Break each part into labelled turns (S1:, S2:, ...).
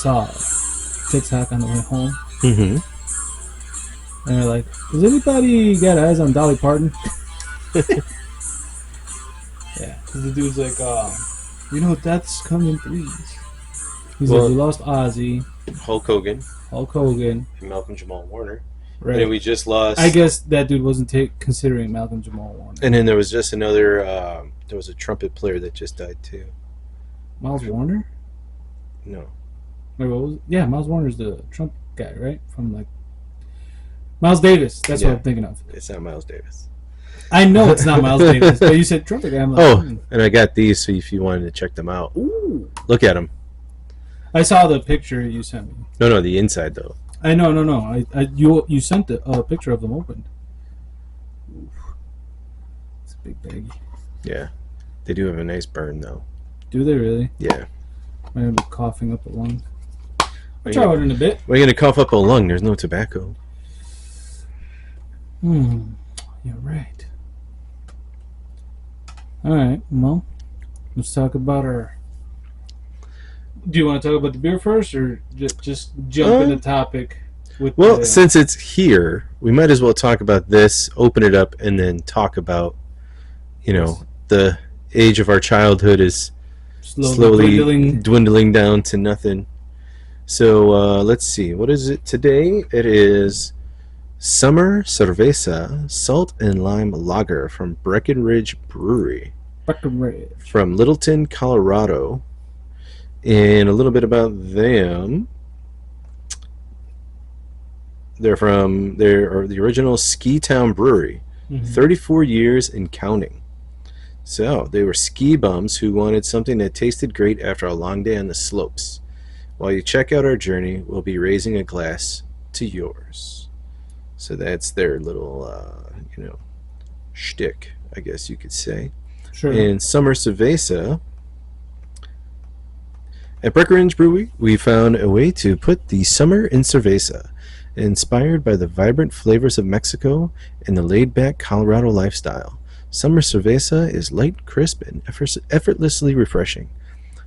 S1: saw TikTok on the way home.
S2: Mm-hmm.
S1: And they're like, does anybody got eyes on Dolly Parton? Yeah, because the dude's like, death's come in threes. He's like, we lost Ozzy,
S2: Hulk Hogan,
S1: and
S2: Malcolm Jamal Warner.
S1: right.
S2: And then we just lost...
S1: I guess that dude wasn't considering Malcolm Jamal Warner.
S2: And then there was just another... there was a trumpet player that just died, too.
S1: Miles Warner?
S2: No.
S1: Wait, what was it? Yeah, Miles Warner's the trumpet guy, right? From, like... Miles Davis. That's what I'm thinking of.
S2: It's not Miles Davis.
S1: I know it's not Miles Davis, but you said trumpet guy. I'm like,
S2: and I got these, so if you wanted to check them out.
S1: Ooh.
S2: Look at them.
S1: I saw the picture you sent me.
S2: No, the inside, though.
S1: I know, no. You sent a picture of them opened. Oof. It's a big baggie.
S2: Yeah. They do have a nice burn, though.
S1: Do they really?
S2: Yeah.
S1: I'm going to be coughing up a lung. I'll try it in a bit.
S2: We're going to cough up a lung. There's no tobacco.
S1: You're right. Alright, well, let's talk about our... Do you want to talk about the beer first, or just jump in the topic?
S2: Since it's here, we might as well talk about this, open it up, and then talk about, the age of our childhood is slowly dwindling down to nothing. So let's see. What is it today? It is Summer Cerveza Salt and Lime Lager from Breckenridge Brewery. From Littleton, Colorado. And a little bit about them. They're the original Ski Town Brewery. 34 years and counting. So, they were ski bums who wanted something that tasted great after a long day on the slopes. While you check out our journey, we'll be raising a glass to yours. So that's their little, shtick, I guess you could say.
S1: Sure.
S2: And Summer Cerveza. At Breckenridge Brewery, we found a way to put the summer in cerveza, inspired by the vibrant flavors of Mexico and the laid-back Colorado lifestyle. Summer Cerveza is light, crisp, and effortlessly refreshing.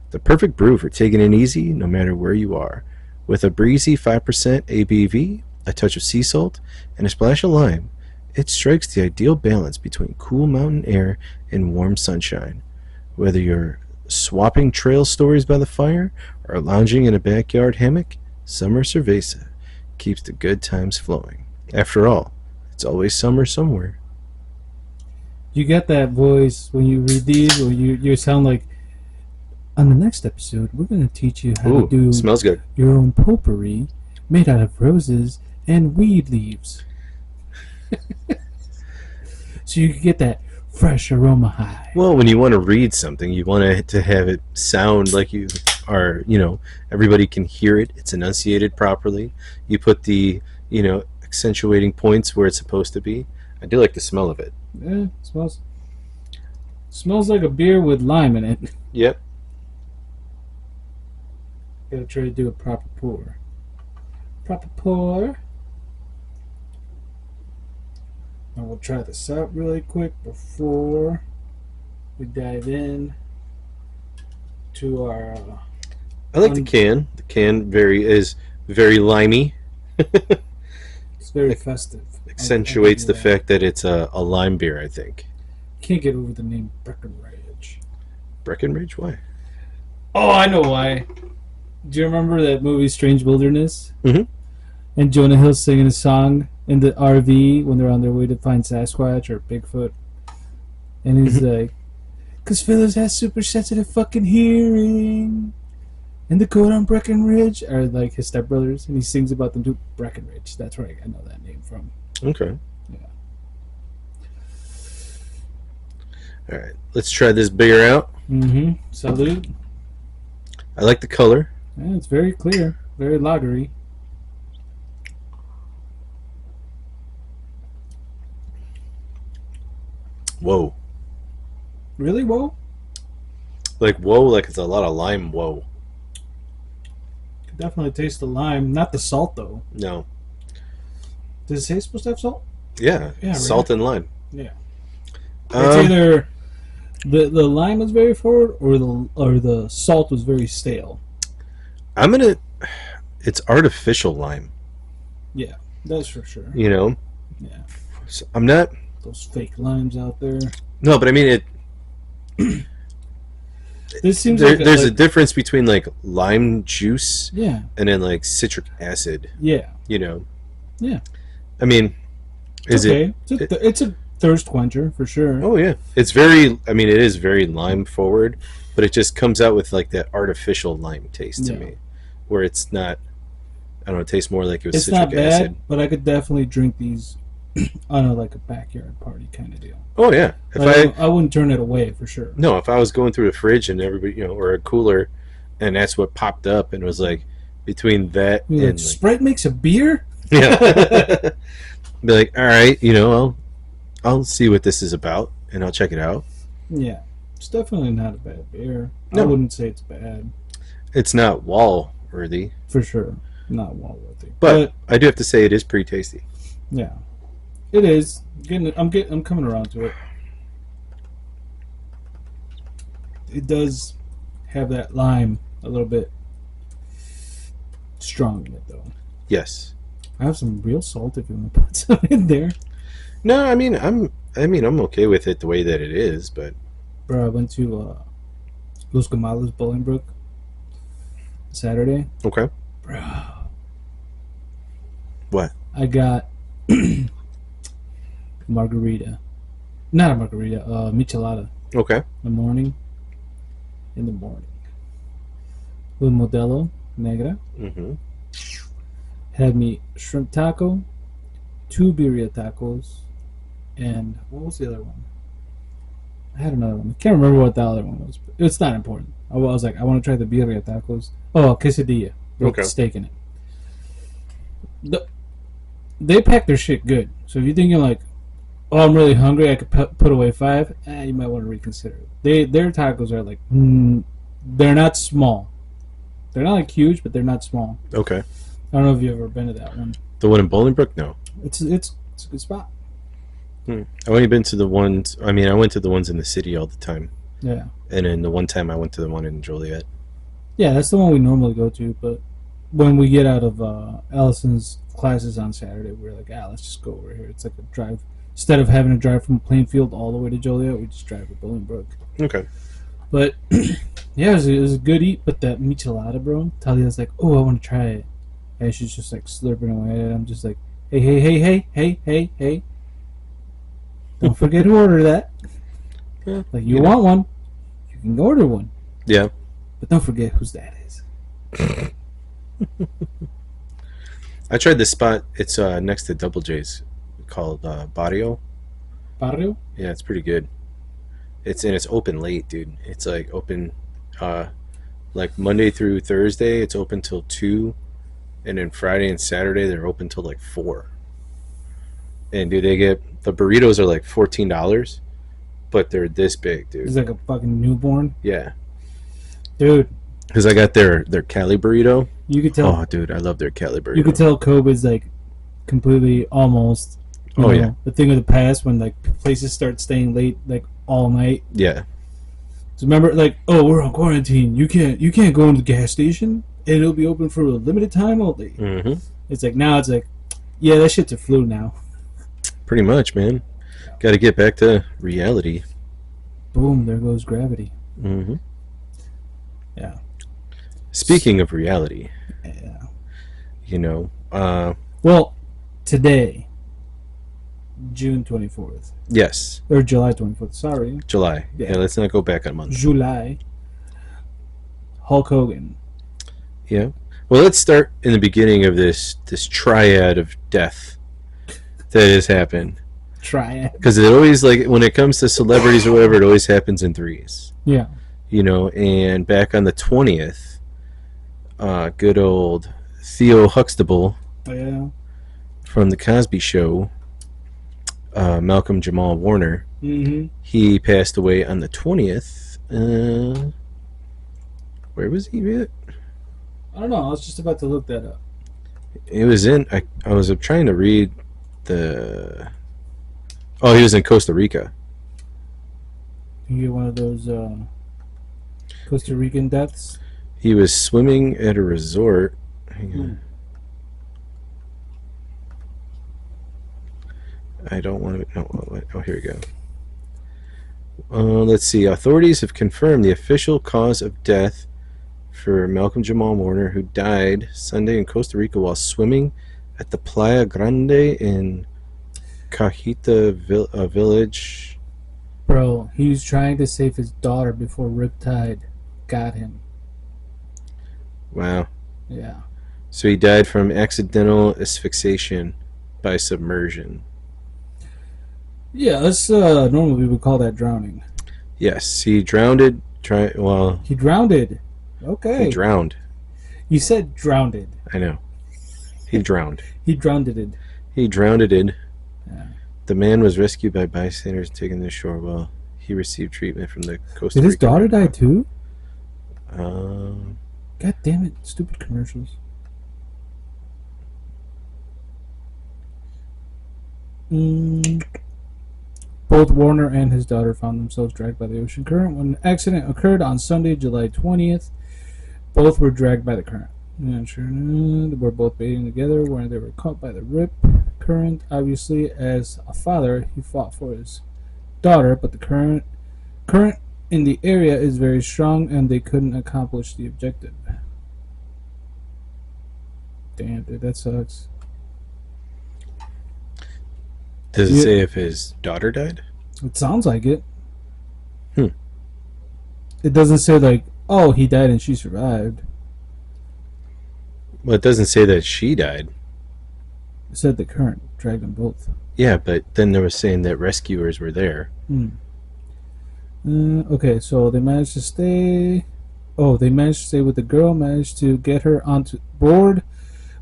S2: The perfect brew for taking it easy no matter where you are. With a breezy 5% ABV, a touch of sea salt, and a splash of lime, it strikes the ideal balance between cool mountain air and warm sunshine. Whether you're swapping trail stories by the fire or lounging in a backyard hammock, Summer Cerveza keeps the good times flowing. After all, it's always summer somewhere.
S1: You get that voice when you read these, or you sound like, on the next episode, we're going to teach you how to do
S2: smells good.
S1: Your own potpourri made out of roses and weed leaves. So you can get that fresh aroma high.
S2: Well, when you want to read something, you want it to have it sound like you are, everybody can hear it. It's enunciated properly. You put the, accentuating points where it's supposed to be. I do like the smell of it.
S1: Yeah, it smells like a beer with lime in it.
S2: Yep.
S1: Gotta try to do a proper pour. And we'll try this out really quick before we dive in to our...
S2: I like the can. The can is very limey.
S1: It's very festive.
S2: Accentuates the fact that it's a lime beer, I think.
S1: Can't get over the name Breckenridge.
S2: Breckenridge? Why?
S1: Oh, I know why. Do you remember that movie Strange Wilderness?
S2: Mm-hmm.
S1: And Jonah Hill singing a song in the RV when they're on their way to find Sasquatch or Bigfoot. And he's like, "'Cause Phyllis has super sensitive fucking hearing. And the code on Breckenridge," are like his stepbrothers, and he sings about them too. Breckenridge. That's where I know that name from.
S2: Okay.
S1: Yeah.
S2: All right. Let's try this beer out.
S1: Mm-hmm. Salute.
S2: I like the color.
S1: Yeah, it's very clear. Very lagery.
S2: Whoa.
S1: Really? Whoa?
S2: Like whoa, like it's a lot of lime. Whoa.
S1: Could definitely taste the lime. Not the salt, though.
S2: No.
S1: Does it say it's supposed to have salt?
S2: Yeah. Salt and lime.
S1: Yeah. It's either the lime was very forward or the salt was very stale.
S2: I'm gonna it's artificial lime.
S1: Yeah, that's for sure.
S2: You know,
S1: Yeah,
S2: so I'm not.
S1: those fake limes out there.
S2: No, but I mean it.
S1: This seems like
S2: There's a difference between like lime juice
S1: yeah,
S2: and then like citric acid.
S1: yeah,
S2: You know,
S1: yeah.
S2: I mean,
S1: It's
S2: is it?
S1: okay. It's a thirst quencher for sure.
S2: Oh yeah, it's very. I mean, it is very lime forward, but it just comes out with like that artificial lime taste to
S1: Yeah.
S2: me, where it's not. I don't know. It tastes more like it was
S1: It's
S2: citric
S1: not bad,
S2: acid.
S1: but I could definitely drink these on a like a backyard party kind of deal.
S2: Oh yeah, if
S1: Like,
S2: I
S1: I wouldn't turn it away for sure.
S2: no, if I was going through the fridge and everybody, or a cooler, and that's what popped up, and it was like between that
S1: You're like,
S2: and like,
S1: Sprite makes a beer.
S2: yeah, be like, all right, I'll see what this is about, and I'll check it out.
S1: Yeah, it's definitely not a bad beer. I
S2: No.
S1: wouldn't say it's bad
S2: It's not wall worthy,
S1: for sure. Not Walworthy,
S2: but I do have to say it is pretty tasty.
S1: yeah, it is. I'm coming around to it. It does have that lime a little bit strong in it though.
S2: Yes.
S1: I have some real salt if you want to put some in there.
S2: No, I'm okay with it the way that it is, but
S1: Bro, I went to Los Gamales Bolingbrook Saturday.
S2: okay.
S1: Bro,
S2: What?
S1: I got margarita. Not a margarita, michelada
S2: Okay.
S1: in the morning. With Modelo Negra.
S2: Mm-hmm.
S1: Had me shrimp taco, 2 birria tacos, and what was the other one? I had another one. I can't remember what the other one was. But it's not important. I was like, I want to try the birria tacos. Oh, quesadilla with
S2: Okay.
S1: steak in it. They pack their shit good. So if you're thinking like, oh, I'm really hungry, I could put away 5. You might want to reconsider it. Their tacos are like, they're not small. They're not like huge, but they're not small.
S2: Okay.
S1: I don't know if you've ever been to that one.
S2: The one in Bolingbrook? No.
S1: It's a good spot.
S2: I've only been to the ones. I mean, I went to the ones in the city all the time,
S1: Yeah.
S2: and then the one time I went to the one in Joliet.
S1: Yeah, that's the one we normally go to, but when we get out of Allison's classes on Saturday, we're like, let's just go over here. It's like a drive. Instead of having to drive from Plainfield all the way to Joliet, we just drive to Bolingbrook.
S2: Okay.
S1: But, yeah, it was a good eat, but that michelada, bro, Talia's like, oh, I want to try it. And she's just like slurping away, and I'm just like, hey. Don't forget to order that.
S2: Yeah,
S1: Like, you want one, you can order one.
S2: Yeah.
S1: But don't forget whose that is.
S2: I tried this spot. It's next to Double J's, called Barrio.
S1: Barrio?
S2: Yeah, it's pretty good. It's open late, dude. It's like open, like Monday through Thursday. It's open till 2, and then Friday and Saturday they're open till like 4. And dude, the burritos are like $14, but they're this big, dude.
S1: He's like a fucking newborn.
S2: Yeah,
S1: Dude,
S2: because I got their Cali burrito.
S1: you could tell
S2: Oh, dude, I love their Cali burrito.
S1: you could tell COVID's like completely almost
S2: Yeah.
S1: the thing of the past when like places start staying late like all night.
S2: Yeah,
S1: So remember like, oh, we're on quarantine. You can't go into the gas station and it'll be open for a limited time only.
S2: mm-hmm.
S1: It's like now it's like, yeah, that shit's a flu now.
S2: Pretty much, man. Got to get back to reality.
S1: Boom, there goes gravity.
S2: Mm-hmm.
S1: Yeah.
S2: Speaking of reality,
S1: Yeah.
S2: well,
S1: today, June 24th.
S2: yes,
S1: Or July 24th, sorry.
S2: July.
S1: Yeah.
S2: Yeah, let's not go back a month.
S1: July. Hulk Hogan.
S2: Yeah. Well, let's start in the beginning of this triad of death that has happened.
S1: Triad.
S2: Because it always, like, when it comes to celebrities or whatever, it always happens in threes.
S1: Yeah.
S2: And back on the 20th, good old Theo Huxtable
S1: Yeah.
S2: from The Cosby Show, Malcolm Jamal Warner,
S1: Mm-hmm.
S2: he passed away on the 20th. Where was he at?
S1: I don't know. I was just about to look that up.
S2: It was in. I was trying to read the. Oh, he was in Costa Rica.
S1: You get one of those Costa Rican deaths.
S2: He was swimming at a resort. hang on. I don't want to. No, oh, here we go. Let's see. Authorities have confirmed the official cause of death for Malcolm Jamal Warner, who died Sunday in Costa Rica while swimming at the Playa Grande in Cajita village.
S1: Bro, he was trying to save his daughter before Riptide got him.
S2: Wow.
S1: Yeah.
S2: So he died from accidental asphyxiation by submersion.
S1: Yeah, that's normally we would call that drowning.
S2: Yes, he drowned.
S1: He drowned. Okay.
S2: He drowned.
S1: You said drowned.
S2: I know. He drowned.
S1: He drowned it.
S2: He drowned it.
S1: Yeah.
S2: The man was rescued by bystanders taken to shore while he received treatment from the Costa Rica.
S1: Did his daughter die too? God damn it! Stupid commercials. Both Warner and his daughter found themselves dragged by the ocean current when an accident occurred on Sunday, July 20th. Both were dragged by the current. They were both bathing together when they were caught by the rip current. Obviously, as a father, he fought for his daughter, but the current in the area is very strong and they couldn't accomplish the objective. Damn, dude, that sucks.
S2: Does it say if his daughter died?
S1: It sounds like it. It doesn't say like, oh, he died and she survived.
S2: Well, it doesn't say that she died.
S1: It said the current dragged them both.
S2: Yeah, but then they were saying that rescuers were there.
S1: Okay, so they managed to stay. Oh, they managed to stay with the girl, managed to get her onto board.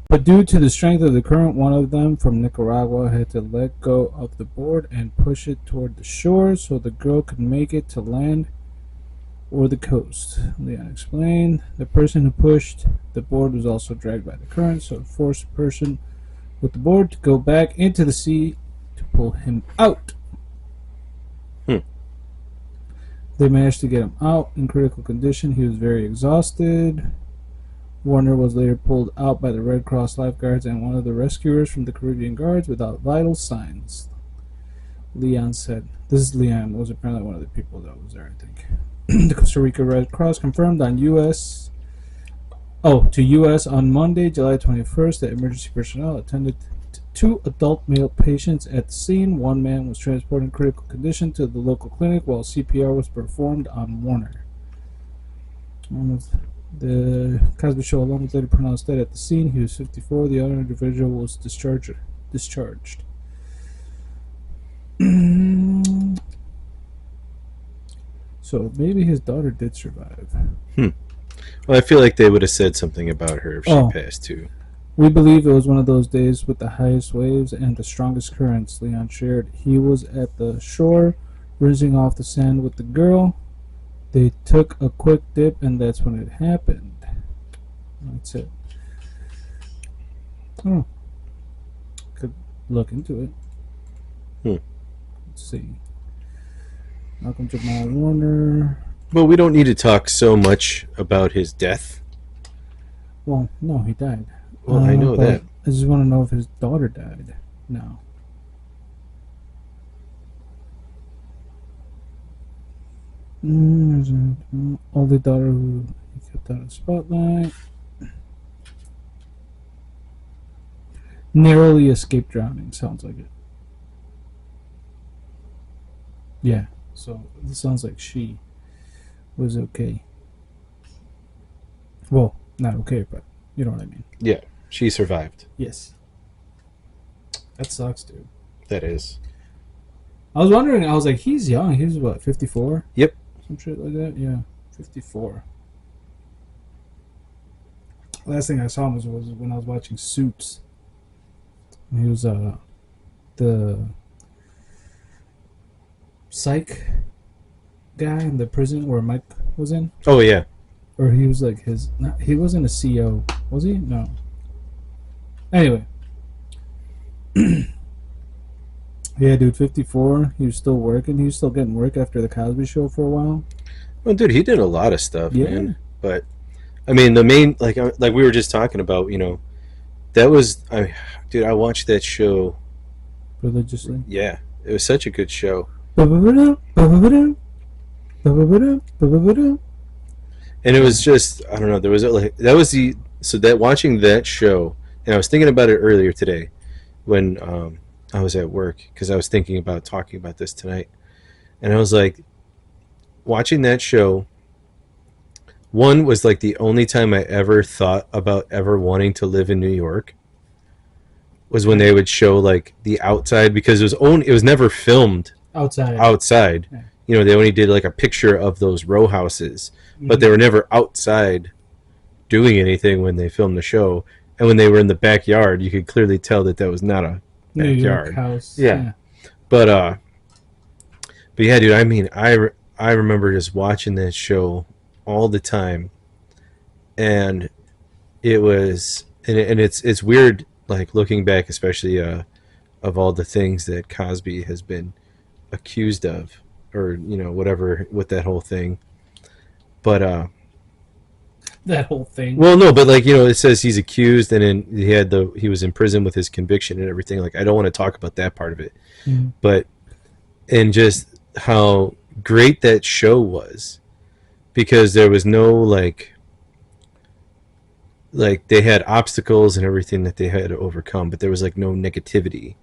S1: But due to the strength of the current, one of them from Nicaragua had to let go of the board and push it toward the shore so the girl could make it to land or the coast. Leon explained. The person who pushed the board was also dragged by the current, so it forced the person with the board to go back into the sea to pull him out. They managed to get him out in critical condition. He was very exhausted. Warner was later pulled out by the Red Cross lifeguards and one of the rescuers from the Caribbean Guards without vital signs. Leon said. This is Leon, was apparently one of the people that was there, I think. The Costa Rica Red Cross confirmed on U.S. on Monday, July 21st, that emergency personnel attended to 2 adult male patients at the scene. One man was transported in critical condition to the local clinic while CPR was performed on Warner. The Cosby Show alone was later pronounced dead at the scene. He was 54. The other individual was discharged. So maybe his daughter did survive.
S2: Well, I feel like they would have said something about her if she passed too.
S1: We believe it was one of those days with the highest waves and the strongest currents, Leon shared. He was at the shore, rinsing off the sand with the girl. They took a quick dip, and that's when it happened. That's it. Oh. Could look into it. Let's see. Malcolm Jamal Warner.
S2: Well, we don't need to talk so much about his death.
S1: Well, no, he died.
S2: Well, I know that.
S1: I just want to know if his daughter died. No. Only daughter who kept out of the spotlight. Narrowly escaped drowning. Sounds like it. Yeah. So it sounds like she was okay. Well, not okay, but you know what I mean.
S2: Yeah, she survived.
S1: Yes. That sucks, dude.
S2: That is.
S1: I was wondering, I was like, he's young. He's what, 54?
S2: Yep.
S1: Some shit like that? Yeah, 54. Last thing I saw him was when I was watching Suits. He was the psych guy in the prison where Mike was in.
S2: Oh, yeah.
S1: Or he was like he wasn't a CO. Was he? No. Anyway. Yeah, dude, 54. He was still working. He was still getting work after the Cosby Show for a while.
S2: Well, dude, he did a lot of stuff,
S1: Yeah.
S2: man. But I mean, the main like we were just talking about, that was dude, I watched that show.
S1: religiously.
S2: Yeah, it was such a good show. And it was just, I don't know, there was like that was the so that watching that show, and I was thinking about it earlier today when I was at work because I was thinking about talking about this tonight, and I was like, watching that show. One was like the only time I ever thought about ever wanting to live in New York was when they would show like the outside, because it was never filmed outside.
S1: Yeah.
S2: They only did like a picture of those row houses, but they were never outside doing anything when they filmed the show. And when they were in the backyard, you could clearly tell that was not a
S1: New York
S2: backyard.
S1: house.
S2: Yeah. But yeah, dude. I mean, I remember just watching that show all the time, and it was and it's weird, like looking back, especially of all the things that Cosby has been accused of, or whatever with that whole thing. But
S1: that whole thing.
S2: well, no, but like it says he's accused, and then he was in prison with his conviction and everything. Like, I don't want to talk about that part of it, but and just how great that show was, because there was no like they had obstacles and everything that they had to overcome, but there was like no negativity.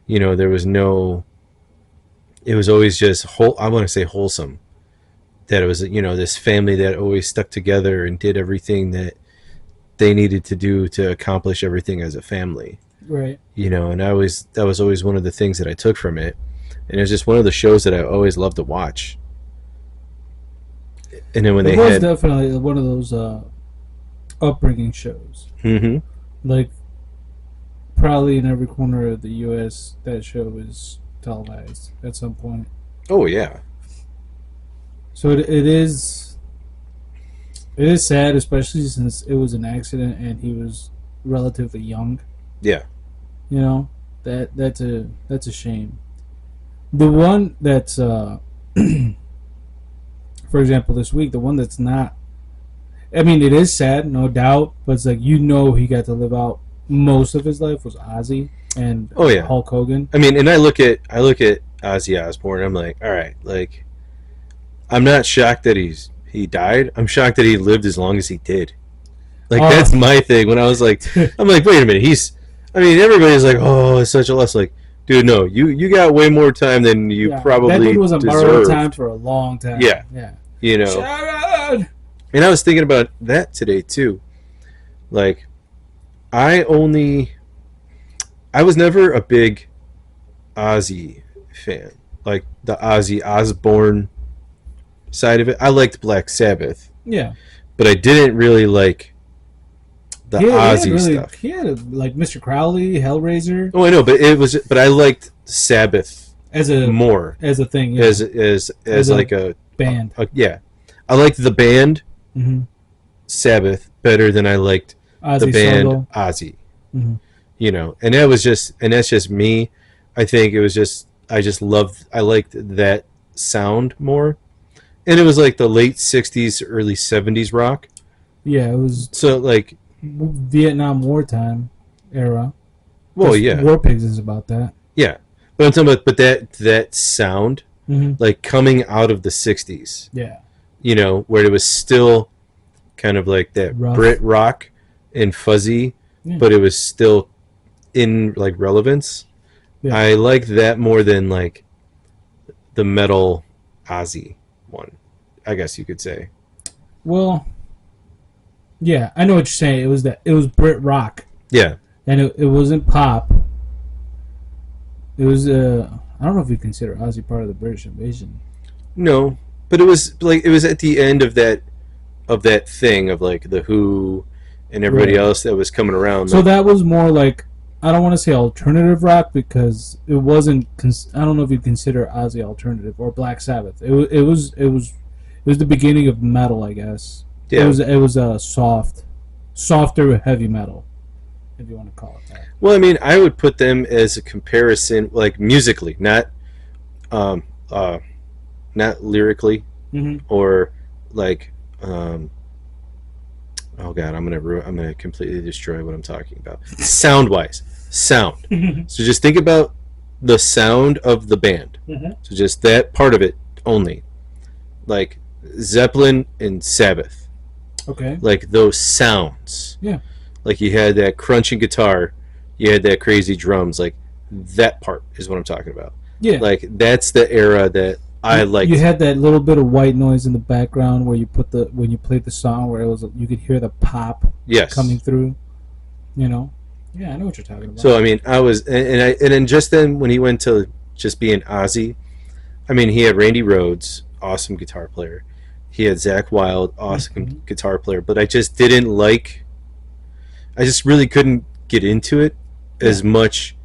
S2: There was no. It was always just I want to say wholesome. That it was this family that always stuck together and did everything that they needed to do to accomplish everything as a family.
S1: Right.
S2: And that was always one of the things that I took from it, and it was just one of the shows that I always loved to watch. And then when
S1: it was definitely one of those upbringing shows.
S2: Mm-hmm.
S1: Like, probably in every corner of the U.S., that show is televised at some point.
S2: Oh yeah.
S1: So it is sad, especially since it was an accident and he was relatively young.
S2: Yeah.
S1: That's a shame. The one that's for example, this week, the one that's not. I mean, it is sad, no doubt, but it's like he got to live out most of his life was Ozzy and Hulk Hogan.
S2: I mean, and I look at Ozzy Osbourne, and I'm like, all right, like, I'm not shocked that he died. I'm shocked that he lived as long as he did. Like, that's my thing. When I was like, I'm like, wait a minute, everybody's like, oh, it's such a loss. Like, dude, no, you got way more time than you probably
S1: that dude was a
S2: deserved.
S1: borrowed time for a long time.
S2: Yeah. And I was thinking about that today too. Like, I was never a big Ozzy fan. Like the Ozzy Osbourne side of it. I liked Black Sabbath.
S1: Yeah.
S2: But I didn't really like the Ozzy stuff.
S1: He had like Mr. Crowley, Hellraiser.
S2: Oh, I know, but I liked Sabbath as a
S1: thing, yeah.
S2: as like a
S1: band.
S2: Yeah. I liked the band Sabbath better than I liked
S1: Ozzy
S2: the band
S1: solo.
S2: Ozzy. And that's just me. I think it was just I liked that sound more. And it was like the late 60s, early 70s rock.
S1: Yeah, it was
S2: so like
S1: Vietnam wartime era.
S2: Well, yeah.
S1: War Pigs is about that.
S2: Yeah. But I'm talking about that sound like coming out of the 60s.
S1: Yeah.
S2: Where it was still kind of like that
S1: rough
S2: Brit rock and fuzzy, but it was still in like relevance. Yeah. I like that more than like the metal Ozzy one, I guess you could say.
S1: Well, yeah, I know what you're saying. It was Brit rock.
S2: Yeah.
S1: And it wasn't pop. It was I don't know if you consider Ozzy part of the British invasion.
S2: No, but it was at the end of that thing of like the Who and everybody else that was coming around.
S1: So that was more like, I don't want to say alternative rock because it wasn't. I don't know if you consider Ozzy alternative or Black Sabbath. It was the beginning of metal, I guess. Yeah. It was a softer heavy metal, if you want to call it that.
S2: Well, I mean, I would put them as a comparison, like musically, not lyrically, or like Oh god, I'm gonna completely destroy what I'm talking about. Sound wise, sound. So just think about the sound of the band. So just that part of it only, like Zeppelin and Sabbath,
S1: Okay.
S2: like those sounds.
S1: Yeah.
S2: Like you had that crunching guitar, you had that crazy drums. Like that part is what I'm talking about.
S1: Yeah.
S2: Like that's the era that I liked.
S1: You had that little bit of white noise in the background where you put the when you played the song where it was you could hear the pop
S2: Yes.
S1: coming through. You know. Yeah, I know what you're talking about.
S2: So I mean, I was and then just then when he went to just being Ozzy, I mean he had Randy Rhoads, awesome guitar player. He had Zach Wilde, awesome guitar player. But I just didn't like. I just really couldn't get into it as much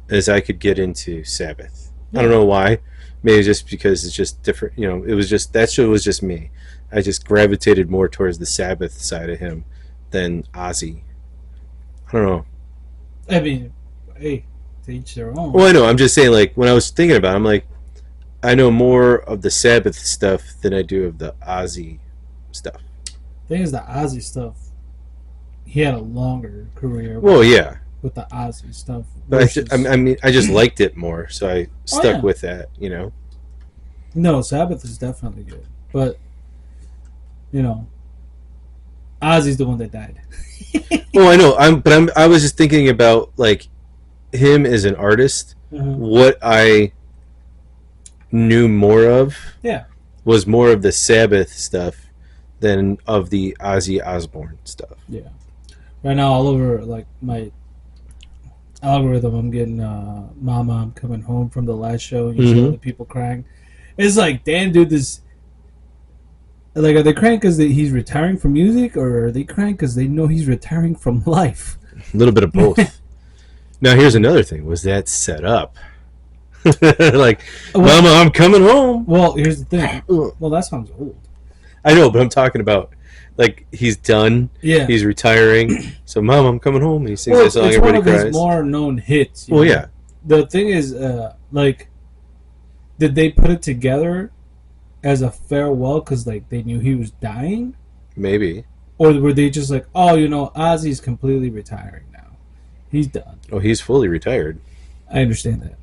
S2: as I could get into Sabbath. I don't know why. Maybe just because it's just different. You know, it was just that show was just me. I just gravitated more towards the Sabbath side of him than Ozzy. I don't know.
S1: I mean, hey, to each their own.
S2: Well, I know. I'm just saying, like, when I was thinking about it, I'm like, I know more of the Sabbath stuff than I do of the Ozzy stuff.
S1: Thing is, the Ozzy stuff, he had a longer career.
S2: Well, yeah.
S1: With the Ozzy stuff.
S2: But I just liked it more, so I stuck with that, you know?
S1: No, Sabbath is definitely good. But, you know, Ozzy's the one that died.
S2: Well, I know. I was just thinking about, like, him as an artist. What I knew more of was more of the Sabbath stuff than of the Ozzy Osbourne stuff.
S1: Yeah. Right now, all over, like, my algorithm, I'm getting Mama, I'm Coming Home from the last show, and you see all the people crying. It's like, damn, dude, this... Like, are they crying because he's retiring from music, or are they crying because they know he's retiring from life?
S2: A little bit of both. Now, here's another thing. Was that set up? Like, Mama, I'm coming home.
S1: Well, here's the thing. Well, that song's old.
S2: I know, but I'm talking about, like, he's done.
S1: Yeah.
S2: He's retiring. So, Mama, I'm coming home. And he sings that song.
S1: It's
S2: Everybody
S1: one of
S2: cries.
S1: his more known hits.
S2: Well, yeah.
S1: The thing is, like, did they put it together as a farewell because, like, they knew he was dying?
S2: Maybe.
S1: Or were they just like, oh, you know, Ozzy's completely retiring now. He's done.
S2: Oh, he's fully retired.
S1: I understand that.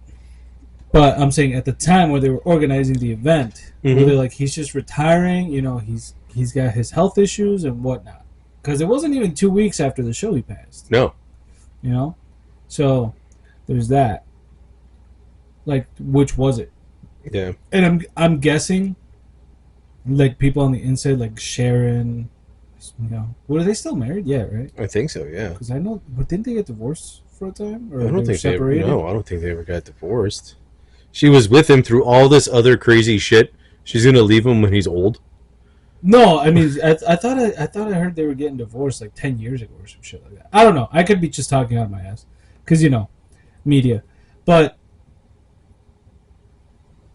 S1: But I'm saying at the time when they were organizing the event, were they like, he's just retiring, you know, he's got his health issues and whatnot. Because it wasn't even 2 weeks after the show he passed.
S2: No.
S1: You know? So, there's that. Like, which was it?
S2: Yeah.
S1: And I'm guessing, like, people on the inside, like Sharon, you know, were they still married? Yeah, right?
S2: I think so, yeah.
S1: Because I know, but didn't they get divorced for a time? Or
S2: I don't think
S1: separated?
S2: I don't think they ever got divorced. She was with him through all this other crazy shit. She's going to leave him when he's old?
S1: No, I mean, I thought I heard they were getting divorced like 10 years ago or some shit like that. I don't know. I could be just talking out of my ass. Because, you know, media. But,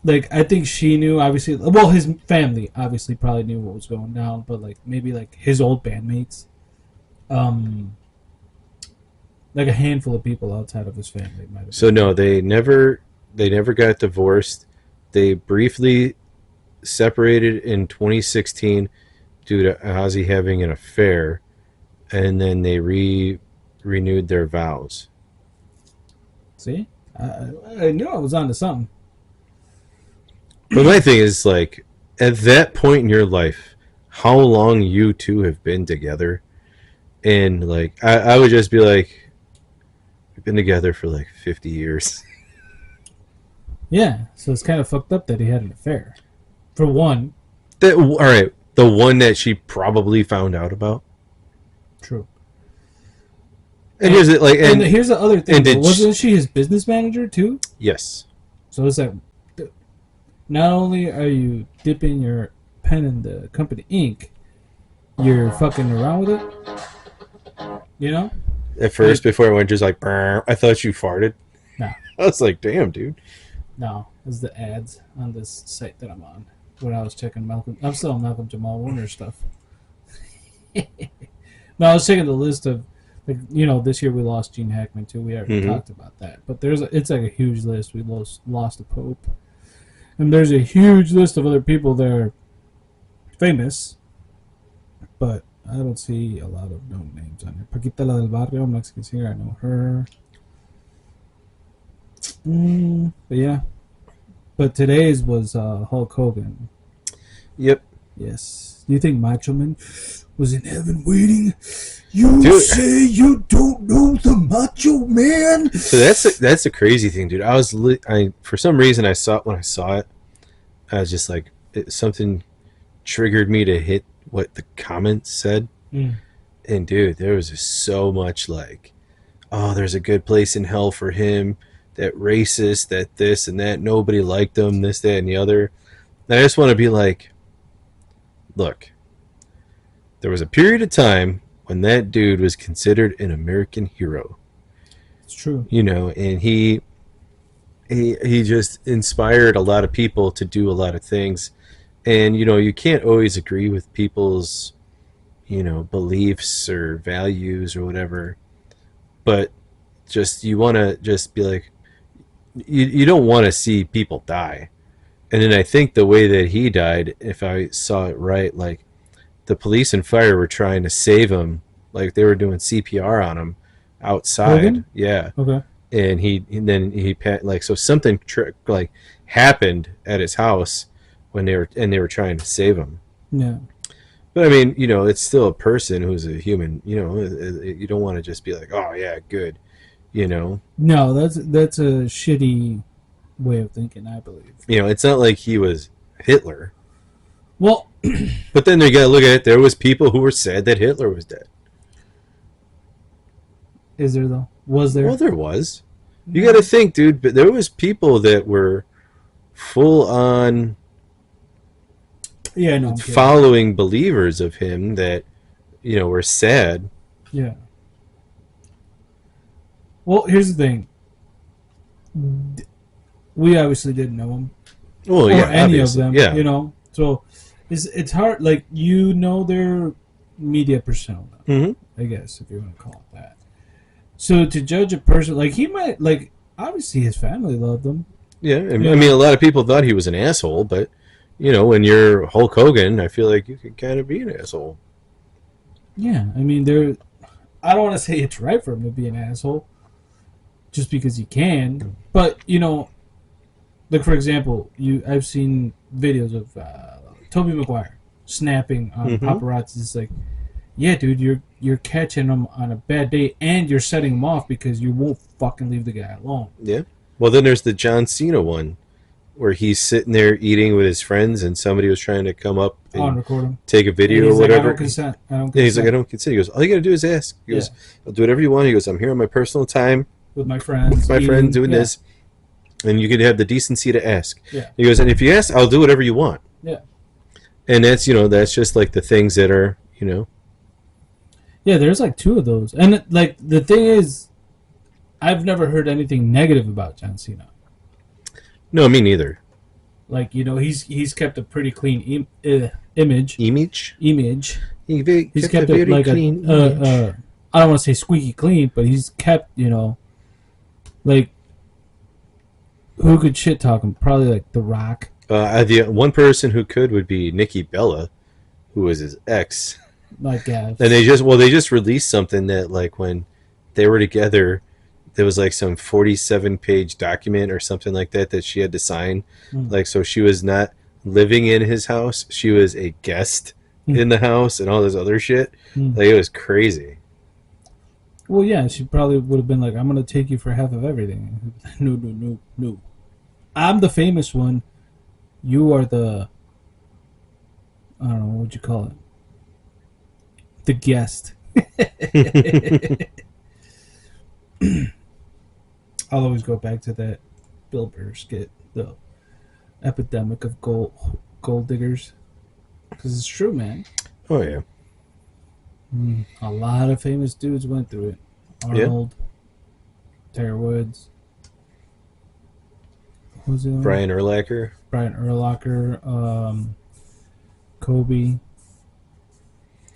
S1: like, I think she knew, obviously. Well, his family obviously probably knew what was going down. But, like, maybe, like, his old bandmates. Like, a handful of people outside of his family might have.
S2: So, no, they never got divorced. They briefly separated in 2016 due to Ozzy having an affair, and then they renewed their vows.
S1: See? I knew I was onto something.
S2: But my thing is, like, at that point in your life, how long you two have been together, and, like, I would just be like, we've been together for, like, 50 years.
S1: Yeah, so it's kind of fucked up that he had an affair. For one.
S2: All right, the one that she probably found out about.
S1: True.
S2: And here's it, like, and
S1: here's the other thing. Wasn't she his business manager too?
S2: Yes.
S1: So it's like, not only are you dipping your pen in the company ink, you're fucking around with it. You know.
S2: At first, before I went, just like, I thought you farted.
S1: No.
S2: I was like, damn, dude.
S1: No, it's the ads on this site that I'm on. When I was checking Malcolm, I'm still on Malcolm Jamal Warner stuff. No, I was checking the list of, like, you know, this year we lost Gene Hackman too. We already talked about that, but it's like a huge list. We lost the Pope, and there's a huge list of other people that are famous, but I don't see a lot of known names on here. Paquita la del Barrio, Mexican singer. I know her. But yeah. But today's was Hulk Hogan.
S2: Yep.
S1: Yes. Do you think Macho Man was in heaven waiting? You
S2: Dude.
S1: say you don't know the Macho Man?
S2: So that's the crazy thing, dude. I for some reason I saw it, I was just like something triggered me to hit what the comments said. And dude, there was just so much like, oh, there's a good place in hell for him, that racist, that this and that, nobody liked him, this, that, and the other. And I just want to be like, look, there was a period of time when that dude was considered an American hero.
S1: It's true.
S2: You know, and he just inspired a lot of people to do a lot of things. And, you know, you can't always agree with people's, you know, beliefs or values or whatever. But just, you want to just be like, you don't want to see people die. And then I think the way that he died, if I saw it right, like the police and fire were trying to save him. Like they were doing CPR on him outside.
S1: Hogan?
S2: Yeah.
S1: Okay.
S2: And he like, so something like happened at his house when they were trying to save him.
S1: Yeah.
S2: But I mean, you know, it's still a person who's a human. You know, you don't want to just be like, oh yeah, good. You know.
S1: No, that's a shitty way of thinking, I believe.
S2: You know, it's not like he was Hitler.
S1: Well,
S2: but then you got to look at it. There was people who were sad that Hitler was dead.
S1: Is there though? Was there?
S2: Well, there was. You got to think, dude. But there was people that were full on.
S1: Yeah, no.
S2: Following believers of him that, you know, were sad.
S1: Yeah. Well, here's the thing. We obviously didn't know him.
S2: Well,
S1: or
S2: yeah,
S1: any
S2: obviously.
S1: of them.
S2: Yeah.
S1: You know, so it's hard. Like, you know, their media persona.
S2: Mm-hmm.
S1: I guess, if you want to call it that. So to judge a person, like, he might, like, obviously his family loved him.
S2: Yeah, I mean, a lot of people thought he was an asshole, but, you know, when you're Hulk Hogan, I feel like you could kind of be an asshole.
S1: Yeah, I mean, I don't want to say it's right for him to be an asshole, just because he can. But, you know, like, for example, I've seen videos of Tobey Maguire snapping on paparazzi. It's like, yeah, dude, you're catching him on a bad day, and you're setting him off because you won't fucking leave the guy alone.
S2: Yeah. Well, then there's the John Cena one, where he's sitting there eating with his friends, and somebody was trying to come up and
S1: record him,
S2: take a video or
S1: like,
S2: whatever.
S1: I don't consent.
S2: Yeah, he's like, I don't consent. He goes, all you got to do is ask. He goes, I'll do whatever you want. He goes, I'm here on my personal time
S1: with my friends,
S2: doing this, and you could have the decency to ask.
S1: Yeah.
S2: He goes, and if you ask, I'll do whatever you want.
S1: Yeah.
S2: And that's, you know, that's just like the things that are, you know.
S1: Yeah, there's like two of those, and like the thing is, I've never heard anything negative about John Cena.
S2: No, me neither.
S1: Like, you know, he's kept a pretty clean image.
S2: Image.
S1: He's kept it like clean I don't want to say squeaky clean, but he's kept, you know, like, who could shit talk him? Probably like The Rock.
S2: The one person who could would be Nikki Bella, who was his ex.
S1: Like, yeah.
S2: And they just released something that, like, when they were together, there was like some 47-page document or something like that she had to sign. Like, so she was not living in his house, she was a guest in the house and all this other shit. Like, it was crazy.
S1: Well, yeah, she probably would have been like, I'm gonna take you for half of everything. No. I'm the famous one. You are the, I don't know, what would you call it? The guest. I'll always go back to that Bill Burr skit, the epidemic of gold diggers, because it's true, man.
S2: Oh yeah.
S1: A lot of famous dudes went through it. Arnold, Tiger Woods. Who's the other one?
S2: Brian Urlacher.
S1: Kobe.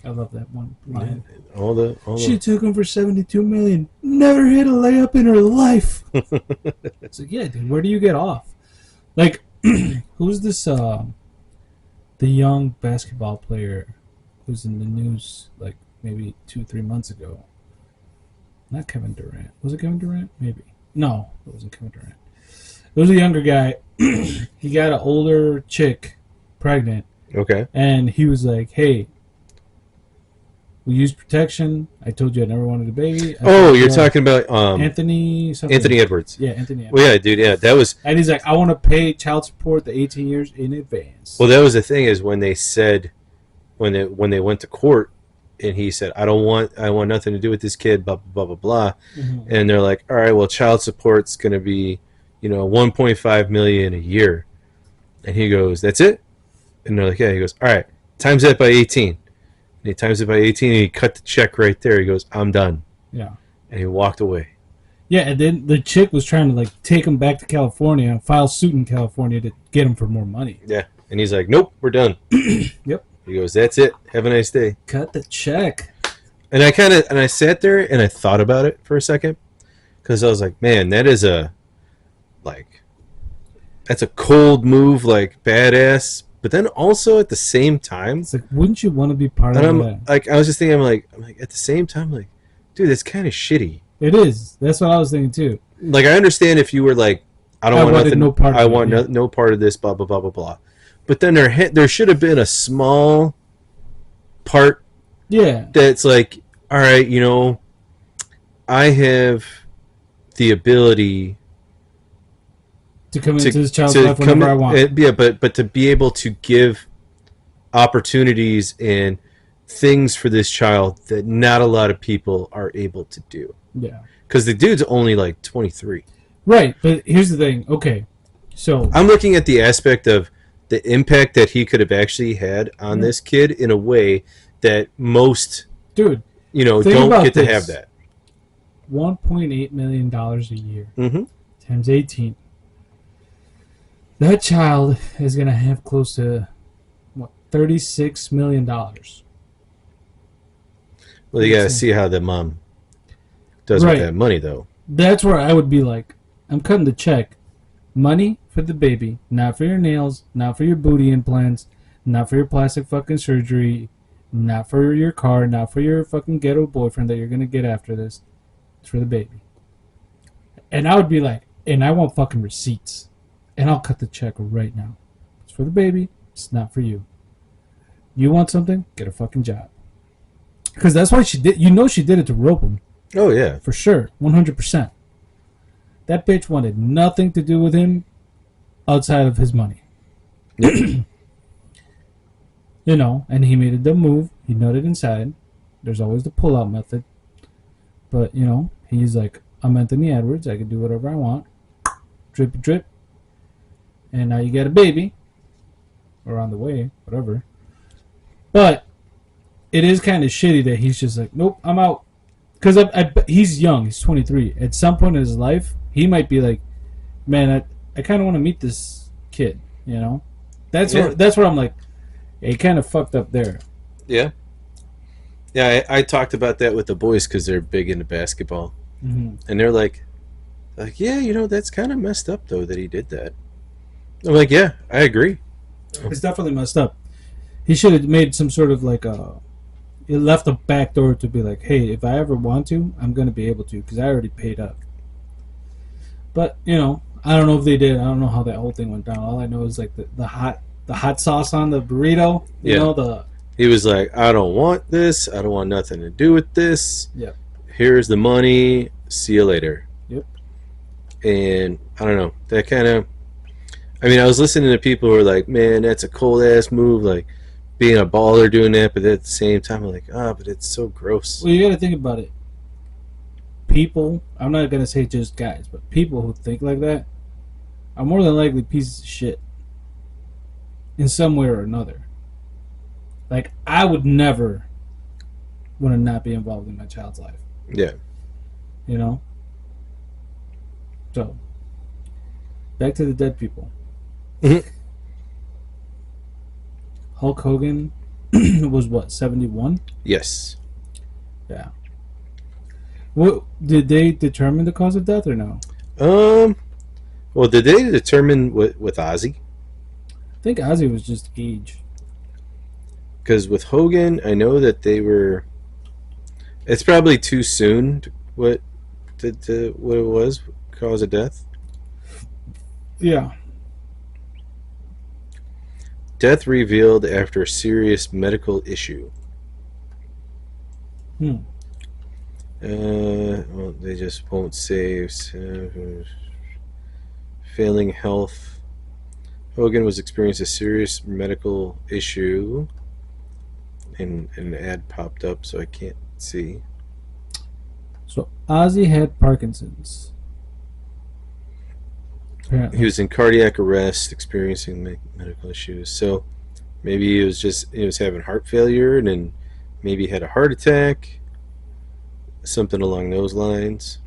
S1: I love that one line.
S2: All
S1: She took him for $72 million. Never hit a layup in her life. It's like, yeah, dude, where do you get off? Like, who's this? The young basketball player was in the news like maybe 2-3 months ago. Not Kevin Durant. Was it Kevin Durant? Maybe. No, it wasn't Kevin Durant. It was a younger guy. He got an older chick pregnant,
S2: Okay.
S1: and he was like, "Hey, we use protection. I told you I never wanted a baby."
S2: You're talking about
S1: Anthony something.
S2: Anthony Edwards.
S1: Yeah, Anthony Edwards.
S2: Well, yeah, dude. Yeah, that was.
S1: And he's like, "I want to pay child support the 18 years in advance."
S2: Well, that was the thing is when they said when they went to court, and he said, I want nothing to do with this kid, blah blah blah blah blah.
S1: Mhm.
S2: And they're like, all right, well, child support's going to be, 1.5 million a year. And he goes, that's it? And they're like, yeah. He goes, all right, times that by 18. And he times it by 18, and he cut the check right there. He goes, I'm done.
S1: Yeah.
S2: And he walked away.
S1: Yeah, and then the chick was trying to like take him back to California and file suit in California to get him for more money.
S2: Yeah. And he's like, nope, we're done.
S1: Yep.
S2: He goes, that's it. Have a nice day.
S1: Cut the check.
S2: And I sat there and I thought about it for a second, because I was like, man, that's a cold move, like badass. But then also at the same time,
S1: It's like, wouldn't you want to be part
S2: and
S1: of
S2: I'm
S1: that?
S2: like, I was just thinking, I'm like at the same time, like, dude, that's kind of shitty.
S1: It is. That's what I was thinking too.
S2: Like, I understand if you were like, I don't
S1: I
S2: want
S1: wanted
S2: nothing,
S1: no part of
S2: I
S1: it,
S2: want
S1: yeah.
S2: no part of this, blah blah blah blah blah. But then there should have been a small part
S1: Yeah.
S2: that's like, all right, I have the ability
S1: To come
S2: to,
S1: into this child's
S2: to
S1: life
S2: come
S1: whenever I want.
S2: yeah, but to be able to give opportunities and things for this child that not a lot of people are able to do,
S1: Yeah.
S2: because the dude's only like 23.
S1: Right, but here's the thing. Okay, so
S2: I'm looking at the aspect of the impact that he could have actually had on this kid in a way that most
S1: dude,
S2: don't
S1: about
S2: get to
S1: this.
S2: have that.
S1: $1.8 million a year
S2: Mm-hmm.
S1: times 18. That child is gonna have close to what, $36 million.
S2: Well, you gotta see how the mom does
S1: Right.
S2: with that money, though.
S1: That's where I would be like, I'm cutting the check. Money for the baby, not for your nails, not for your booty implants, not for your plastic fucking surgery, not for your car, not for your fucking ghetto boyfriend that you're gonna get after this. It's for the baby. And I would be like, and I want fucking receipts. And I'll cut the check right now. It's for the baby, it's not for you. You want something? Get a fucking job. Because that's why she did, she did it to rope him.
S2: Oh yeah.
S1: For sure, 100%. That bitch wanted nothing to do with him outside of his money.
S2: Yep.
S1: And he made a dumb move. He nutted inside. There's always the pull-out method. But, he's like, I'm Anthony Edwards. I can do whatever I want. Drip, drip. And now you got a baby. Or on the way, whatever. But it is kind of shitty that he's just like, nope, I'm out. Because he's young. He's 23. At some point in his life, he might be like, man, I kind of want to meet this kid, That's where I'm like, yeah, he kind of fucked up there.
S2: Yeah. Yeah, I talked about that with the boys because they're big into basketball.
S1: Mm-hmm.
S2: And they're like, yeah, that's kind of messed up, though, that he did that. I'm like, yeah, I agree.
S1: It's definitely messed up. He should have made some sort of like it left a back door to be like, hey, if I ever want to, I'm going to be able to because I already paid up. But, I don't know if they did. I don't know how that whole thing went down. All I know is like the hot sauce on the burrito.
S2: He was like, I don't want this. I don't want nothing to do with this.
S1: Yep.
S2: Here's the money. See you later.
S1: Yep.
S2: And I don't know. That kind of... I was listening to people who were like, man, that's a cold-ass move. Like, being a baller doing that. But at the same time, I'm like, but it's so gross.
S1: Well, you got to think about it. People, I'm not going to say just guys, but people who think like that are more than likely pieces of shit. In some way or another. Like, I would never want to not be involved in my child's life.
S2: Yeah.
S1: So, back to the dead people.
S2: Mm-hmm.
S1: Hulk Hogan was what, 71?
S2: Yes.
S1: Yeah. What did they determine the cause of death or no?
S2: Well, did they determine with Ozzy?
S1: I think Ozzy was just age.
S2: Because with Hogan, I know that they were. It's probably too soon. What what it was cause of death?
S1: Yeah.
S2: Death revealed after a serious medical issue.
S1: Hmm.
S2: Well, they just won't say. Failing health. Hogan was experiencing a serious medical issue, and an ad popped up, so I can't see.
S1: So Ozzy had Parkinson's.
S2: He
S1: Apparently.
S2: was in cardiac arrest, experiencing medical issues. So maybe he was having heart failure, and then maybe had a heart attack, something along those lines.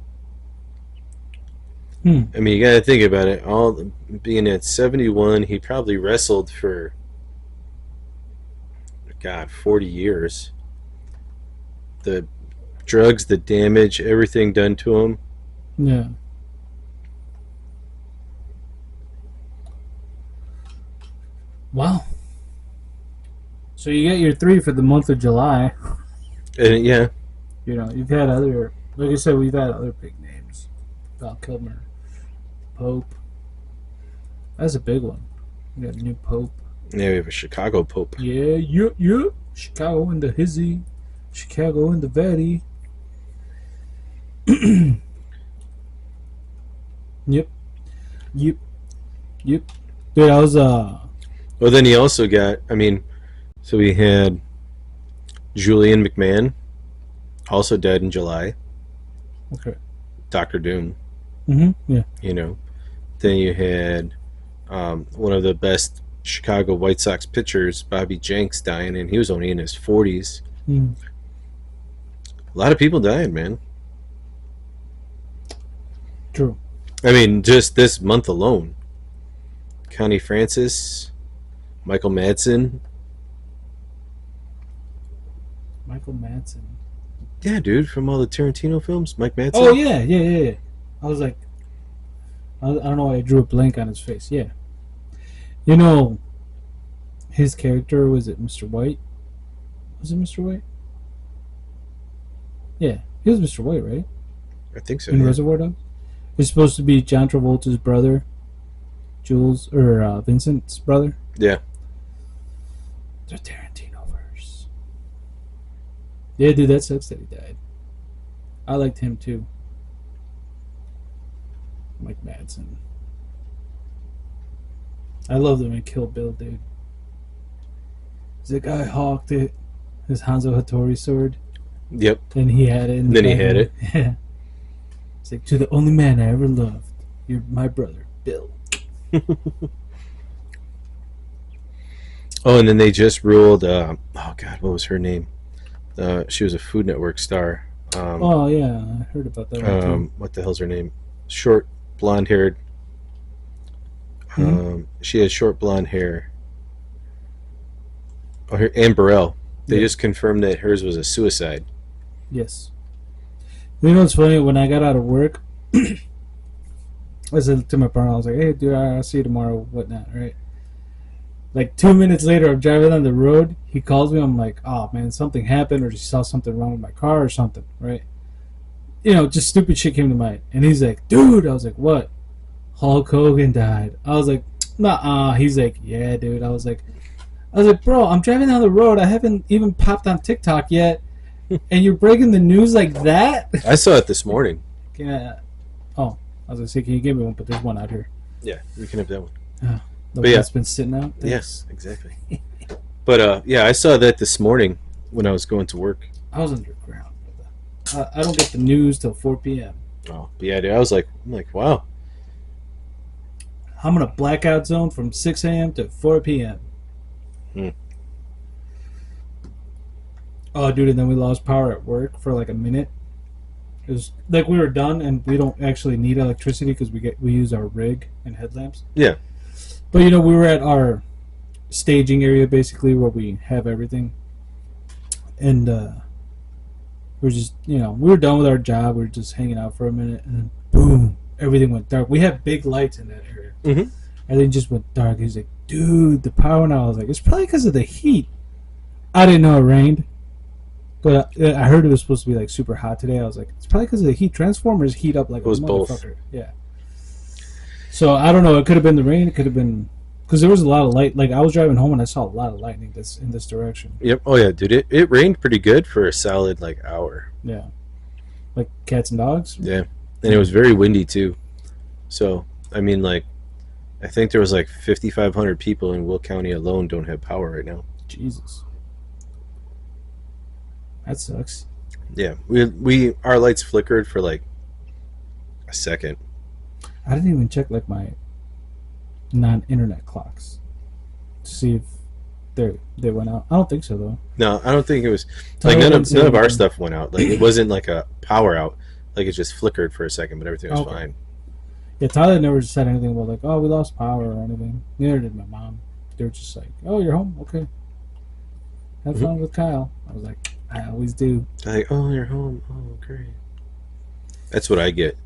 S1: Hmm.
S2: I mean, you got to think about it. All being at 71, he probably wrestled for God 40 years. The drugs, the damage, everything done to him.
S1: Yeah. Wow. So you get your 3 for the month of July.
S2: And yeah,
S1: You know, you've had other, like I said, we've had other big names. Val Kilmer, Pope. That's a big one. We got a new Pope.
S2: yeah, we have a Chicago Pope.
S1: Yeah, yeah. Chicago in the hizzy. Chicago in the valley. Yep. Yep. Yep. Dude, I was
S2: Well, then he also got. I mean, so we had Julian McMahon, also died in July.
S1: okay.
S2: Doctor Doom.
S1: Yeah.
S2: You know. Then you had one of the best Chicago White Sox pitchers, Bobby Jenks, dying, and he was only in his 40s.
S1: Mm.
S2: A lot of people died, man.
S1: True.
S2: I mean, just this month alone. Connie Francis, Michael Madsen.
S1: Michael Madsen.
S2: Yeah, dude, from all the Tarantino films, Mike Madsen.
S1: Oh yeah. I was like, I don't know why I drew a blank on his face. Yeah. You know, his character, was it Mr. White? Was it Mr. White? Yeah, he was Mr. White, right?
S2: I think so.
S1: In
S2: Yeah.
S1: Reservoir Dogs. He's supposed to be John Travolta's brother, Jules or Vincent's brother.
S2: Yeah.
S1: The Tarantino verse. Yeah, dude, that sucks that he died. I liked him too. Mike Madsen. I loved him in Kill Bill, dude. The guy hawked it, his Hanzo Hattori sword,
S2: Yep.
S1: and he had it. In the
S2: Then he
S1: back
S2: had
S1: of
S2: it.
S1: Yeah. It's like, to the only man I ever loved, you're my brother, Bill.
S2: Oh, and then they just ruled. Oh God, what was her name? She was a Food Network star.
S1: Oh yeah, I heard about that one too.
S2: What the hell's her name? Short, blonde-haired. She had short blonde hair. Oh, Anne Burrell. They
S1: Yeah.
S2: just confirmed that hers was a suicide.
S1: Yes. You know what's funny? When I got out of work, I said to my partner, I was like, "Hey, dude, I'll see you tomorrow, whatnot, right?" Like 2 minutes later, I'm driving on the road. He calls me. I'm like, "Oh man, something happened, or just saw something wrong with my car, or something, right?" You know, just stupid shit came to mind. And he's like, "Dude," I was like, "What?" Hulk Hogan died. I was like, "Nah." He's like, "Yeah, dude." I was like, "Bro, I'm driving down the road. I haven't even popped on TikTok yet, and you're breaking the news like that."
S2: I saw it this morning.
S1: Yeah. Oh, I was gonna say, can you give me one? But there's one out here.
S2: Yeah, we can have that one.
S1: The
S2: But
S1: one
S2: yeah.
S1: that's been sitting out.
S2: Yes, exactly. But yeah, I saw that this morning when I was going to work.
S1: I was underground. I don't get the news till 4 p.m.
S2: Oh, but yeah, dude, I'm like, wow.
S1: I'm in a blackout zone from 6 a.m. to 4 p.m.
S2: Hmm.
S1: Oh, dude, and then we lost power at work for like a minute. It was like we were done, and we don't actually need electricity because we use our rig and headlamps.
S2: Yeah.
S1: But you know, we were at our staging area basically where we have everything, and we're just, you know, we were done with our job. We were just hanging out for a minute, and then boom, everything went dark. We had big lights in that area.
S2: Mm-hmm.
S1: Everything just went dark. He's like, "Dude, the power now." I was like, "It's probably because of the heat." I didn't know it rained, but I heard it was supposed to be like super hot today. I was like, it's probably because of the heat. Transformers heat up like
S2: It was
S1: a
S2: both.
S1: motherfucker. Yeah. So I don't know. It could have been the rain. It could have been because there was a lot of light. Like I was driving home and I saw a lot of lightning that's in this direction.
S2: Yep. Oh yeah, dude. It rained pretty good for a solid like hour.
S1: Yeah. Like cats and dogs.
S2: Yeah, and it was very windy too. So I mean, like, I think there was like 5,500 people in Will County alone don't have power right now.
S1: Jesus. That sucks.
S2: Yeah, we our lights flickered for like a second.
S1: I didn't even check like my non-internet clocks to see if they went out. I don't think so though.
S2: No, I don't think it was
S1: Tyler
S2: like
S1: didn't say
S2: none of our
S1: anything.
S2: stuff went out. Like it wasn't like a power out. Like it just flickered for a second, but everything was
S1: Okay.
S2: fine.
S1: Yeah, Tyler never said anything about like, oh, we lost power or anything. Neither did my mom. They were just like, oh, you're home, okay. Have fun with Kyle. I was like, I always do.
S2: Like, oh, you're home. Oh, great. That's what I get.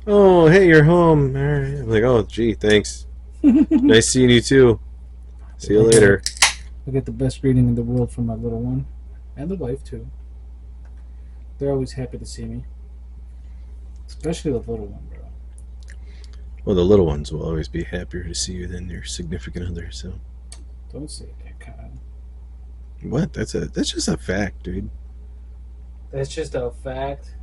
S2: Oh, hey, you're home. All right. I'm like, oh, gee, thanks. Nice seeing you too. See you later.
S1: I get the best greeting in the world from my little one, and the wife too. They're always happy to see me, especially the little one, bro.
S2: Well, the little ones will always be happier to see you than their significant other. So,
S1: Don't say that, Kyle.
S2: what? That's just a fact, dude.
S1: That's just a fact.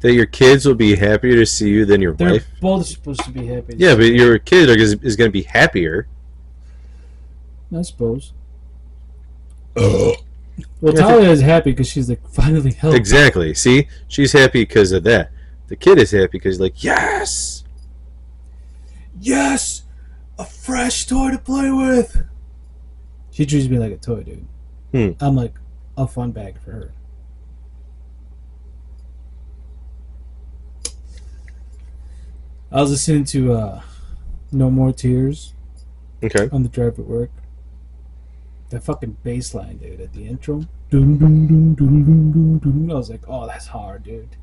S2: That your kids will be happier to see you than your
S1: They're
S2: wife.
S1: both supposed to be happy.
S2: Yeah, but your kid is going to be happier.
S1: I suppose. Well, Talia is happy because she's like finally helped.
S2: Exactly. See, she's happy because of that. The kid is happy because like, yes,
S1: Yes, a fresh toy to play with. She treats me like a toy, dude. I'm like a fun bag for her. I was listening to No More Tears
S2: okay.
S1: on the drive at work. That fucking bass line, dude, at the intro. Dun, dun, dun, dun, dun, dun, dun. I was like, oh, that's hard, dude.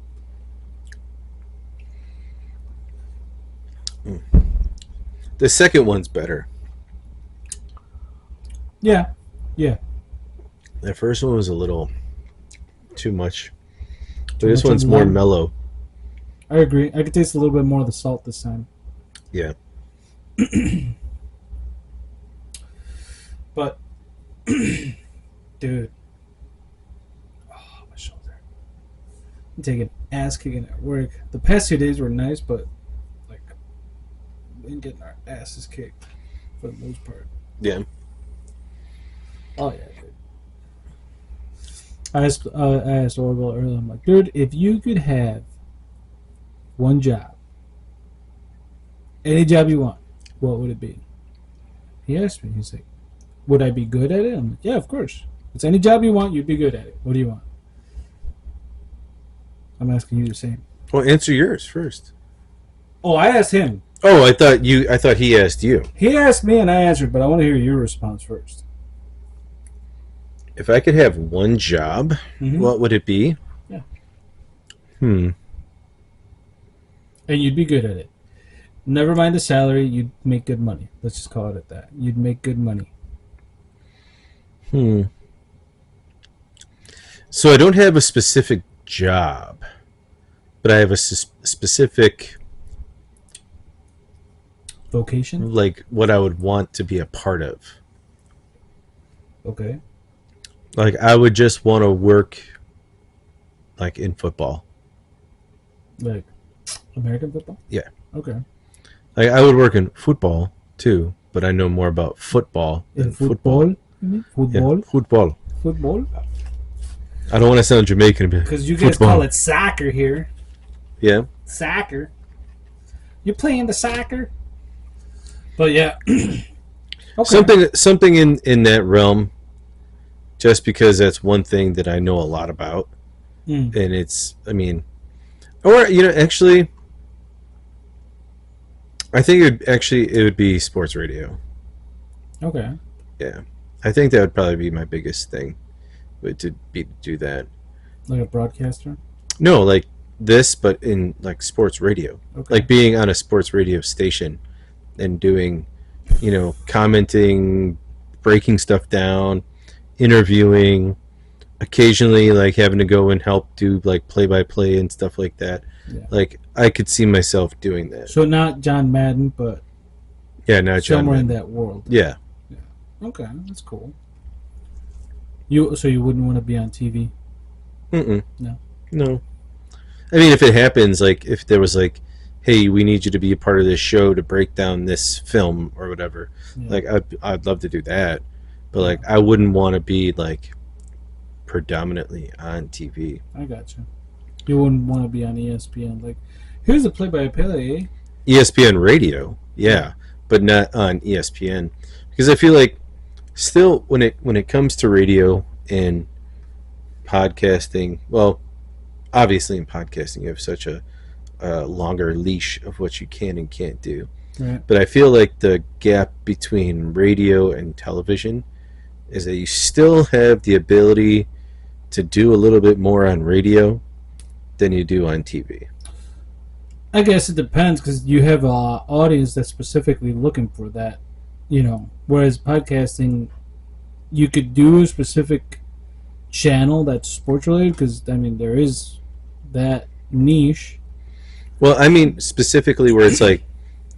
S2: The second one's better.
S1: Yeah, yeah.
S2: The first one was a little too much.
S1: Too
S2: This
S1: much
S2: one's
S1: of the
S2: more
S1: lime.
S2: mellow.
S1: I agree. I could taste a little bit more of the salt this time.
S2: Yeah.
S1: But, dude. Oh, my shoulder. I'm taking ass kicking at work. The past 2 days were nice, but, like, we've been getting our asses kicked for the most part.
S2: Yeah.
S1: Oh, yeah, dude. I asked Orville earlier, I'm like, dude, if you could have one job, any job you want, what would it be? He asked me, he's like, would I be good at it? I'm like, yeah, of course. It's any job you want, you'd be good at it. What do you want? I'm asking you the same.
S2: Well, answer yours first.
S1: Oh, I asked him.
S2: Oh, I thought he asked you.
S1: He asked me and I answered, but I want to hear your response first.
S2: If I could have one job, what would it be?
S1: Yeah.
S2: Hmm.
S1: And you'd be good at it. Never mind the salary, you'd make good money. Let's just call it at that. You'd make good money.
S2: So I don't have a specific job, but I have a specific,
S1: Vocation?
S2: like, what I would want to be a part of.
S1: Okay.
S2: Like, I would just want to work, like, in football.
S1: Like American football?
S2: Yeah.
S1: Okay.
S2: Like, I would work in football, too, but I know more about football than
S1: In football? You mean? Football?
S2: Yeah, football.
S1: Football?
S2: I don't want to sound Jamaican.
S1: Because you guys call it soccer here.
S2: Yeah.
S1: Soccer. You're playing the soccer? But yeah. Okay.
S2: Something in that realm, just because that's one thing that I know a lot about. And it's, I mean, or, actually, I think it would be sports radio.
S1: Okay.
S2: Yeah. I think that would probably be my biggest thing, to do that.
S1: Like a broadcaster?
S2: No, like this, but in like sports radio.
S1: Okay.
S2: Like being on a sports radio station and doing, commenting, breaking stuff down, interviewing, occasionally like having to go and help do like play-by-play and stuff like that.
S1: Yeah.
S2: Like I could see myself doing that.
S1: So not John Madden, but
S2: Yeah, not John
S1: somewhere in
S2: Madden.
S1: that world.
S2: Yeah.
S1: Okay, that's cool. So you wouldn't want to be on TV?
S2: Mm-mm.
S1: No.
S2: No. I mean, if it happens, like if there was like, hey, we need you to be a part of this show to break down this film or whatever,
S1: Yeah.
S2: like I'd love to do that, but like I wouldn't want to be like predominantly on TV.
S1: I got you. You wouldn't want to be on ESPN. Like, here's the play-by-play.
S2: ESPN radio, yeah, but not on ESPN because I feel like still when it comes to radio and podcasting, well, obviously in podcasting you have such a longer leash of what you can and can't do.
S1: Right.
S2: But I feel like the gap between radio and television is that you still have the ability to do a little bit more on radio than you do on TV.
S1: I guess it depends because you have an audience that's specifically looking for that, Whereas podcasting, you could do a specific channel that's sports related because I mean there is that niche.
S2: Well, I mean specifically where it's like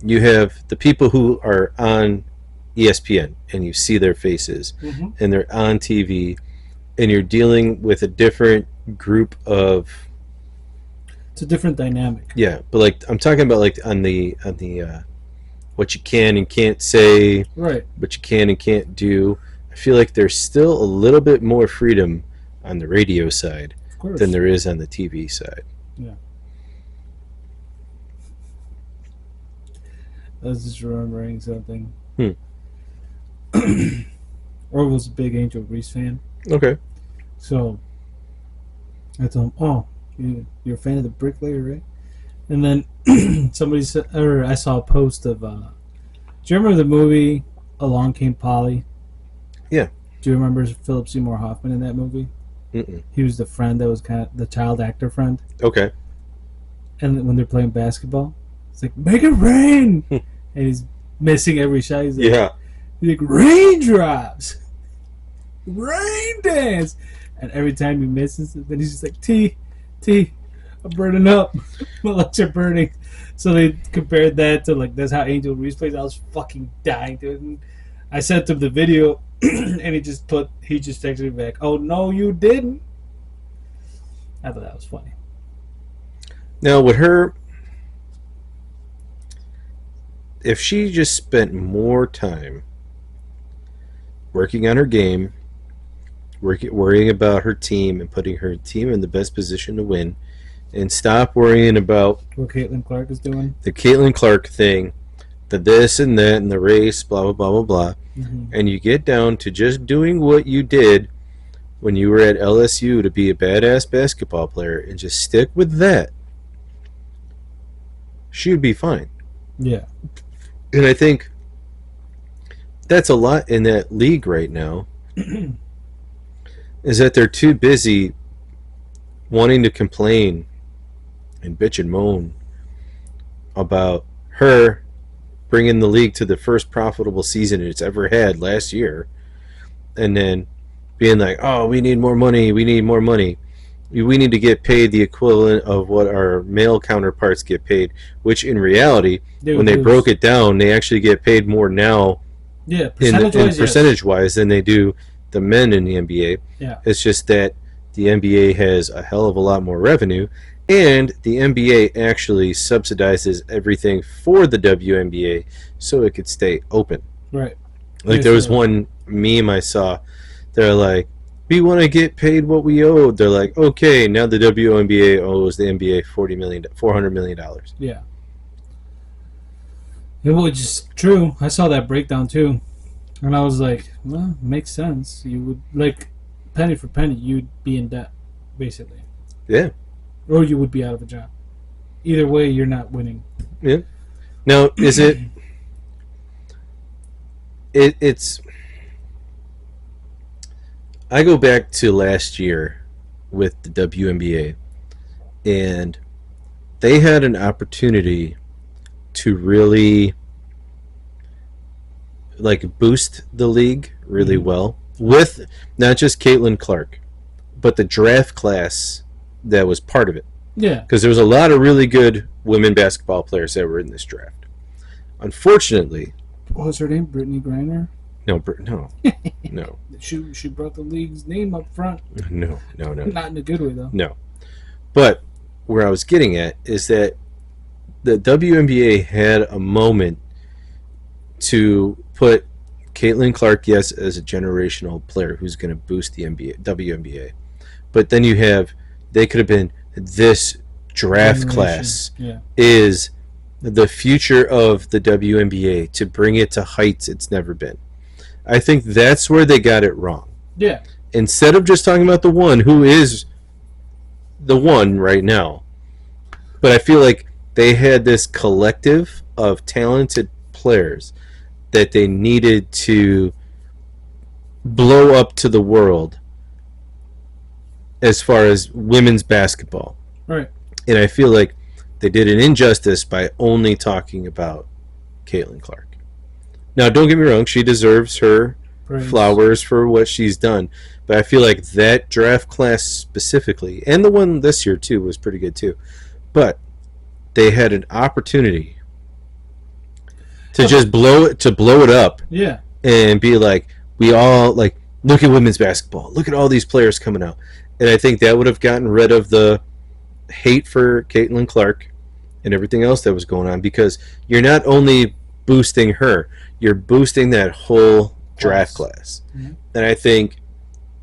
S2: you have the people who are on ESPN and you see their faces and they're on TV and you're dealing with a different group of
S1: It's a different dynamic.
S2: yeah, but like I'm talking about like on the what you can and can't say,
S1: Right.
S2: what you can and can't do. I feel like there's still a little bit more freedom on the radio side
S1: Of course.
S2: than there is on the TV side.
S1: Yeah. I was just remembering something. Or was a big Angel Reese fan.
S2: Okay.
S1: So I told him, "Oh, you're a fan of the Bricklayer, right?" And then somebody said, or I saw a post of, do you remember the movie Along Came Polly?
S2: Yeah.
S1: Do you remember Philip Seymour Hoffman in that movie?
S2: Mm-mm.
S1: He was the friend that was kind of the child actor friend.
S2: Okay.
S1: And when they're playing basketball, it's like, "Make it rain!" And he's missing every shot. He's like, he's like, "Raindrops! Rain dance!" And every time he misses, then he's just like, T, I'm burning up. My legs are burning. So they compared that to, like, that's how Angel Reese plays. I was fucking dying, dude. And I sent him the video, and he just texted me back, "Oh, no, you didn't." I thought that was funny.
S2: Now, with her, if she just spent more time working on her game, worrying about her team and putting her team in the best position to win, and stop worrying about
S1: What Caitlin Clark is doing.
S2: the Caitlin Clark thing, the this and that and the race, blah, blah, blah, blah, blah, and you get down to just doing what you did when you were at LSU to be a badass basketball player and just stick with that, she would be fine.
S1: Yeah.
S2: And I think that's a lot in that league right now is that they're too busy wanting to complain and bitch and moan about her bringing the league to the first profitable season it's ever had last year, and then being like, "Oh, we need more money, we need to get paid the equivalent of what our male counterparts get paid," which in reality, when they broke it down, they actually get paid more now percentage-wise than they do the men in the NBA.
S1: Yeah.
S2: It's just that the NBA has a hell of a lot more revenue, and the NBA actually subsidizes everything for the WNBA so it could stay open.
S1: Right.
S2: Like there was one meme I saw. They're like, "We want to get paid what we owed." They're like, "Okay, now the WNBA owes the NBA $400 million."
S1: Yeah. It was just true. I saw that breakdown too, and I was like, "Well, makes sense. You would, like, penny for penny, you'd be in debt, basically."
S2: Yeah.
S1: Or you would be out of a job. Either way, you're not winning.
S2: Yeah. Now, is it? It's. I go back to last year with the WNBA, and they had an opportunity to really like boost the league really well, with not just Caitlin Clark, but the draft class that was part of it.
S1: Yeah.
S2: Because there was a lot of really good women basketball players that were in this draft. Unfortunately,
S1: What was her name? Brittany Griner?
S2: no,
S1: She brought the league's name up front.
S2: no.
S1: Not in a good way, though.
S2: No. But where I was getting at is that the WNBA had a moment to put Caitlin Clark, yes, as a generational player who's going to boost the WNBA. But then they could have been this draft class is the future of the WNBA to bring it to heights it's never been. I think that's where they got it wrong.
S1: Yeah.
S2: Instead of just talking about the one who is the one right now, but I feel like they had this collective of talented players that they needed to blow up to the world as far as women's basketball.
S1: Right.
S2: And I feel like they did an injustice by only talking about Caitlin Clark. Now, don't get me wrong, she deserves her flowers for what she's done. But I feel like that draft class specifically, and the one this year too, was pretty good too. But they had an opportunity to just blow it up.
S1: Yeah.
S2: And be like, we all like, look at women's basketball. Look at all these players coming out. And I think that would have gotten rid of the hate for Caitlin Clark and everything else that was going on, because you're not only boosting her, you're boosting that whole draft class. Mm-hmm. And I think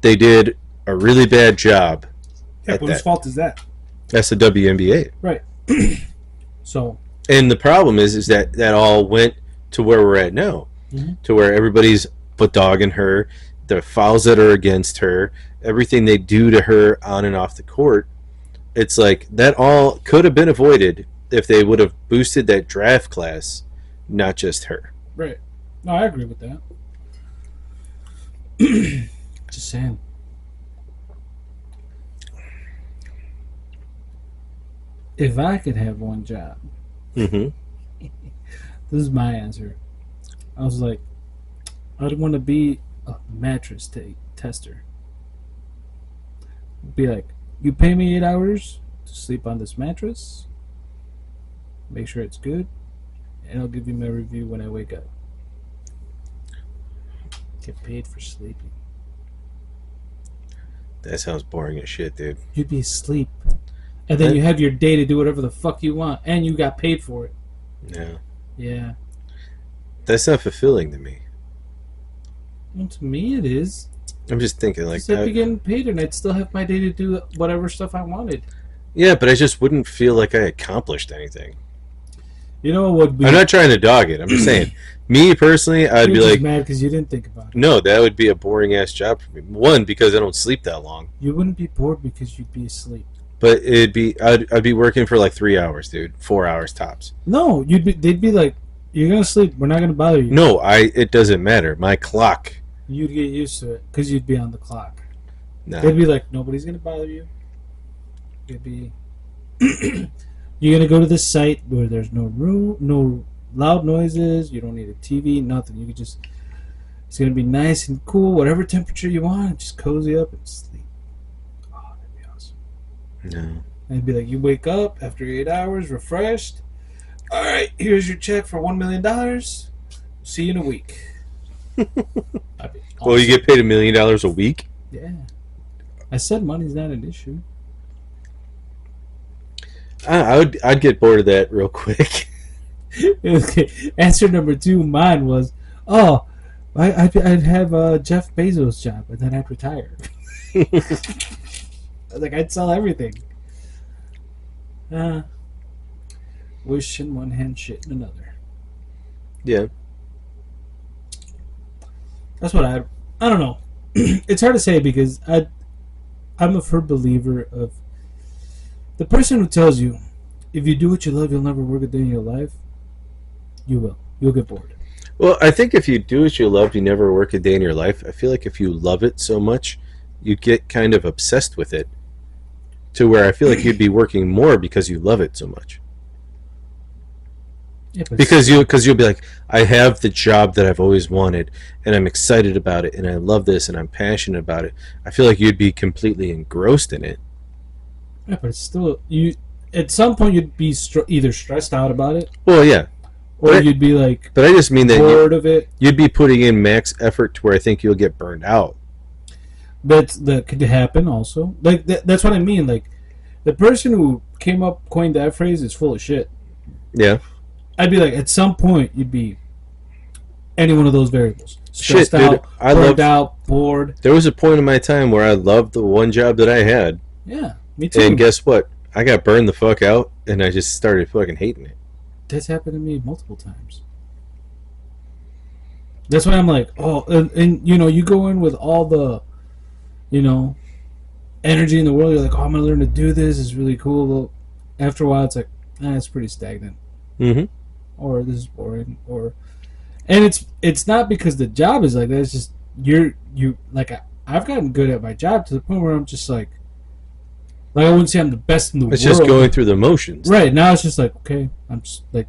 S2: they did a really bad job.
S1: Yeah, but whose fault is that?
S2: That's the WNBA.
S1: Right. So.
S2: And the problem is that all went to where we're at now, to where everybody's but dogging her, the fouls that are against her, everything they do to her on and off the court. It's like that all could have been avoided if they would have boosted that draft class, not just her.
S1: Right. No, I agree with that. Just saying. If I could have one job, this is my answer. I was like, I'd want to be a mattress tester. Be like, you pay me 8 hours to sleep on this mattress, make sure it's good, and I'll give you my review when I wake up. Get paid for sleeping.
S2: That sounds boring as shit, dude.
S1: You'd be asleep. And then you have your day to do whatever the fuck you want, and you got paid for it.
S2: Yeah.
S1: Yeah.
S2: That's not fulfilling to me.
S1: Well, to me it is.
S2: I'm just thinking, like,
S1: I'd be getting paid, and I'd still have my day to do whatever stuff I wanted.
S2: Yeah, but I just wouldn't feel like I accomplished anything.
S1: You know what would be...
S2: I'm not trying to dog it. I'm just saying. Me, personally, I'd be like...
S1: mad because you didn't think about it.
S2: No, that would be a boring-ass job for me. One, because I don't sleep that long.
S1: You wouldn't be bored because you'd be asleep.
S2: But I'd be working for like 3 hours, dude. 4 hours tops.
S1: No, they'd be like, you're going to sleep. We're not going to bother you.
S2: No, it doesn't matter. My clock...
S1: You'd get used to it because you'd be on the clock.
S2: Nah.
S1: They'd be like, nobody's going to bother you. It'd be... You're going to go to this site where there's no room, no loud noises. You don't need a TV, nothing. You could just... It's going to be nice and cool, whatever temperature you want. Just cozy up and sleep. Oh, that'd be awesome.
S2: No.
S1: And it'd be like, you wake up after 8 hours, refreshed. All right, here's your check for $1 million. See you in a week. Awesome.
S2: Well, you get paid $1 million a week?
S1: Yeah. I said money's not an issue.
S2: I'd get bored of that real quick.
S1: Okay. Answer number 2, mine was, I'd have Jeff Bezos' job, and then I'd retire. Like, I'd sell everything. Wish in one hand, shit in another.
S2: Yeah.
S1: That's what I don't know. It's hard to say because I'm a firm believer of the person who tells you if you do what you love, you'll never work a day in your life. You will. You'll get bored.
S2: Well, I think if you do what you love, you never work a day in your life. I feel like if you love it so much, you get kind of obsessed with it to where I feel like you'd be working more because you love it so much.
S1: Yeah, but
S2: because you'll be like, I have the job that I've always wanted, and I'm excited about it, and I love this, and I'm passionate about it. I feel like you'd be completely engrossed in it.
S1: yeah, but it's still you. At some point, you'd be either stressed out about it,
S2: Well, yeah,
S1: or
S2: but I,
S1: you'd be like
S2: but I just mean that
S1: bored of it.
S2: you'd be putting in max effort to where I think you'll get burned out.
S1: That could happen also. Like that's what I mean. Like the person who coined that phrase is full of shit.
S2: Yeah,
S1: I'd be like, at some point, you'd be any one of those variables.
S2: shit,
S1: Stressed
S2: dude.
S1: out, burned out, bored.
S2: There was a point in my time where I loved the one job that I had,
S1: Yeah, me
S2: and
S1: too.
S2: guess what? I got burned the fuck out, and I just started fucking hating it.
S1: That's happened to me multiple times. That's why I'm like, oh, and you go in with all the, you know, energy in the world. You're like, oh, I'm gonna learn to do this. It's really cool. Well, after a while, it's like, it's pretty stagnant,
S2: Mm-hmm.
S1: or this is boring, or, and it's not because the job is like that. It's just you like I've gotten good at my job to the point where I'm just like I wouldn't say I'm the best in the world.
S2: It's just going through the motions.
S1: Right now, it's just like, okay, I'm just like,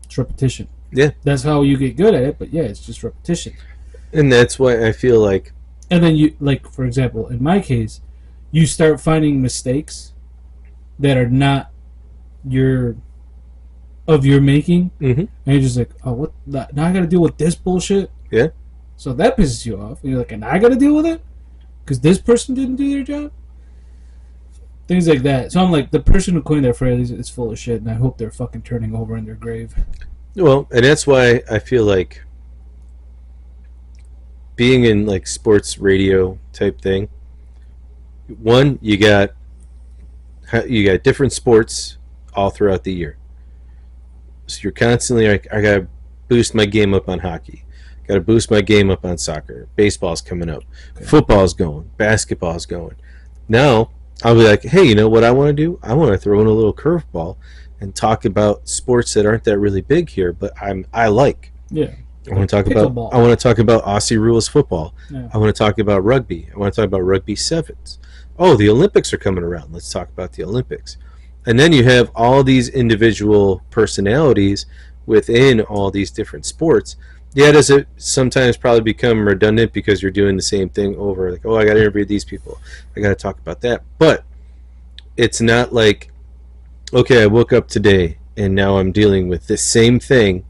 S1: it's repetition.
S2: Yeah.
S1: That's how you get good at it. But yeah, it's just repetition.
S2: And that's why I feel like,
S1: And then you, like, for example, in my case, you start finding mistakes that are not your making,
S2: mm-hmm.
S1: and you're just like, oh, what? Now I got to deal with this bullshit.
S2: Yeah.
S1: So that pisses you off. And you're like, and I got to deal with it because this person didn't do their job. Things like that. So I'm like, the person who coined that phrase is full of shit, and I hope they're fucking turning over in their grave.
S2: Well, and that's why I feel like being in like sports radio type thing. One, you got different sports all throughout the year, so you're constantly like, I gotta boost my game up on hockey, gotta boost my game up on soccer. Baseball's coming up, okay. Football's going, basketball's going. Now I'll be like, hey, you know what I want to do? I want to throw in a little curveball and talk about sports that aren't that really big here, but I like.
S1: Yeah.
S2: I want to talk about Aussie rules football.
S1: Yeah.
S2: I want to talk about rugby. I want to talk about rugby sevens. Oh, the Olympics are coming around. Let's talk about the Olympics. And then you have all these individual personalities within all these different sports. Yeah, does it sometimes probably become redundant because you're doing the same thing over? Like, oh, I got to interview these people. I got to talk about that. But it's not like, okay, I woke up today and now I'm dealing with this same thing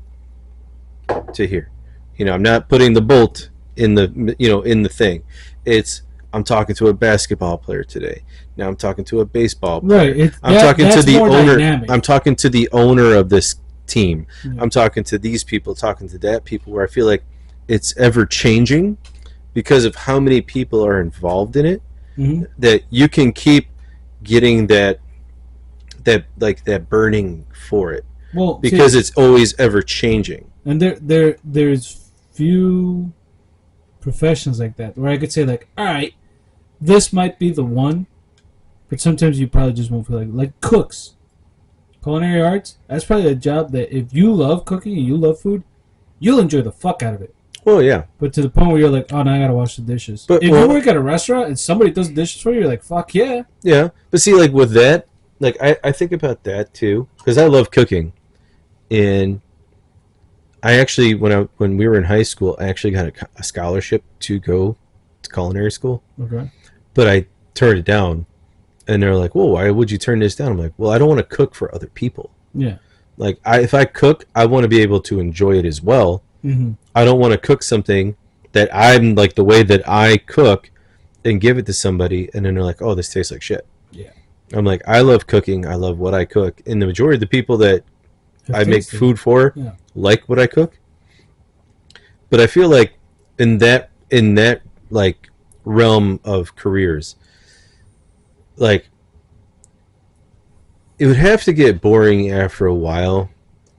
S2: to here. I'm not putting the bolt in the thing. It's, I'm talking to a basketball player today. Now I'm talking to a baseball player.
S1: Right.
S2: I'm talking to the owner.
S1: Dynamic.
S2: I'm talking to the owner of this team.
S1: Yeah.
S2: I'm talking to these people, talking to that people, where I feel like it's ever changing because of how many people are involved in it,
S1: mm-hmm.
S2: that you can keep getting that burning for it.
S1: Well,
S2: because it's always ever changing.
S1: And there's few professions like that where I could say, like, all right, this might be the one, but sometimes you probably just won't feel like cooks. Culinary arts, that's probably a job that if you love cooking and you love food, you'll enjoy the fuck out of it.
S2: Well, yeah.
S1: But to the point where you're like, oh, now I gotta wash the dishes. But if you work at a restaurant and somebody does the dishes for you, you're like, fuck yeah.
S2: Yeah. But see, like with that, like I think about that too, because I love cooking. And I actually, when we were in high school, I actually got a scholarship to go to culinary school.
S1: Okay.
S2: But I turned it down. And they're like, "Whoa, why would you turn this down?" I'm like, "Well, I don't want to cook for other people.
S1: Yeah.
S2: Like, if I cook, I want to be able to enjoy it as well.
S1: Mm-hmm.
S2: I don't want to cook something that I'm like the way that I cook and give it to somebody, and then they're like, "Oh, this tastes like shit."
S1: Yeah.
S2: I'm like, I love cooking. I love what I cook, and the majority of the people that I make food for like what I cook. But I feel like in that like realm of careers, like, it would have to get boring after a while.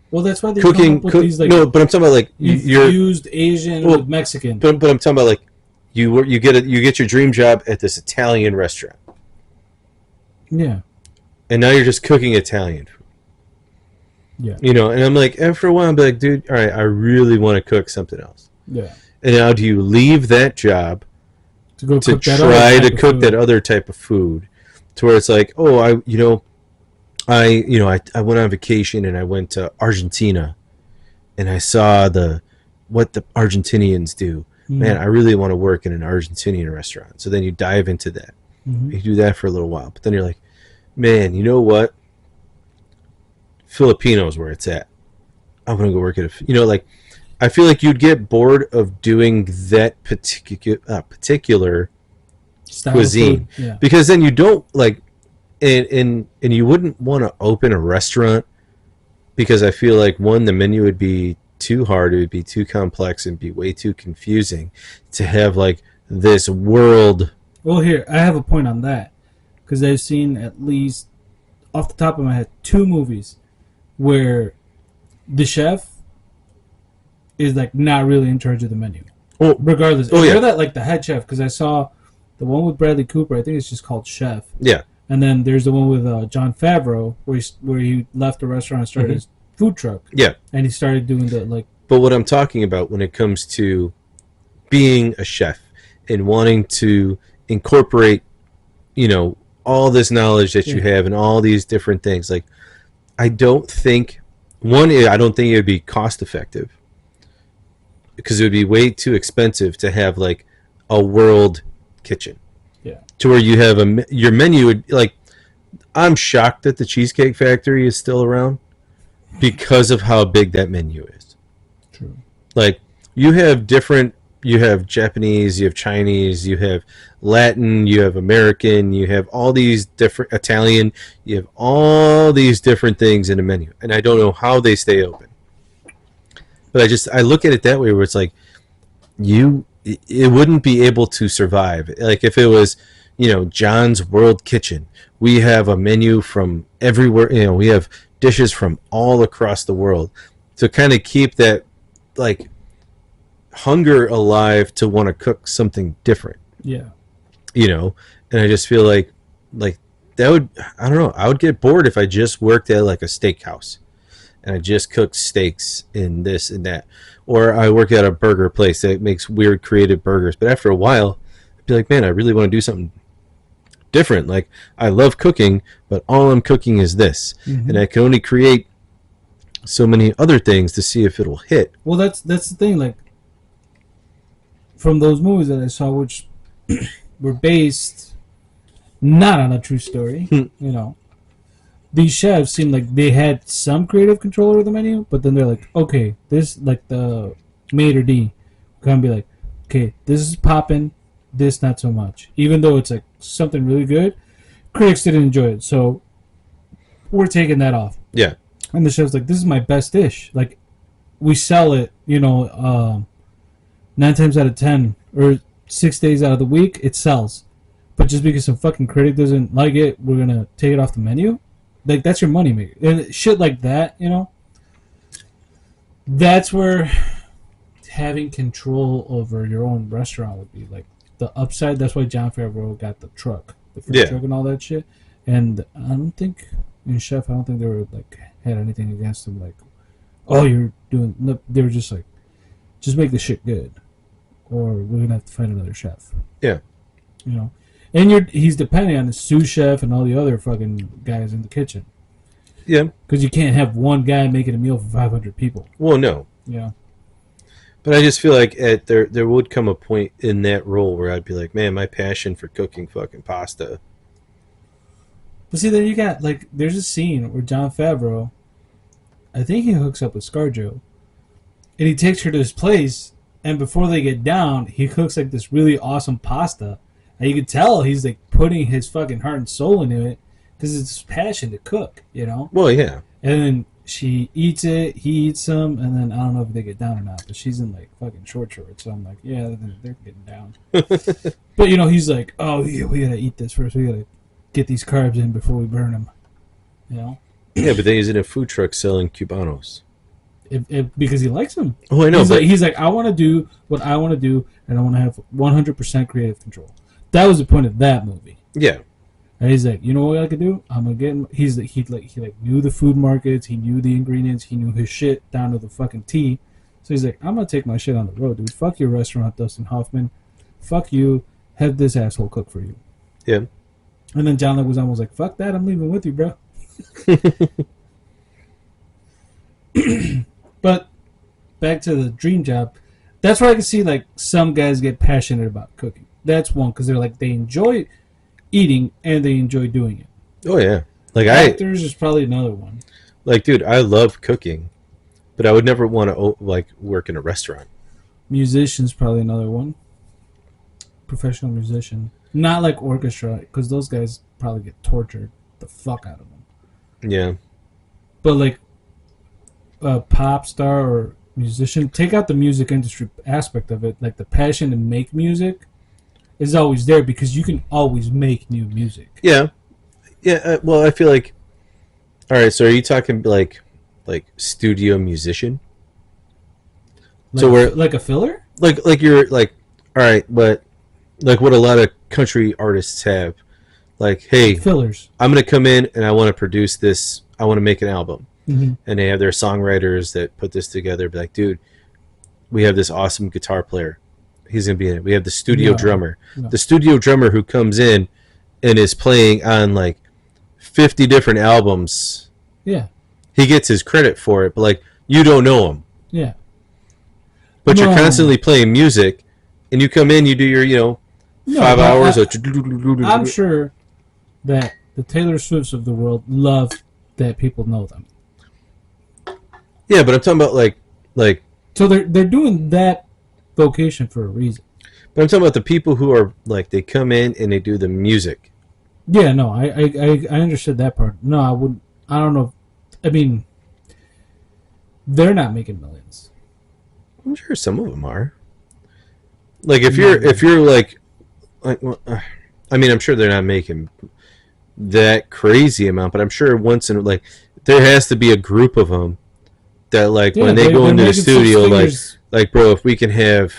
S1: Well, that's why they
S2: cooking.
S1: come up with these, like,
S2: no, but I'm talking about like
S1: infused Asian with Mexican.
S2: But I'm talking about like you get your dream job at this Italian restaurant.
S1: Yeah.
S2: And now you're just cooking Italian food.
S1: Yeah.
S2: And I'm like, after a while, I'm like, dude, all right, I really want to cook something else.
S1: Yeah.
S2: And now do you leave that job to try to cook that other type of food, to where it's like, oh, I went on vacation and I went to Argentina and I saw what the Argentinians do. Man, I really want to work in an Argentinian restaurant. So then you dive into that.
S1: Mm-hmm.
S2: You do that for a little while, but then you're like, man, you know what? Filipinos where it's at. I'm gonna go work at like I feel like you'd get bored of doing that particular
S1: Style
S2: cuisine
S1: yeah.
S2: because then you don't like and you wouldn't want to open a restaurant because I feel like one, the menu would be too hard, it would be too complex and be way too confusing to have like this world.
S1: Well, here I have a point on that because I've seen at least off the top of my head 2 movies where the chef is like not really in charge of the menu.
S2: Oh,
S1: regardless.
S2: Oh, yeah.
S1: They're that like the head chef because I saw the one with Bradley Cooper. I think it's just called Chef.
S2: Yeah.
S1: And then there's the one with Jon Favreau where he left the restaurant and started his food truck.
S2: Yeah.
S1: And he started doing the like.
S2: But what I'm talking about when it comes to being a chef and wanting to incorporate, all this knowledge that you have and all these different things, like I don't think it would be cost effective because it would be way too expensive to have like a world kitchen.
S1: Yeah.
S2: To where you have your menu would like. I'm shocked that the Cheesecake Factory is still around because of how big that menu is.
S1: True.
S2: Like you have Japanese, you have Chinese, you have Latin, you have American, you have all these different Italian, you have all these different things in a menu, and I don't know how they stay open. But I look at it that way, where it's like it wouldn't be able to survive. Like if it was, John's World Kitchen, we have a menu from everywhere. We have dishes from all across the world to kind of keep that like hunger alive to want to cook something different.
S1: Yeah.
S2: And I just feel like that would, I don't know, I would get bored if I just worked at like a steakhouse and I just cooked steaks and this and that, or I work at a burger place that makes weird creative burgers. But after a while I'd be like, man, I really want to do something different. Like I love cooking, but all I'm cooking is this, and I can only create so many other things to see if it'll hit.
S1: Well, that's the thing. Like from those movies that I saw, which were based not on a true story, these chefs seemed like they had some creative control over the menu, but then they're like, okay, this, like the maitre d' gonna be like, okay, this is popping, this not so much. Even though it's like something really good, critics didn't enjoy it, so we're taking that off.
S2: Yeah.
S1: And the chef's like, this is my best dish. Like, we sell it, 9 times out of 10 or 6 days out of the week, it sells. But just because some fucking critic doesn't like it, we're gonna take it off the menu. Like, that's your money maker. And shit like that, that's where having control over your own restaurant would be like the upside. That's why Jon Favreau got the truck, the food truck and all that shit. And I don't think they were like had anything against him. Like, oh, you're doing. No, they were just like, just make the shit good, or we're gonna have to find another chef.
S2: Yeah.
S1: And he's depending on the sous chef and all the other fucking guys in the kitchen.
S2: Yeah.
S1: Because you can't have one guy making a meal for 500 people.
S2: Well, no.
S1: Yeah.
S2: But I just feel like there would come a point in that role where I'd be like, man, my passion for cooking fucking pasta.
S1: But see, then you got, like, there's a scene where Jon Favreau, I think he hooks up with ScarJo, and he takes her to his place, and before they get down, he cooks, like, this really awesome pasta. And you can tell he's, like, putting his fucking heart and soul into it, because it's his passion to cook,
S2: Well, yeah.
S1: And then she eats it, he eats some, and then I don't know if they get down or not, but she's in, like, fucking short shorts, so I'm like, yeah, they're getting down. But, he's like, oh, yeah, we gotta eat this first, we gotta get these carbs in before we burn them,
S2: Yeah, but then he's in a food truck selling Cubanos.
S1: Because he likes them.
S2: Oh, I know.
S1: He's like, I want to do what I want to do, and I want to have 100% creative control. That was the point of that movie.
S2: Yeah.
S1: And he's like, you know what I could do? I'm gonna get. He knew the food markets. He knew the ingredients. He knew his shit down to the fucking T. So he's like, I'm gonna take my shit on the road, dude. Fuck your restaurant, Dustin Hoffman. Fuck you. Have this asshole cook for you.
S2: Yeah.
S1: And then John Leguizamo was like, fuck that. I'm leaving with you, bro. But back to the dream job. That's where I can see like some guys get passionate about cooking. That's one because they're like they enjoy eating and they enjoy doing it.
S2: Oh yeah, like
S1: Actors is probably another one.
S2: like, dude, I love cooking, but I would never want to like work in a restaurant.
S1: Musicians probably another one. Professional musician, not like orchestra because those guys probably get tortured the fuck out of them.
S2: Yeah,
S1: But like a pop star or musician, take out the music industry aspect of it, like the passion to make music is always there because you can always make new music.
S2: yeah, yeah. Well, I feel like, all right. So, are you talking like studio musician?
S1: Like,
S2: So we're
S1: like a filler?
S2: like you're like, all right, but like what a lot of country artists have, like, hey,
S1: Fillers.
S2: I'm gonna come in and I want to produce this. I want to make an album,
S1: Mm-hmm.
S2: and they have their songwriters that put this together. Be like, dude, we have this awesome guitar player. He's gonna be in it. We have the studio
S1: No,
S2: drummer,
S1: no.
S2: the studio drummer who comes in and is playing on like 50 different albums.
S1: Yeah.
S2: He gets his credit for it, but like you don't know him.
S1: Yeah.
S2: But
S1: No.
S2: you're constantly playing music, and you come in, you do your,
S1: No,
S2: 5
S1: but
S2: hours.
S1: I'm sure that the Taylor Swifts of the world love that people know them.
S2: Yeah, but I'm talking about like,
S1: So they're doing that vocation for a reason.
S2: but I'm talking about the people who are like they come in and they do the music.
S1: Yeah, no, I understood that part. No, I wouldn't. I don't know. I mean, they're not making millions.
S2: I'm sure some of them are. Like if you're like, well, I mean, I'm sure they're not making that crazy amount, but I'm sure once in like there has to be a group of them that like
S1: Yeah,
S2: when they go
S1: they're
S2: into the
S1: making
S2: studio,
S1: six
S2: like
S1: figures.
S2: bro, if we can have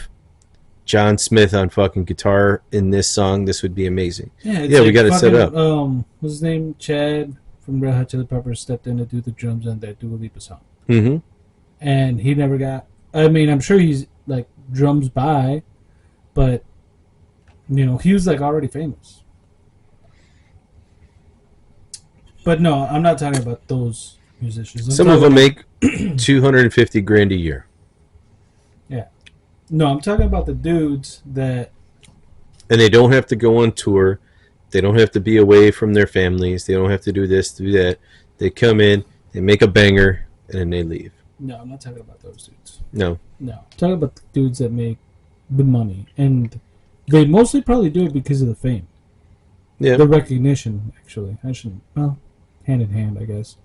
S2: John Smith on fucking guitar in this song, this would be amazing.
S1: Yeah, it's
S2: Yeah, we
S1: like
S2: got it set
S1: fucking,
S2: up.
S1: What's his name? Chad from Red Hot Chili Peppers stepped in to do the drums on that Dua Lipa song,
S2: Mm-hmm.
S1: and he never got. I mean, I'm sure he's like drums by, but he was like already famous. But no, I'm not talking about those musicians. I'm
S2: Some of
S1: talking
S2: them
S1: about-
S2: make 250 grand a year.
S1: No, I'm talking about the dudes that.
S2: And they don't have to go on tour. They don't have to be away from their families. They don't have to do this, do that. They come in, they make a banger, and then they leave.
S1: No, I'm not talking about those dudes.
S2: No.
S1: No, I'm talking about the dudes that make the money, and they mostly probably do it because of the fame,
S2: Yeah.
S1: the recognition. Actually, I shouldn't. Well, hand in hand, I guess.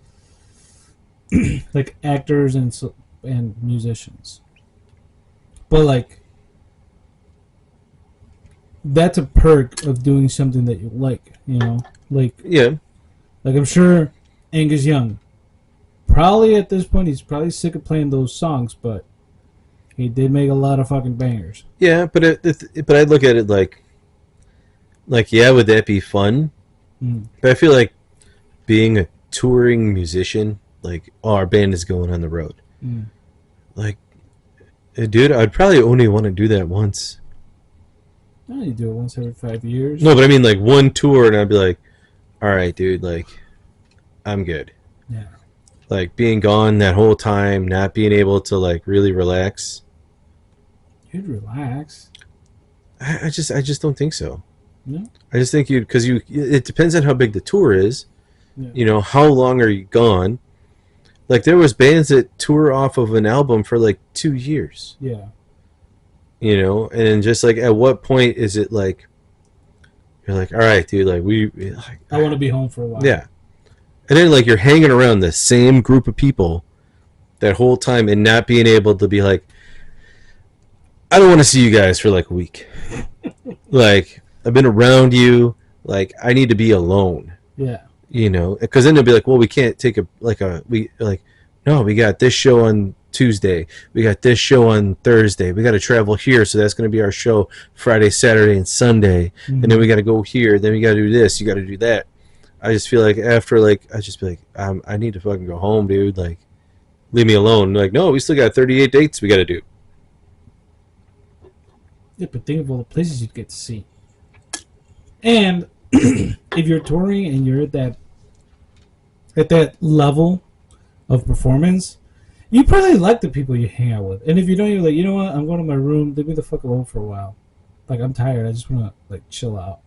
S1: Like actors and musicians, but like that's a perk of doing something that you like. Like
S2: Yeah.
S1: I'm sure Angus Young, probably at this point, he's probably sick of playing those songs, but he did make a lot of fucking bangers.
S2: Yeah, but I look at it like yeah, would that be fun?
S1: Mm.
S2: But I feel like being a touring musician, like, oh, our band is going on the road.
S1: Mm.
S2: Like, dude, I'd probably only want to do that once.
S1: No, you do it once every 5 years.
S2: No, but I mean like one tour, and I'd be like, all right, dude, like, I'm good.
S1: Yeah.
S2: Like being gone that whole time, not being able to like really relax.
S1: You'd relax.
S2: I just don't think so.
S1: No?
S2: I just think it depends on how big the tour is.
S1: Yeah.
S2: How long are you gone? Like there was bands that tour off of an album for like 2 years.
S1: Yeah.
S2: And just like at what point is it like you're like, all right, dude, like
S1: I want to be home for a while.
S2: yeah. And then like you're hanging around the same group of people that whole time and not being able to be like, I don't want to see you guys for like a week. Like I've been around you, like I need to be alone.
S1: Yeah.
S2: Because then they'll be like, well, we can't take no, we got this show on Tuesday, we got this show on Thursday, we got to travel here, so that's going to be our show Friday, Saturday, and Sunday,
S1: Mm-hmm.
S2: and then we got to go here, then we got to do this, you got to do that. I just feel like after I just be like, I need to fucking go home, dude. Like, leave me alone. Like, no, we still got 38 dates we got to do.
S1: Yeah, but think of all the places you'd get to see. And if you're touring and you're at that level of performance, You probably like the people you hang out with, and if you don't, you're like, you know what? I'm going to my room. Leave me the fuck alone for a while. Like I'm tired. I just want to like chill out.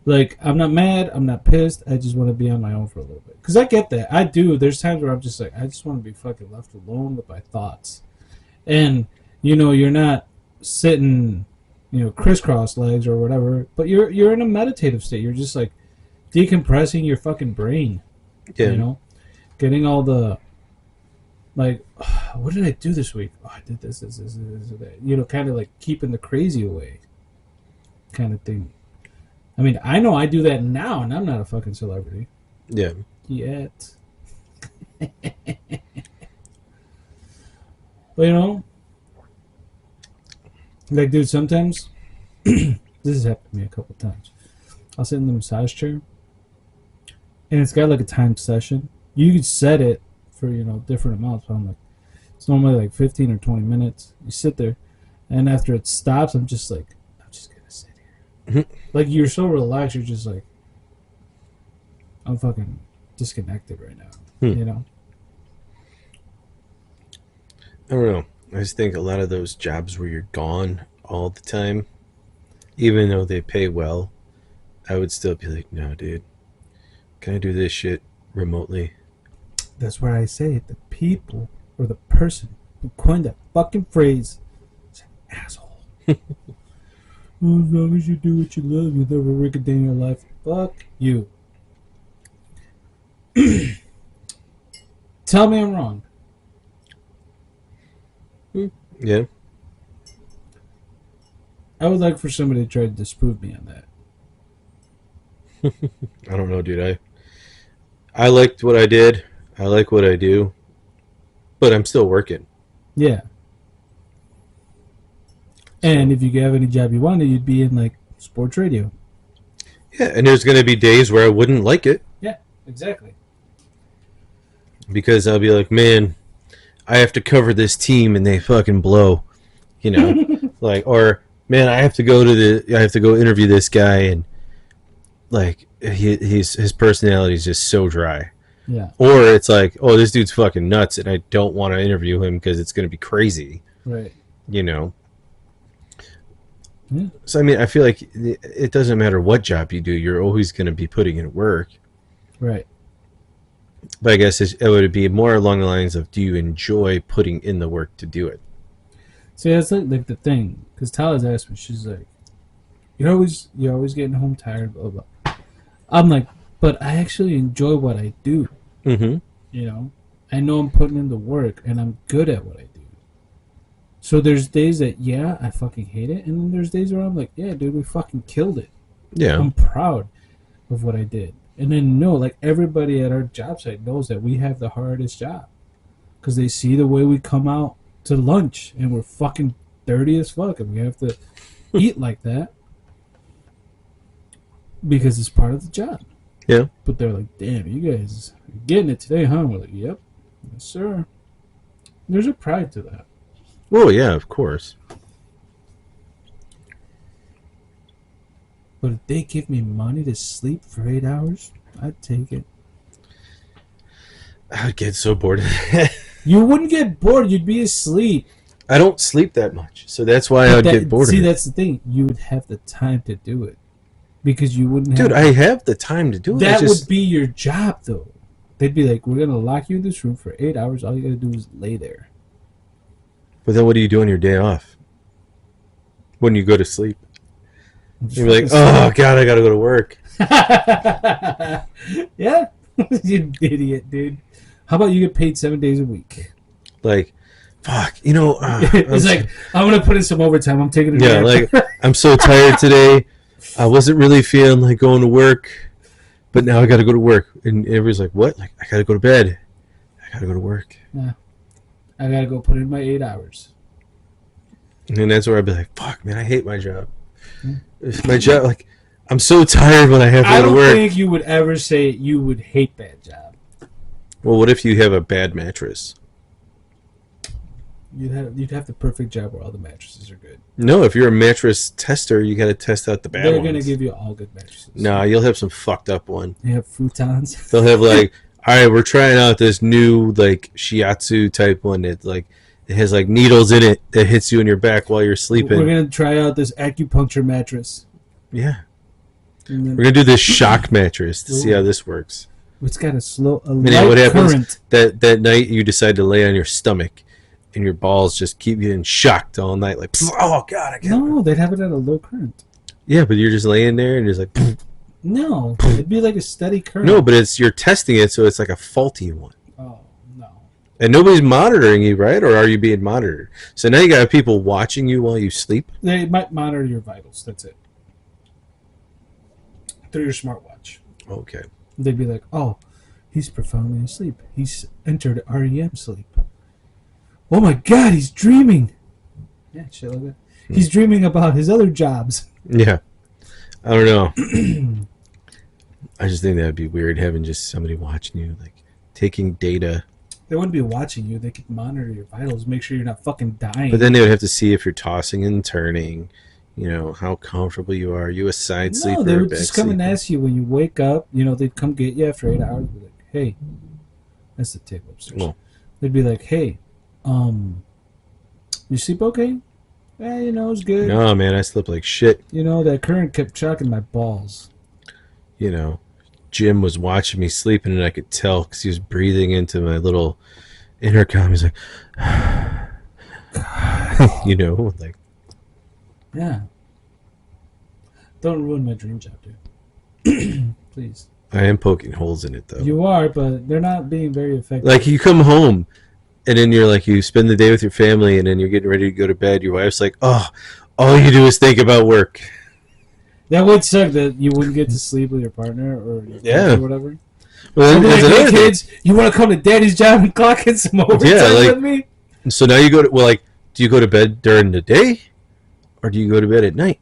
S1: Like I'm not mad. I'm not pissed. I just want to be on my own for a little bit. Cause I get that. I do. There's times where I'm just like, I just want to be fucking left alone with my thoughts. And you're not sitting, crisscross legs or whatever, but you're in a meditative state. You're just like decompressing your fucking brain.
S2: Yeah.
S1: Getting all the like, what did I do this week? Oh, I did this, that. Kind of like keeping the crazy away, kind of thing. I mean, I know I do that now, and I'm not a fucking celebrity
S2: Yeah.
S1: yet. But like, dude, sometimes this has happened to me a couple times. I'll sit in the massage chair, and it's got like a timed session. You could set it for different amounts. But I'm like, it's normally like 15 or 20 minutes. You sit there, and after it stops, I'm just like, I'm just gonna sit here. Like you're so relaxed, you're just like, I'm fucking disconnected right now.
S2: I don't know. I just think a lot of those jobs where you're gone all the time, even though they pay well, I would still be like, no, dude, can I do this shit remotely?
S1: That's where I say the people or the person who coined that fucking phrase is an asshole. As long as you do what you love, you'll never work a day in your life. Fuck you. Tell me I'm wrong.
S2: Yeah.
S1: I would like for somebody to try to disprove me on that.
S2: I don't know, dude. I liked what I did. I like what I do, but I'm still working.
S1: Yeah. And if you could have any job you wanted, you'd be in like sports radio.
S2: Yeah, and there's going to be days where I wouldn't like it.
S1: Yeah, exactly.
S2: Because I'll be like, man, I have to cover this team and they fucking blow, like, or man, I have to go interview this guy and like his personality is just so dry.
S1: Yeah.
S2: Or it's like, oh, this dude's fucking nuts and I don't want to interview him because it's going to be crazy.
S1: Right.
S2: Yeah. So I mean, I feel like it doesn't matter what job you do, you're always going to be putting in work.
S1: Right.
S2: But I guess it would be more along the lines of, do you enjoy putting in the work to do it?
S1: See, that's like the thing. Because Tala's asked me, she's like, you're always getting home tired, blah, blah. I'm like, but I actually enjoy what I do.
S2: Mm-hmm.
S1: I know I'm putting in the work, and I'm good at what I do. So there's days that, yeah, I fucking hate it. And then there's days where I'm like, yeah, dude, we fucking killed it.
S2: Yeah.
S1: I'm proud of what I did. And then, like everybody at our job site knows that we have the hardest job. Because they see the way we come out to lunch and we're fucking dirty as fuck and we have to eat like that. Because it's part of the job.
S2: Yeah.
S1: But they're like, damn, you guys are getting it today, huh? We're like, yep. Yes, sir. There's a pride to that.
S2: Oh, yeah, of course.
S1: But if they give me money to sleep for 8 hours, I'd take it.
S2: I would get so bored.
S1: You wouldn't get bored. You'd be asleep.
S2: I don't sleep that much, so that's why I would get bored.
S1: See, that's the thing. You would have the time to do it. Because you wouldn't have...
S2: Dude, I have the time to do it.
S1: That would be your job, though. They'd be like, we're going to lock you in this room for 8 hours. All you got to do is lay there.
S2: But then what do you do on your day off? When you go to sleep? You're like, oh, God, I got to go to work.
S1: Yeah. You idiot, dude. How about you get paid 7 days a week?
S2: Like, fuck,
S1: it's like, I'm going to put in some overtime. I'm taking it.
S2: Yeah, like, I'm so tired today. I wasn't really feeling like going to work, but now I got to go to work. And everybody's like, what? Like, I got to go to bed. I got to go to work.
S1: Yeah. I got to go put in my 8 hours.
S2: And that's where I'd be like, fuck, man, I hate my job. It's my job, like, I'm so tired when I have to go to work.
S1: I don't think you would ever say you would hate that job.
S2: Well, what if you have a bad mattress?
S1: You'd have the perfect job where all the mattresses are good.
S2: No, if you're a mattress tester, you got to test out the bad ones.
S1: They're going to give you all good mattresses.
S2: Nah, you'll have some fucked up one.
S1: They have futons.
S2: They'll have like, all right, we're trying out this new like shiatsu type one that like it has like needles in it that hits you in your back while you're sleeping.
S1: We're gonna try out this acupuncture mattress.
S2: Yeah.
S1: And then,
S2: We're gonna do this shock mattress to see how this works.
S1: it's got a
S2: And then what
S1: light
S2: happens
S1: current.
S2: that night you decide to lay on your stomach and your balls just keep getting shocked all night like oh god I can't.
S1: No, they'd have it at a low current.
S2: Yeah, but you're just laying there and you're just like
S1: No, it'd be like a steady current.
S2: no, but you're testing it so it's like a faulty one.
S1: Oh no.
S2: And nobody's monitoring you, right? Or are you being monitored? So now you got people watching you while you sleep?
S1: They might monitor your vitals. That's it. Through your smartwatch.
S2: Okay.
S1: They'd be like, "Oh, he's profoundly asleep. He's entered REM sleep. Oh my God, he's dreaming." Yeah, shit like that. He's dreaming about his other jobs.
S2: Yeah. I don't know. I just think that would be weird having just somebody watching you, like taking data.
S1: They wouldn't be watching you. They could monitor your vitals, make sure you're not fucking dying.
S2: But then they would have to see if you're tossing and turning, you know, how comfortable you are. Are you a side sleeper?
S1: No, they
S2: or
S1: would
S2: back
S1: just come and
S2: sleeper?
S1: ask you when you wake up. You know, they'd come get you after 8 hours. Be like, "Hey," that's the table upstairs.
S2: Well.
S1: They'd be like, "Hey, you sleep okay?" "Yeah, you know, it's good.
S2: No, man, I slept like shit.
S1: You know, that current kept shocking my balls."
S2: You know, Jim was watching me sleeping and I could tell because he was breathing into my little intercom. He's like, you know, like,
S1: Yeah. Don't ruin my dream job, dude. Please.
S2: I am poking holes in it though.
S1: You are, but they're not being very effective.
S2: Like you come home and then you're like, you spend the day with your family and then you're getting ready to go to bed. Your wife's like, oh, all you do is think about work.
S1: That would suck that you wouldn't get to sleep with your partner or your kids or whatever.
S2: Well, then,
S1: Like,
S2: there's
S1: "Hey
S2: another thing.
S1: kids, you want to come to daddy's job and clock in some overtime
S2: like-
S1: with me?"
S2: So now you go to, well, like, do you go to bed during the day or do you go to bed at night?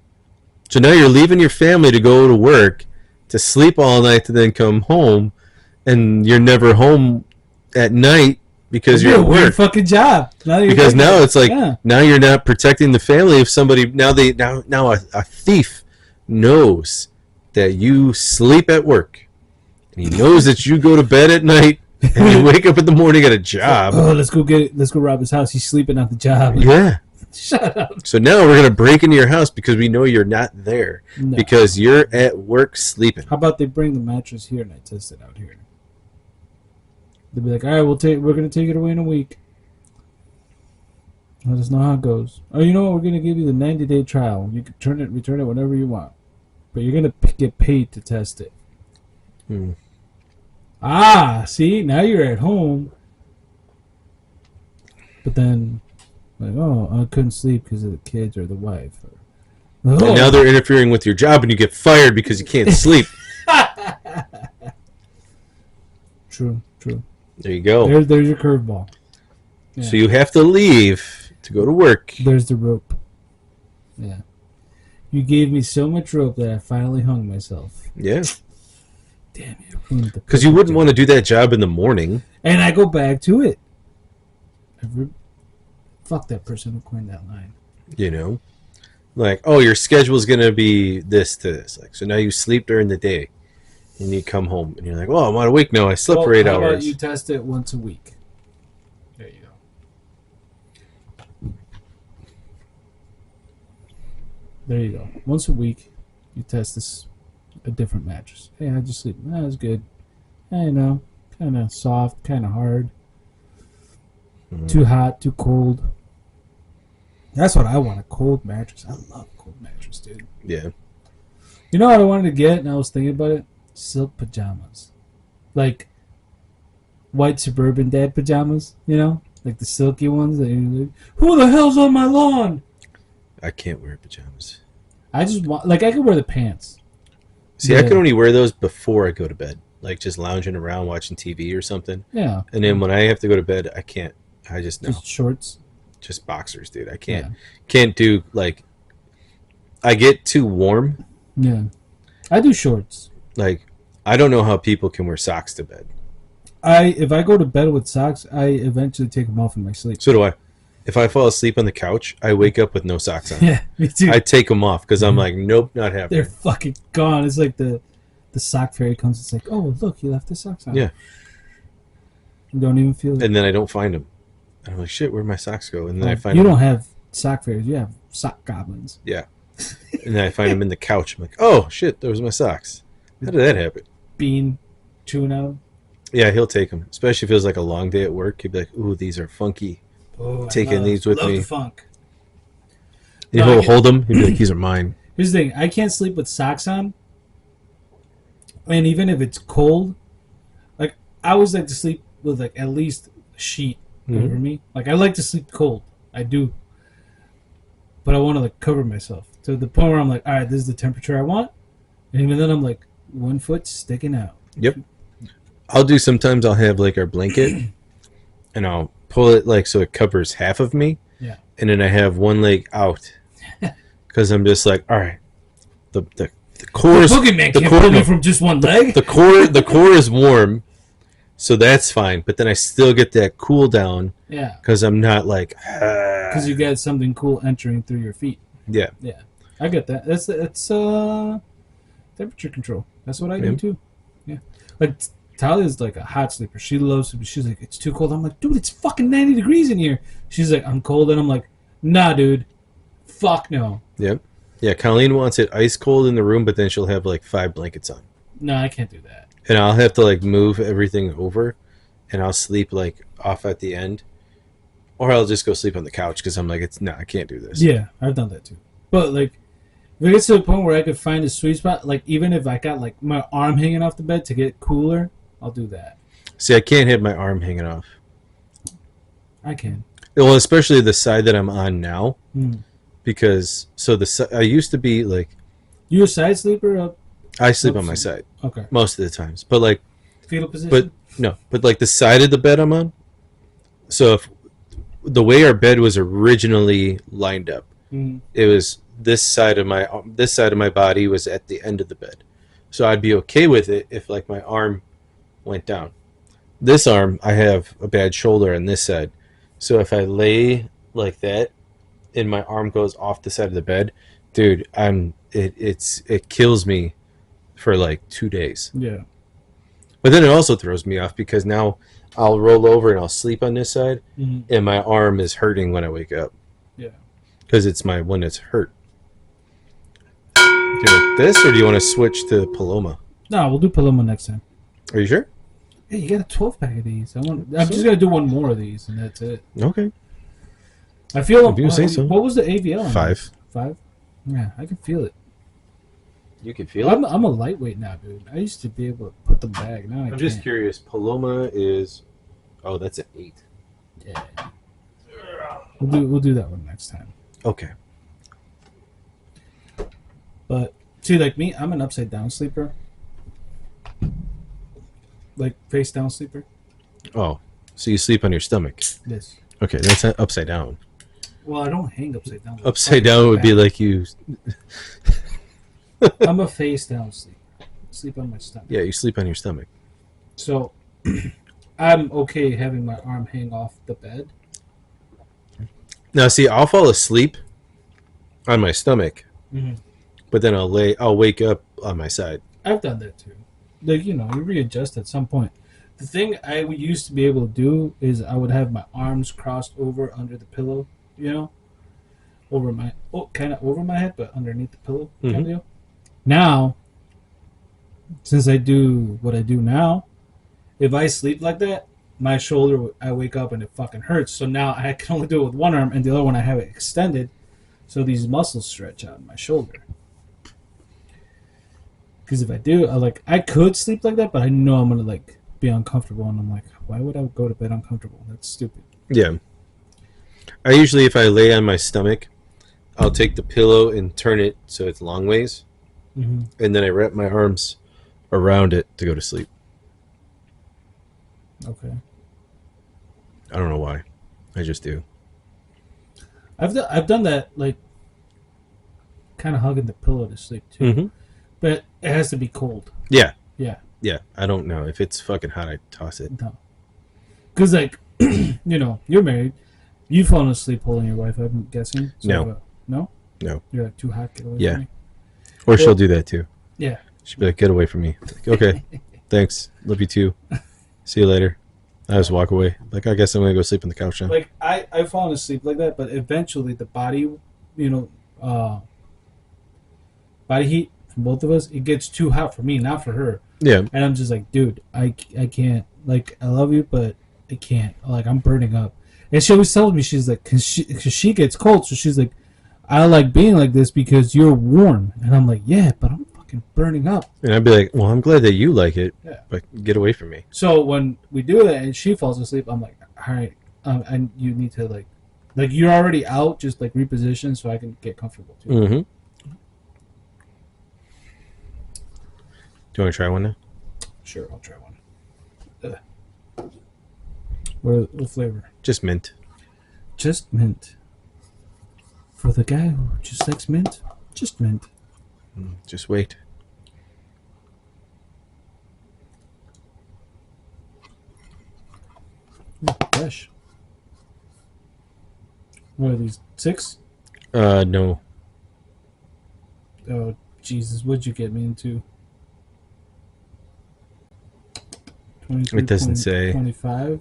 S2: So now you're leaving your family to go to work, to sleep all night, to then come home, and you're never home at night because
S1: It'd
S2: you're
S1: be
S2: at
S1: a weird
S2: work.
S1: fucking job.
S2: Because now it's like,
S1: Yeah.
S2: now you're not protecting the family. If somebody, now a thief knows that you sleep at work, and he knows that you go to bed at night, and you wake up in the morning at a job.
S1: "Oh, let's go rob his house. He's sleeping at the job."
S2: Yeah.
S1: Shut up.
S2: So now we're gonna break into your house because we know you're not there
S1: No.
S2: because you're at work sleeping.
S1: How about they bring the mattress here and I test it out here? They'll be like, "All right, we're gonna take it away in a week. Let us know how it goes. Oh, you know what? We're gonna give you the 90-day trial. You can return it whenever you want, but you're gonna get paid to test it." Ah, see, now you're at home. But then, like, "Oh, I couldn't sleep because of the kids or the wife." Or,
S2: And now they're interfering with your job, and you get fired because you can't sleep.
S1: True.
S2: There you go.
S1: There's your curveball. Yeah.
S2: So you have to leave to go to work.
S1: There's the rope. Yeah. You gave me so much rope that I finally hung myself.
S2: Yeah.
S1: Damn you. ruined the
S2: Because you
S1: perfect
S2: wouldn't
S1: day.
S2: want to do that job in the morning.
S1: And I go back to it. Fuck that person who coined that line.
S2: You know, like, oh, your schedule's gonna be this to this. Like, so now you sleep during the day, and you come home, and you're like, oh, I'm wide awake now. I slept for 8
S1: how about
S2: hours.
S1: you test it once a week? There you go. There you go. Once a week, you test a different mattress. Hey, how'd you sleep? That was good. I know, kind of soft, kind of hard. Too hot, too cold. That's what I want, a cold mattress. I love a cold mattress, dude.
S2: Yeah.
S1: You know what I wanted to get, and I was thinking about it? Silk pajamas. Like white suburban dad pajamas, you know? Like the silky ones that you're like, who the hell's on my lawn?
S2: I can't wear pajamas.
S1: I just want, like, I could wear the pants.
S2: See, I can only wear those before I go to bed. Like, just lounging around watching TV or something.
S1: Yeah.
S2: And then when I have to go to bed, I can't. I just know.
S1: Just shorts.
S2: Just boxers, dude. I can't do, like, I get too warm.
S1: Yeah. I do shorts.
S2: Like, I don't know how people can wear socks to bed.
S1: If I go to bed with socks, I eventually take them off in my sleep.
S2: So do I. If I fall asleep on the couch, I wake up with no socks on.
S1: Yeah, me too.
S2: I take them off because I'm like, nope, not happening.
S1: They're fucking gone. It's like the sock fairy comes. It's like, oh, look, you left the socks on.
S2: Yeah.
S1: You don't even feel it.
S2: and then I don't find them. And I'm like, shit, where'd my socks go? And then I find
S1: you
S2: them.
S1: don't have sock fairies. You have sock goblins.
S2: Yeah. And then I find them in the couch. I'm like, oh shit, those are my socks. How did that happen?
S1: Bean chewing out.
S2: Yeah, he'll take them, especially if it was like a long day at work. He'd be like, ooh, these are funky.
S1: Oh,
S2: Taking these with
S1: love
S2: me.
S1: the funk.
S2: And he'll hold them. He'd be like, these are mine.
S1: Here's the thing. I can't sleep with socks on. And even if it's cold, like, I always like to sleep with, like, at least a sheet over me. Like, I like to sleep cold. I do. But I want to, like, cover myself to the point where I'm like, all right, this is the temperature I want. And even then I'm like, 1 foot sticking out.
S2: Yep. I'll do sometimes I'll have like our blanket and I'll pull it like so it covers half of me.
S1: Yeah.
S2: And then I have one leg out. Because I'm just like, all right, the core is
S1: the boogeyman can't pull me from just one leg.
S2: The core is warm, so that's fine. But then I still get that cool down.
S1: Yeah.
S2: Because I'm not like
S1: because you got something cool entering through your feet.
S2: Yeah.
S1: Yeah. I get that. That's temperature control. That's what I do too. Yeah. Like Talia's like a hot sleeper. She loves it. She's like, it's too cold. I'm like, dude, it's fucking 90 degrees in here. She's like, I'm cold, and I'm like, nah, dude. Fuck no.
S2: Yep. Yeah, Colleen wants it ice cold in the room, but then she'll have like 5 blankets on.
S1: No, I can't do that.
S2: And I'll have to like move everything over, and I'll sleep like off at the end, or I'll just go sleep on the couch because I'm like, I can't do this.
S1: Yeah, I've done that too. But like, if it gets to the point where I could find a sweet spot, like even if I got like my arm hanging off the bed to get cooler, I'll do that.
S2: See, I can't have my arm hanging off.
S1: I can.
S2: Well, especially the side that I'm on now,
S1: Hmm.
S2: because I used to be like,
S1: You a side sleeper? Up?
S2: I sleep on my side
S1: Okay.
S2: most of the times, but like,
S1: Fetal position.
S2: but like the side of the bed I'm on. So if the way our bed was originally lined up, it was this side of my body was at the end of the bed, so I'd be okay with it if like my arm went down. This arm, I have a bad shoulder on this side, so if I lay like that and my arm goes off the side of the bed, dude, it kills me for like 2 days.
S1: Yeah.
S2: But then it also throws me off because now I'll roll over and I'll sleep on this side, and my arm is hurting when I wake up.
S1: Yeah.
S2: Because it's my one that's hurt. Do you like this, or do you want to switch to Paloma?
S1: No, we'll do Paloma next time.
S2: Are you sure?
S1: Hey, you got a 12-pack of these. I'm just gonna do one more of these, and that's it.
S2: Okay.
S1: I feel.
S2: If you say so.
S1: What was the AVL?
S2: 5.
S1: 5. Yeah, I can feel it.
S2: You can feel
S1: I'm a lightweight now, dude. I used to be able to put them back. Now I
S2: I'm just curious. Paloma is. Oh, that's an 8.
S1: Yeah. We'll do that one next time.
S2: Okay.
S1: But see, like me, I'm an upside down sleeper. Like face down sleeper.
S2: Oh, so you sleep on your stomach?
S1: Yes.
S2: Okay, that's not upside down.
S1: Well, I don't hang upside down.
S2: Upside down would be like you.
S1: I'm a face down sleeper. Sleep on my stomach.
S2: Yeah, you sleep on your stomach.
S1: So I'm okay having my arm hang off the bed.
S2: Now, see, I'll fall asleep on my stomach, but then I'll wake up on my side.
S1: I've done that too. Like, you readjust at some point. The thing I used to be able to do is I would have my arms crossed over under the pillow, kind of over my head, but underneath the pillow kind of deal. Now, since I do what I do now, if I sleep like that, my shoulder, I wake up and it fucking hurts. So now I can only do it with one arm, and the other one I have it extended, so these muscles stretch out in my shoulder. Because if I do, I could sleep like that, but I know I'm gonna be uncomfortable, and I'm like, why would I go to bed uncomfortable? That's stupid.
S2: Yeah. I usually, if I lay on my stomach, I'll take the pillow and turn it so it's long ways, and then I wrap my arms around it to go to sleep.
S1: Okay.
S2: I don't know why. I just do.
S1: I've done that, kind of hugging the pillow to sleep too. But it has to be cold.
S2: Yeah.
S1: Yeah.
S2: Yeah. I don't know. If it's fucking hot, I toss it.
S1: No. Because, you're married. You've fallen asleep holding your wife, I'm guessing. So,
S2: No.
S1: No?
S2: No.
S1: You're too hot, get away
S2: Yeah.
S1: from me?
S2: Or she'll do that too.
S1: Yeah.
S2: She'll be like, get away from me. Like, okay. Thanks. Love you too. See you later. I just walk away. Like, I guess I'm gonna go sleep on the couch now.
S1: Like I've fallen asleep like that, but eventually the body, you know, body heat from both of us, it gets too hot for me, not for her.
S2: Yeah.
S1: And I'm just like, dude, I can't. Like, I love you, but I can't. Like, I'm burning up. And she always tells me, she's like, cause she gets cold, so she's like, I like being like this because you're warm. And I'm like, yeah, but I'm fucking burning up.
S2: And I'd be like, well, I'm glad that you like it,
S1: Yeah.
S2: but get away from me.
S1: So when we do that and she falls asleep, I'm like, all right, and you need to like you're already out, just like reposition so I can get comfortable too.
S2: Mm-hmm. Do you want to try one now?
S1: Sure, I'll try one. What flavor?
S2: Just mint.
S1: Just mint. For the guy who just likes mint, just mint.
S2: Just wait.
S1: Fresh. What are these? 6?
S2: No.
S1: Oh, Jesus, what'd you get me into? 23,
S2: It doesn't say.
S1: 25?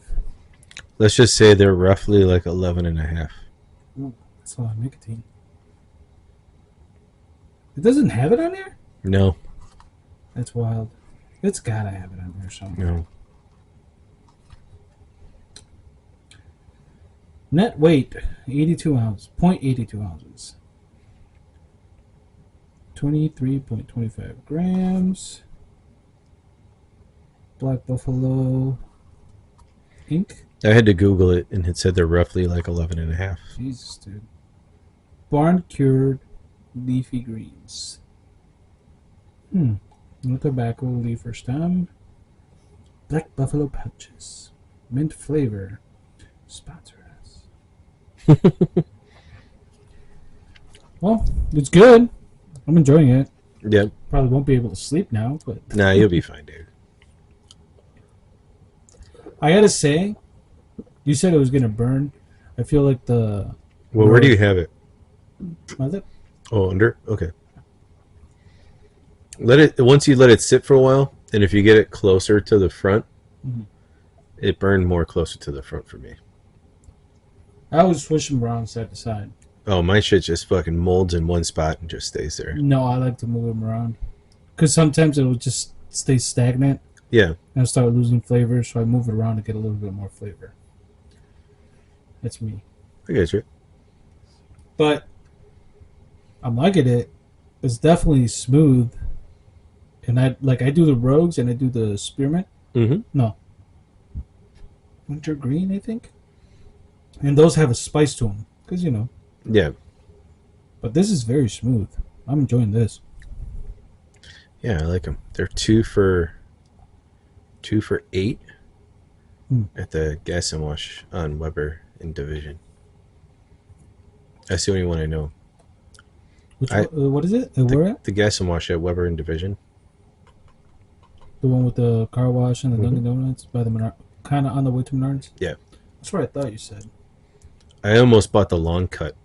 S2: Let's just say they're roughly like 11 and a half.
S1: Ooh, that's a lot of nicotine. It doesn't have it on there?
S2: No.
S1: That's wild. It's gotta have it on there somewhere.
S2: No.
S1: Net weight, 82 ounces, 0.82 ounces. 23.25 grams. Black Buffalo Ink.
S2: I had to Google it, and it said they're roughly like 11 and a half.
S1: Jesus, dude. Barn cured leafy greens. No tobacco, leaf or stem. Black Buffalo pouches. Mint flavor. Sponsor us. Well, it's good. I'm enjoying it.
S2: Yep.
S1: Probably won't be able to sleep now, but
S2: Nah, you'll be fine, dude.
S1: I gotta say, you said it was gonna burn. I feel like the
S2: Well, where do you have it?
S1: my lip.
S2: Oh, under? Okay. Once you let it sit for a while, and if you get it closer to the front,
S1: Mhm.
S2: it burned more closer to the front for me.
S1: I always switch them around side to side.
S2: Oh, my shit just fucking molds in one spot and just stays there.
S1: No, I like to move them around because sometimes it will just stay stagnant
S2: Yeah.
S1: and I'll start losing flavor. So I move it around to get a little bit more flavor. That's me.
S2: I get you.
S1: But I'm liking it. It's definitely smooth. And I do the rogues and I do the spearmint.
S2: Mm-hmm.
S1: No. Wintergreen, I think. And those have a spice to them. Because,
S2: Yeah.
S1: But this is very smooth. I'm enjoying this.
S2: Yeah, I like them. They're 2 for $8 at the Gas and Wash on Weber in Division. That's the only one I know.
S1: What is it? Where at?
S2: The Gas and Wash at Weber in Division.
S1: The one with the car wash and the Dunkin' Donuts by the Menard, kind of on the way to Menards.
S2: Yeah.
S1: That's what I thought you said.
S2: I almost bought the long cut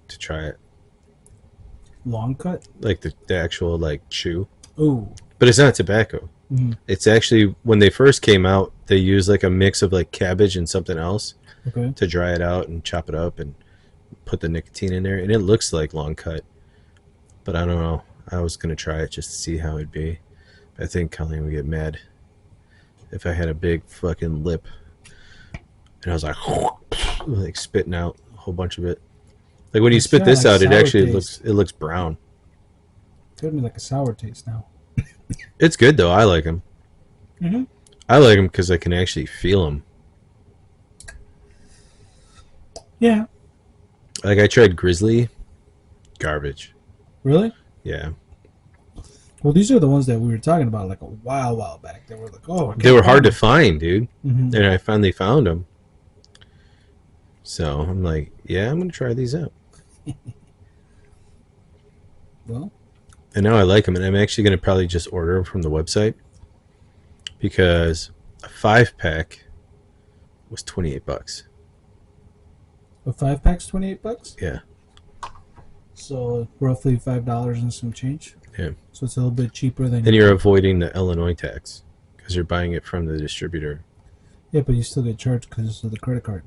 S2: to try it.
S1: Long cut.
S2: Like the actual like chew.
S1: Ooh.
S2: But it's not tobacco.
S1: Mm-hmm.
S2: It's actually, when they first came out, they used like a mix of like cabbage and something else
S1: Okay.
S2: to dry it out and chop it up and put the nicotine in there. And it looks like long cut. But I don't know. I was going to try it just to see how it'd be. I think Colleen would get mad if I had a big fucking lip and I was like spitting out a whole bunch of it. Like when you
S1: It's
S2: spit
S1: got,
S2: this
S1: like,
S2: out, it
S1: sour
S2: actually
S1: taste.
S2: looks brown.
S1: Giving me like a sour taste now.
S2: It's good though. I like them.
S1: Mm-hmm.
S2: I like them because I can actually feel them.
S1: Yeah.
S2: Like I tried Grizzly, garbage.
S1: Really?
S2: Yeah,
S1: Well, these are the ones that we were talking about like a while back. They were like, oh,
S2: they were hard to find, dude.
S1: Mm-hmm.
S2: And I finally found them. So I'm like, yeah, I'm gonna try these out.
S1: Well,
S2: And now I like them, and I'm actually gonna probably just order them from the website because a 5-pack was $28.
S1: a 5-pack's $28.
S2: Yeah,
S1: So roughly $5 and some change.
S2: yeah.
S1: So it's a little bit cheaper than.
S2: And you're avoiding the Illinois tax because you're buying it from the distributor.
S1: Yeah, but you still get charged because of the credit card.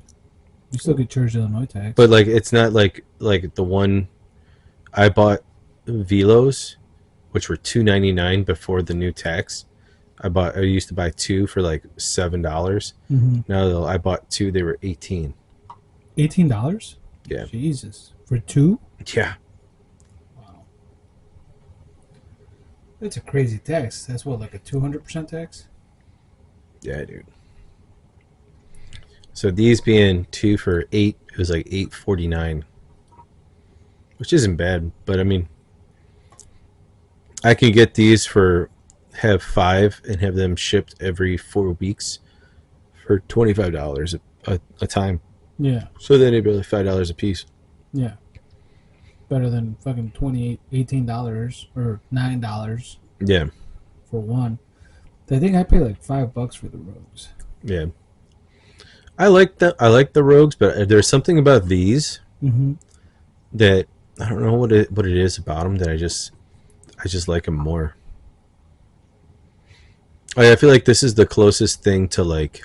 S1: You still get charged Illinois tax.
S2: But like, it's not like the one I bought Velos, which were $2.99 before the new tax. I used to buy two for like $7.
S1: Mm-hmm.
S2: Now I bought two, they were 18.
S1: $18?
S2: Yeah.
S1: Jesus. For two?
S2: Yeah.
S1: Wow. That's a crazy tax. That's what, like a 200% tax?
S2: Yeah, dude. So these being two for $8, it was like $8.49, which isn't bad. But I mean, I can get these have 5 and have them shipped every 4 weeks for $25 a time.
S1: Yeah.
S2: So then it'd be like $5 a piece.
S1: Yeah. Better than fucking $18 or $9
S2: Yeah.
S1: for one. I think I pay like $5 for the rogues.
S2: Yeah. I like the rogues, but there's something about these that I don't know what it is about them that I just like them more. I feel like this is the closest thing to like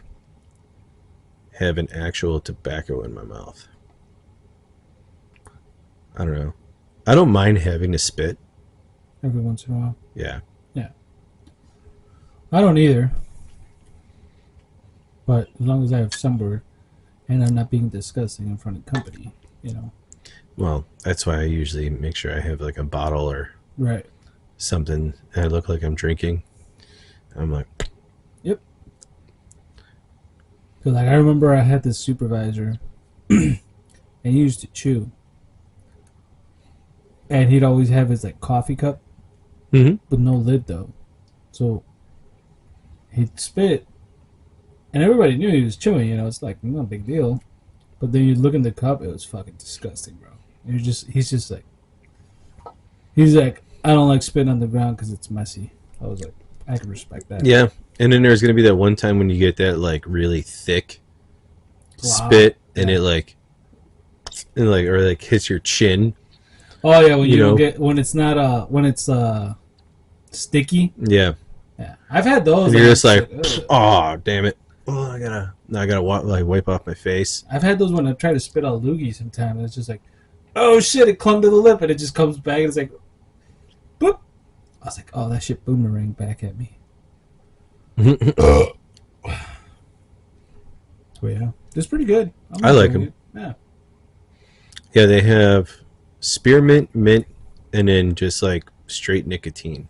S2: having actual tobacco in my mouth. I don't know. I don't mind having to spit.
S1: Every once in a while.
S2: Yeah.
S1: Yeah. I don't either. But as long as I have somewhere and I'm not being disgusting in front of company, you know.
S2: Well, that's why I usually make sure I have like a bottle or
S1: Right.
S2: something that I look like I'm drinking. I'm like,
S1: yep. Because like I remember I had this supervisor and he used to chew. And he'd always have his like coffee cup with no lid though. So he'd spit and everybody knew he was chewing, you know, it's like no big deal. But then you'd look in the cup, it was fucking disgusting, bro. And he's like, I don't like spitting on the ground because it's messy. I was like, I can respect that.
S2: yeah. And then there's gonna be that one time when you get that like really thick
S1: Wow.
S2: spit and it like hits your chin.
S1: Oh yeah, when you
S2: know?
S1: get when it's not when it's sticky.
S2: Yeah.
S1: Yeah, I've had those.
S2: And you're just like,
S1: ugh.
S2: oh damn it! Oh, I gotta like wipe off my face.
S1: I've had those when I try to spit out a loogie sometimes. And it's just like, oh shit! It clung to the lip and it just comes back and it's like, boop. I was like, oh, that shit boomerang back at me. So yeah, it's pretty good.
S2: I like them.
S1: Yeah.
S2: Yeah, they have spearmint, mint, and then just like straight nicotine.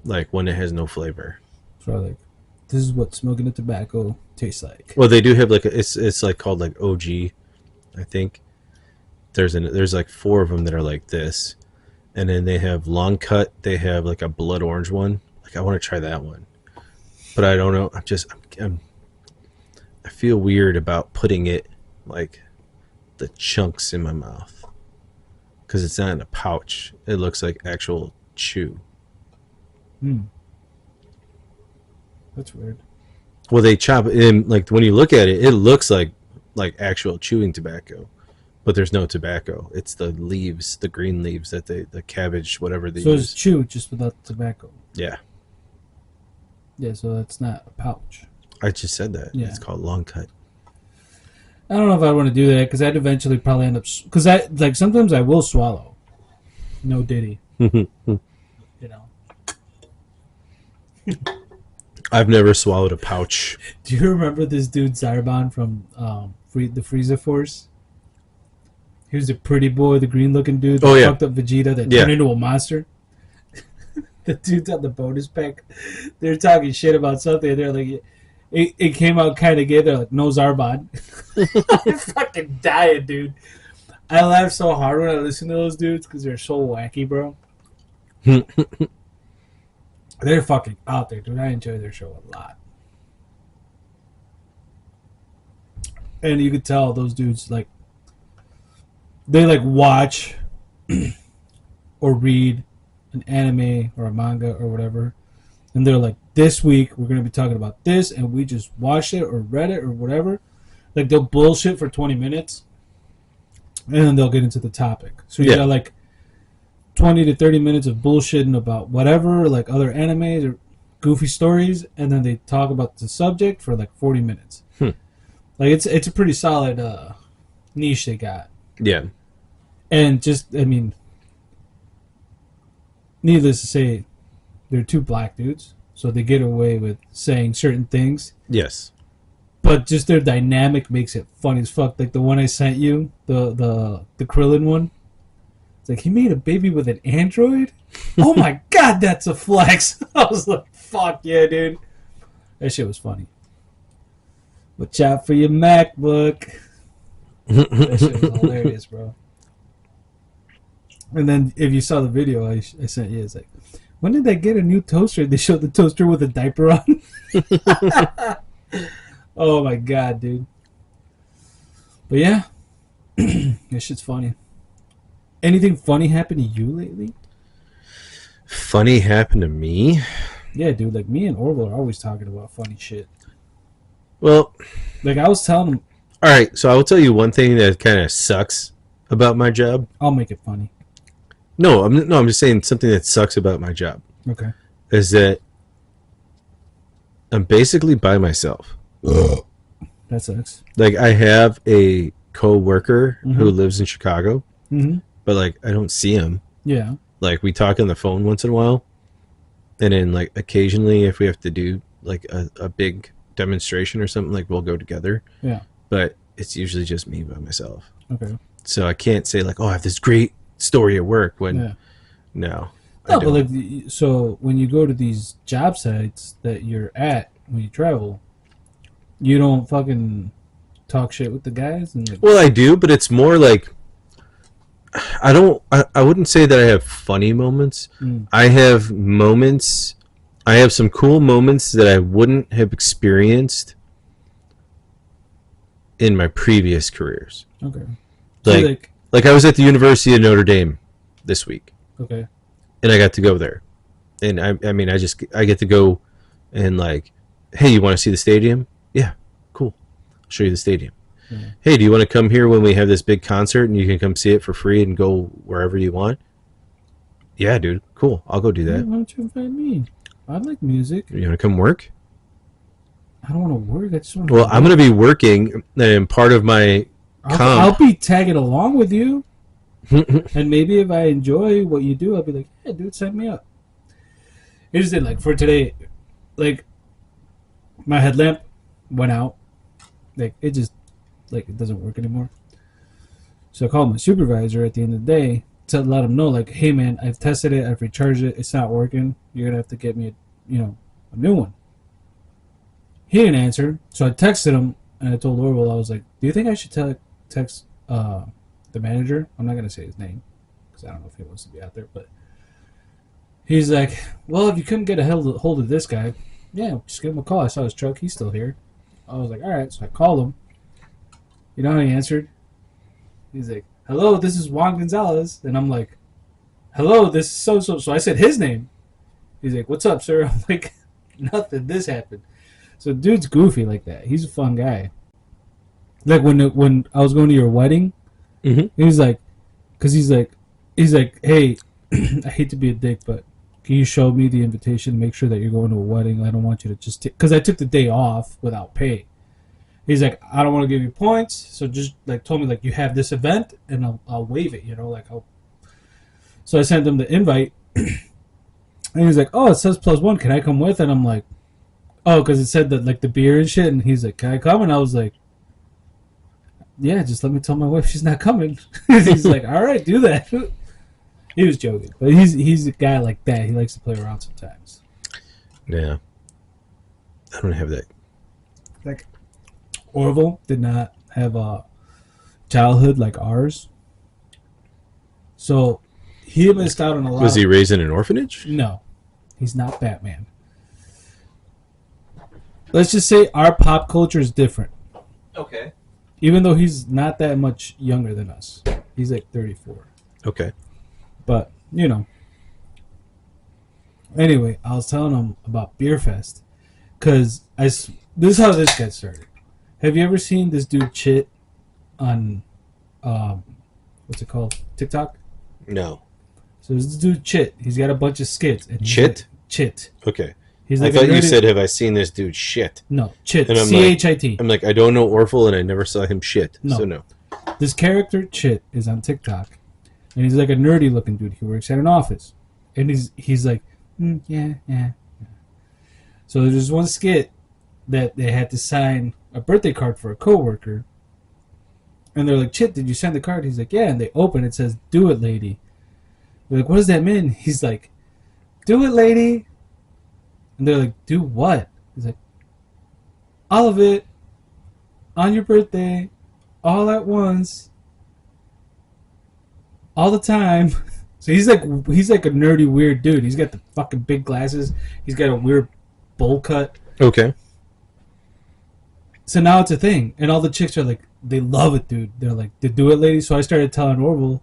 S2: Like one that has no flavor.
S1: So like, this is what smoking a tobacco tastes like.
S2: Well, they do have like it's like called like OG, I think. There's like 4 of them that are like this, and then they have long cut. They have like a blood orange one. Like I want to try that one, but I don't know. I feel weird about putting it like the chunks in my mouth because it's not in a pouch. It looks like actual chew.
S1: That's weird.
S2: Well, they chop it in, like when you look at it, it looks like actual chewing tobacco, but there's no tobacco. It's the leaves, the green leaves that the cabbage, whatever they
S1: So
S2: use.
S1: it's chew just without the tobacco.
S2: Yeah,
S1: Yeah, so that's not a pouch.
S2: I just said that.
S1: Yeah.
S2: It's called long cut.
S1: I don't know if I want to do that because I'd eventually probably end up because I like sometimes I will swallow. No diddy. You know.
S2: I've never swallowed a pouch.
S1: Do you remember this dude Zarbon from the Frieza Force? He was the pretty boy, the green-looking dude that fucked up Vegeta that turned into a monster. The dudes on the bonus pack, they're talking shit about something. And they're like, it came out kind of gay. They're like, no Zarbon. I'm fucking dying, dude. I laugh so hard when I listen to those dudes because they're so wacky, bro. They're fucking out there, dude. I enjoy their show a lot. And you could tell those dudes, like, they, like, watch or read an anime or a manga or whatever. And they're like, this week we're going to be talking about this. And we just watched it or read it or whatever. Like, they'll bullshit for 20 minutes. And then they'll get into the topic. So you got, like, 20 to 30 minutes of bullshitting about whatever, like other animes, or goofy stories, and then they talk about the subject for like 40 minutes. Like it's a pretty solid niche they got.
S2: Yeah.
S1: And just, I mean, needless to say, they're two black dudes, so they get away with saying certain things.
S2: Yes.
S1: But just their dynamic makes it funny as fuck. Like the one I sent you, the Krillin one. It's like, he made a baby with an android? Oh my god, that's a flex. I was like, fuck yeah, dude. That shit was funny. Watch out for your MacBook. That shit was hilarious, bro. And then if you saw the video I sent you, it's like, when did they get a new toaster? They showed the toaster with a diaper on. Oh my god, dude. But yeah, this shit's funny. Anything funny happened to you lately?
S2: Funny happened to me?
S1: Yeah, dude. Like, me and Orville are always talking about funny shit.
S2: Well,
S1: like I was telling him.
S2: All right, so I will tell you one thing that kind of sucks about my job.
S1: I'll make it funny.
S2: No, I'm just saying something that sucks about my job.
S1: Okay.
S2: Is that I'm basically by myself.
S1: That sucks.
S2: Like, I have a co-worker who lives in Chicago, but like I don't see him.
S1: Yeah.
S2: Like, we talk on the phone once in a while, and then like occasionally if we have to do like a big demonstration or something, like we'll go together.
S1: Yeah.
S2: But it's usually just me by myself.
S1: Okay.
S2: So I can't say like, oh, I have this great story at work when no,
S1: but like, so when you go to these job sites that you're at when you travel, you don't fucking talk shit with the guys. And like,
S2: well, I do, but it's more like I wouldn't say that I have funny moments. I have moments. I have some cool moments that I wouldn't have experienced in my previous careers.
S1: Okay.
S2: Like I was at the University of Notre Dame this week.
S1: Okay.
S2: And I got to go there. And I mean, I get to go and like, hey, you want to see the stadium? Yeah, cool. I'll show you the stadium. Yeah. Hey, do you want to come here when we have this big concert and you can come see it for free and go wherever you want? Yeah, dude. Cool. I'll go do that.
S1: Why don't you invite me? I like music.
S2: You want to come work?
S1: I don't want to work. I just want to.
S2: Well, I'm going to be working, and part of my
S1: I'll be tagging along with you. And maybe if I enjoy what you do, I'll be like, yeah, dude, sign me up. Here's the thing, like, for today, like, my headlamp went out. Like, it just, like, it doesn't work anymore. So I called my supervisor at the end of the day to let him know, like, hey, man, I've tested it, I've recharged it, it's not working. You're going to have to get me, a new one. He didn't answer, so I texted him, and I told Orville, I was like, do you think I should text the manager? I'm not going to say his name, because I don't know if he wants to be out there, but he's like, well, if you couldn't get a hold of this guy, yeah, just give him a call. I saw his truck, he's still here. I was like, all right, so I called him. You know how he answered? He's like, hello, this is Juan Gonzalez. And I'm like, hello, this is so-so. So I said his name. He's like, what's up, sir? I'm like, nothing, this happened. So dude's goofy like that. He's a fun guy. Like when I was going to your wedding, he was like, because he's like, hey, I hate to be a dick, but can you show me the invitation to make sure that you're going to a wedding? I don't want you to just because I took the day off without pay. He's like, I don't want to give you points, so just like told me like you have this event and I'll waive it, So I sent him the invite, and he was like, oh, it says +1. Can I come with? And I'm like, oh, because it said that like the beer and shit. And he's like, can I come? And I was like, yeah, just let me tell my wife she's not coming. He's like, all right, do that. He was joking, but he's a guy like that. He likes to play around sometimes.
S2: Yeah, I don't have that.
S1: Like Orville did not have a childhood like ours, so he missed out on a lot.
S2: Was he raised in an orphanage?
S1: No, he's not Batman. Let's just say our pop culture is different.
S2: Okay.
S1: Even though he's not that much younger than us, he's like 34.
S2: Okay.
S1: But, Anyway, I was telling him about Beer Fest. Because this is how this got started. Have you ever seen this dude Chit on, what's it called? TikTok?
S2: No.
S1: So this dude Chit, he's got a bunch of skits. And
S2: Chit?
S1: Chit.
S2: Okay.
S1: He's
S2: I
S1: like
S2: thought you said, "Have I seen this dude shit?"
S1: No, Chit.
S2: And I'm
S1: Chit.
S2: I'm like, I don't know Orville, and I never saw him shit.
S1: No.
S2: So no.
S1: This character Chit is on TikTok, and he's like a nerdy looking dude. He works at an office, and he's like, yeah. So there's this one skit that they had to sign a birthday card for a coworker, and they're like, Chit, did you sign the card? He's like, yeah. And they open it, says, "Do it, lady." They're like, what does that mean? He's like, "Do it, lady." And they're like, "Do what?" He's like, "All of it, on your birthday, all at once, all the time." So he's like a nerdy weird dude. He's got the fucking big glasses. He's got a weird bowl cut.
S2: Okay.
S1: So now it's a thing, and all the chicks are like, they love it, dude. They're like, "The do it, lady." So I started telling Orville,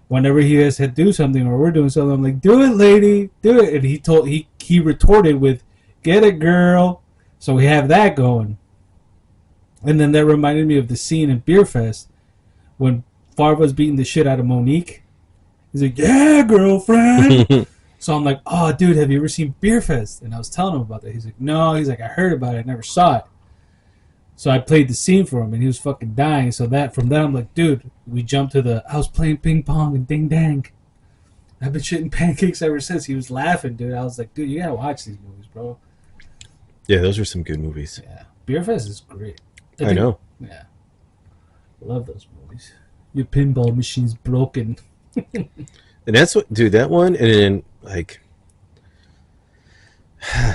S1: whenever he has to do something or we're doing something, I'm like, "Do it, lady, do it." And he retorted with, "Get it, girl." So we have that going. And then that reminded me of the scene in Beer Fest when Farva's beating the shit out of Monique. He's like, "Yeah, girlfriend." So I'm like, "Oh, dude, have you ever seen Beer Fest?" And I was telling him about that. He's like, "No." He's like, "I heard about it. I never saw it." So I played the scene for him, and he was fucking dying. So from that, I'm like, dude, we jumped to I was playing ping pong and ding dang. I've been shitting pancakes ever since. He was laughing, dude. I was like, dude, you gotta watch these movies, bro.
S2: Yeah, those were some good movies.
S1: Yeah. Beer Fest is great.
S2: I know.
S1: Yeah. Love those movies. Your pinball machine's broken.
S2: And that's what, dude, that one, and then, like,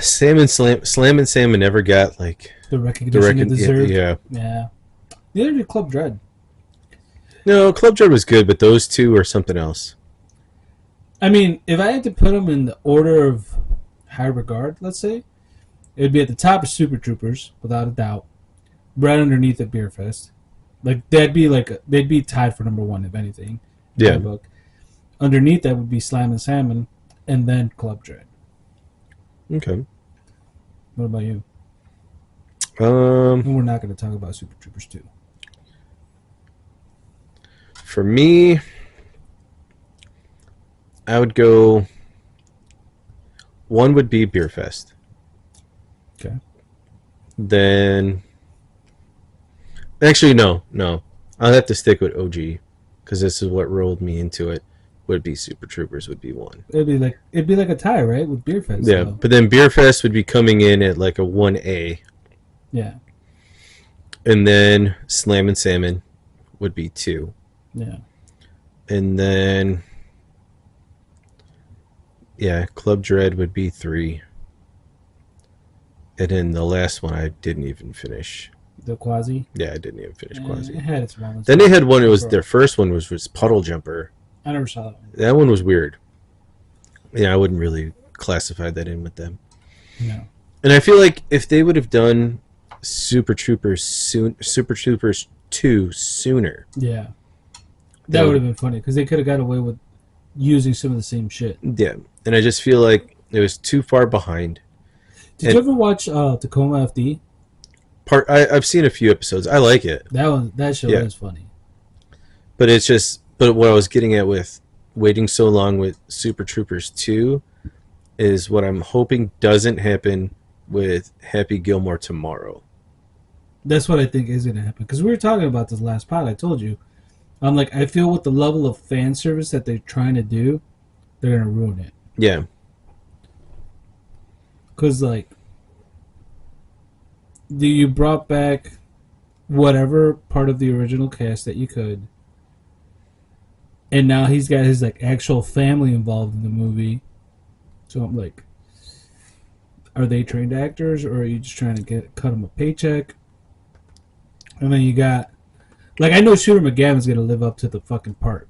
S2: Slam and Salmon never got, like,
S1: the recognition it deserved.
S2: Yeah.
S1: Yeah. Neither did Club Dread.
S2: No, Club Dread was good, but those two are something else.
S1: I mean, if I had to put them in the order of high regard, let's say, it would be at the top of Super Troopers, without a doubt. Right underneath at Beer Fest. Like, they'd be tied for number one, if anything.
S2: Yeah.
S1: Book. Underneath that would be Slam and Salmon, and then Club Dread.
S2: Okay.
S1: What about you? And we're not going to talk about Super Troopers 2.
S2: For me, I would go. One would be Beer Fest.
S1: Okay.
S2: Then, actually, no. I'll have to stick with OG because this is what rolled me into it. Would be Super Troopers would be one.
S1: It'd be like a tie, right, with Beer Fest.
S2: Yeah, but then Beer Fest would be coming in at like a 1A.
S1: Yeah.
S2: And then Slam and Salmon would be 2.
S1: Yeah.
S2: And then, yeah, Club Dread would be 3. And then the last one I didn't even finish.
S1: The Quasi?
S2: Yeah, I didn't even finish Quasi.
S1: It had its moments.
S2: Then they had one, it was their first one was Puddle Jumper.
S1: I never saw that one.
S2: That one was weird. Yeah, I wouldn't really classify that in with them.
S1: No.
S2: And I feel like if they would have done Super Troopers 2 sooner.
S1: Yeah. That would have been funny because they could have got away with using some of the same shit.
S2: Yeah. And I just feel like it was too far behind.
S1: Did you ever watch Tacoma FD?
S2: I've seen a few episodes. I like it.
S1: That show is funny.
S2: But it's just, but what I was getting at with waiting so long with Super Troopers 2 is what I'm hoping doesn't happen with Happy Gilmore tomorrow.
S1: That's what I think is going to happen. Because we were talking about this last pod. I told you. I'm like, I feel with the level of fan service that they're trying to do, they're going to ruin it.
S2: Yeah.
S1: Because, like, you brought back whatever part of the original cast that you could. And now he's got his, like, actual family involved in the movie. So I'm like, are they trained actors, or are you just trying to cut them a paycheck? And then you got, like, I know Shooter McGavin's gonna live up to the fucking part.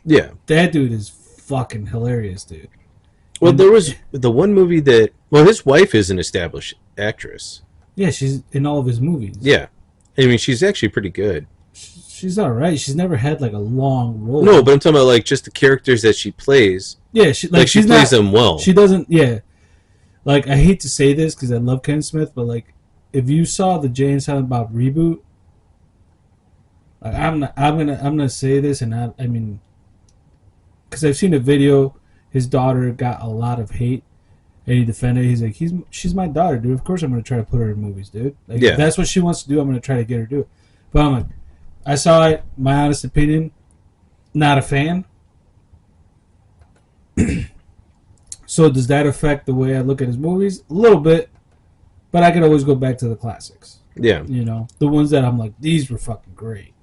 S2: Yeah,
S1: that dude is fucking hilarious, dude.
S2: Well, there was the one movie that, well, his wife is an established actress.
S1: Yeah, she's in all of his movies.
S2: Yeah, I mean, she's actually pretty good.
S1: She's all right. She's never had like a long role.
S2: No, but I'm talking about like just the characters that she plays.
S1: Yeah, she plays
S2: them well.
S1: She doesn't. Yeah, like, I hate to say this because I love Ken Smith, but like, if you saw the Jay and Silent Bob reboot, like, I'm gonna say this, and I mean, because I've seen a video, his daughter got a lot of hate, And he defended. He's like, she's my daughter, dude. Of course I'm gonna try to put her in movies, dude. Like,
S2: Yeah.
S1: if that's what she wants to do, I'm gonna try to get her to do it. But I'm like, I saw it. My honest opinion, not a fan. So does that affect the way I look at his movies? A little bit, but I could always go back to the classics.
S2: Yeah.
S1: You know, the ones that I'm like, these were fucking great.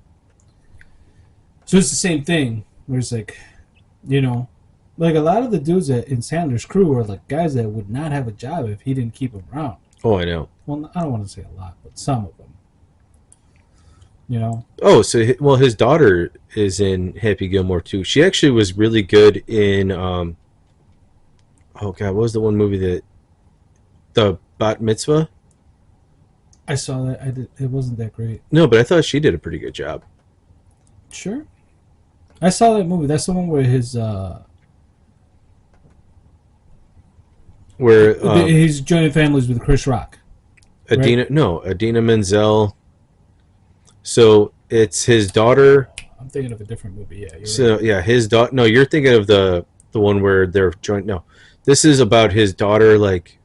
S1: So it's the same thing where it's like, you know, like a lot of the dudes in Sandler's crew are like guys that would not have a job if he didn't keep them around.
S2: Oh, I know.
S1: Well, I don't want to say a lot, but some of them. You know?
S2: Oh, so well, his daughter is in Happy Gilmore too. She actually was really good in. Oh God, what was the one movie the Bat Mitzvah?
S1: I saw that. It wasn't that great.
S2: No, but I thought she did a pretty good job.
S1: Sure. I saw that movie. That's the one where he's joining families with Chris Rock.
S2: Adina Menzel. So it's his daughter.
S1: I'm thinking of a different movie. Yeah.
S2: So
S1: right.
S2: yeah, his daughter. No, you're thinking of the one where they're joint. No, this is about his daughter like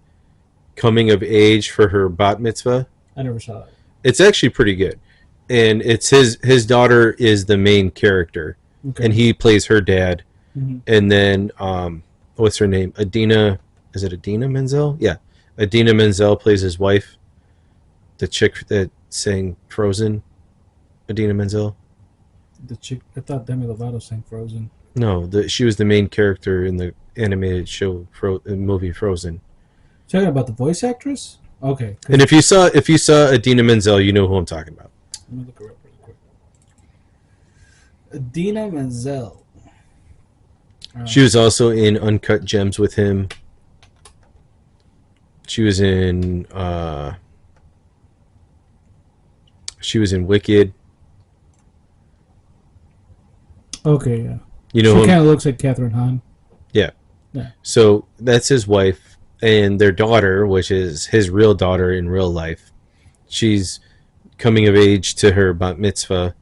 S2: coming of age for her bat mitzvah.
S1: I never saw that.
S2: It's actually pretty good, and it's his daughter is the main character,
S1: Okay.
S2: and he plays her dad,
S1: Mm-hmm.
S2: and then what's her name? Adina. Is it Adina Menzel? Yeah, Adina Menzel plays his wife, the chick that sang Frozen. Adina Menzel.
S1: The chick. I thought Demi Lovato sang Frozen.
S2: No, she was the main character in the animated show movie Frozen.
S1: Talking about the voice actress? Okay.
S2: And if you saw Adina Menzel, you know who I'm talking about.
S1: Let me look her up really quick. Adina Menzel.
S2: She was also in Uncut Gems with him. She was in Wicked.
S1: Okay, yeah.
S2: You know,
S1: she kind of looks like Catherine Hahn.
S2: Yeah.
S1: Yeah.
S2: So that's his wife and their daughter, which is his real daughter in real life. She's coming of age to her bat mitzvah,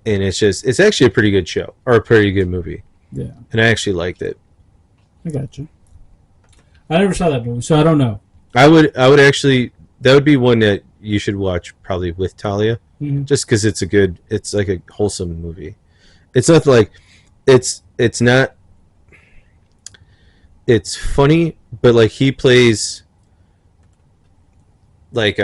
S2: and it's actually a pretty good show or a pretty good movie.
S1: Yeah.
S2: And I actually liked it.
S1: I got you. I never saw that movie, so I don't know.
S2: I would actually, that would be one that you should watch probably with Talia, just because it's like a wholesome movie. It's not like it's funny, but like he plays like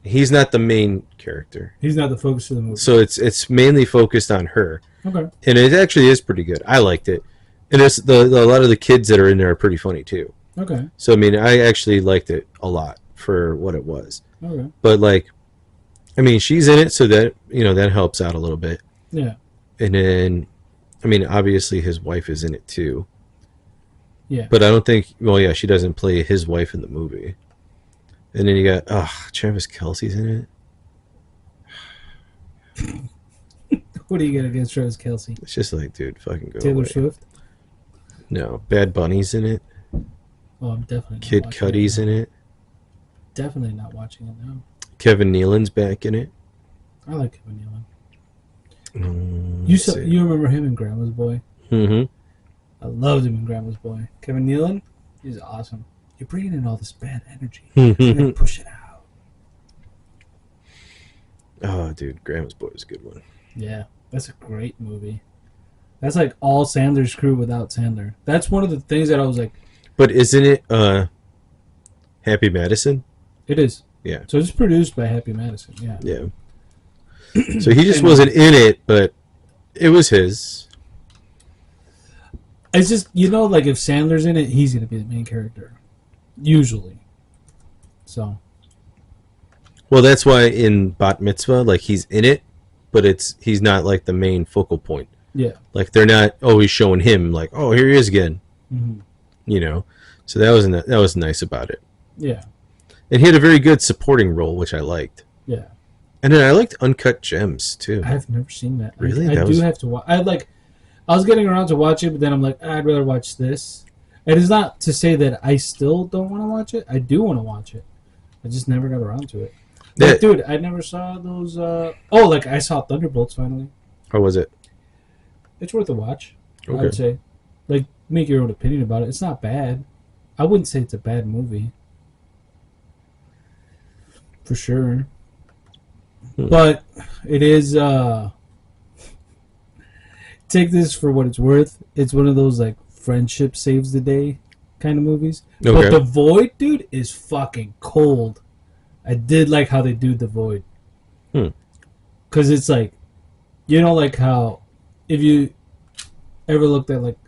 S2: he's not the main character.
S1: He's not the focus of the movie.
S2: So it's mainly focused on her.
S1: Okay.
S2: And it actually is pretty good. I liked it. And it's a lot of the kids that are in there are pretty funny too.
S1: Okay.
S2: So I mean, I actually liked it a lot for what it was.
S1: Okay.
S2: But like, I mean, she's in it, so that that helps out a little bit.
S1: Yeah.
S2: And then, I mean, obviously his wife is in it too.
S1: Yeah.
S2: But I don't think. Well, yeah, she doesn't play his wife in the movie. And then you got Travis Kelce's in
S1: it. What do you get against Travis Kelce?
S2: It's just like, dude, fucking go
S1: Taylor
S2: away.
S1: Swift?
S2: No, Bad Bunny's in it.
S1: Oh, I'm definitely not
S2: Kid
S1: watching
S2: Cudi's in it.
S1: Definitely not watching it now.
S2: Kevin Nealon's back in it.
S1: I like Kevin Nealon. You remember him in Grandma's Boy?
S2: Mm-hmm.
S1: I loved him in Grandma's Boy. Kevin Nealon, he's awesome. You're bringing in all this bad energy. You gotta push it out.
S2: Oh, dude, Grandma's Boy was a good one.
S1: Yeah, that's a great movie. That's like all Sandler's crew without Sandler. That's one of the things that I was like.
S2: But isn't it Happy Madison?
S1: It is.
S2: Yeah.
S1: So it's produced by Happy Madison. Yeah.
S2: Yeah. So he just wasn't in it, but it was his.
S1: It's just, like if Sandler's in it, he's going to be the main character. Usually. So.
S2: Well, that's why in Bat Mitzvah, like he's in it, but he's not like the main focal point.
S1: Yeah.
S2: Like they're not always showing him like, oh, here he is again.
S1: Mm-hmm.
S2: So that was nice about it.
S1: Yeah. And
S2: he had a very good supporting role, which I liked.
S1: Yeah.
S2: And then I liked Uncut Gems too.
S1: I've never seen that.
S2: Really?
S1: I do have to watch. I was getting around to watch it, but then I'm like, I'd rather watch this. It is not to say that I still don't want to watch it. I do want to watch it. I just never got around to it. Like, dude, I never saw those. I saw Thunderbolts finally.
S2: Or was it?
S1: It's worth a watch.
S2: Okay.
S1: I would say. Like, make your own opinion about it. It's not bad. I wouldn't say it's a bad movie. For sure. But it is take this for what it's worth. It's one of those like friendship saves the day kind of movies.
S2: Okay.
S1: But The Void, dude, is fucking cold. I did like how they do The Void. Because it's like, you know, like how if you ever looked at like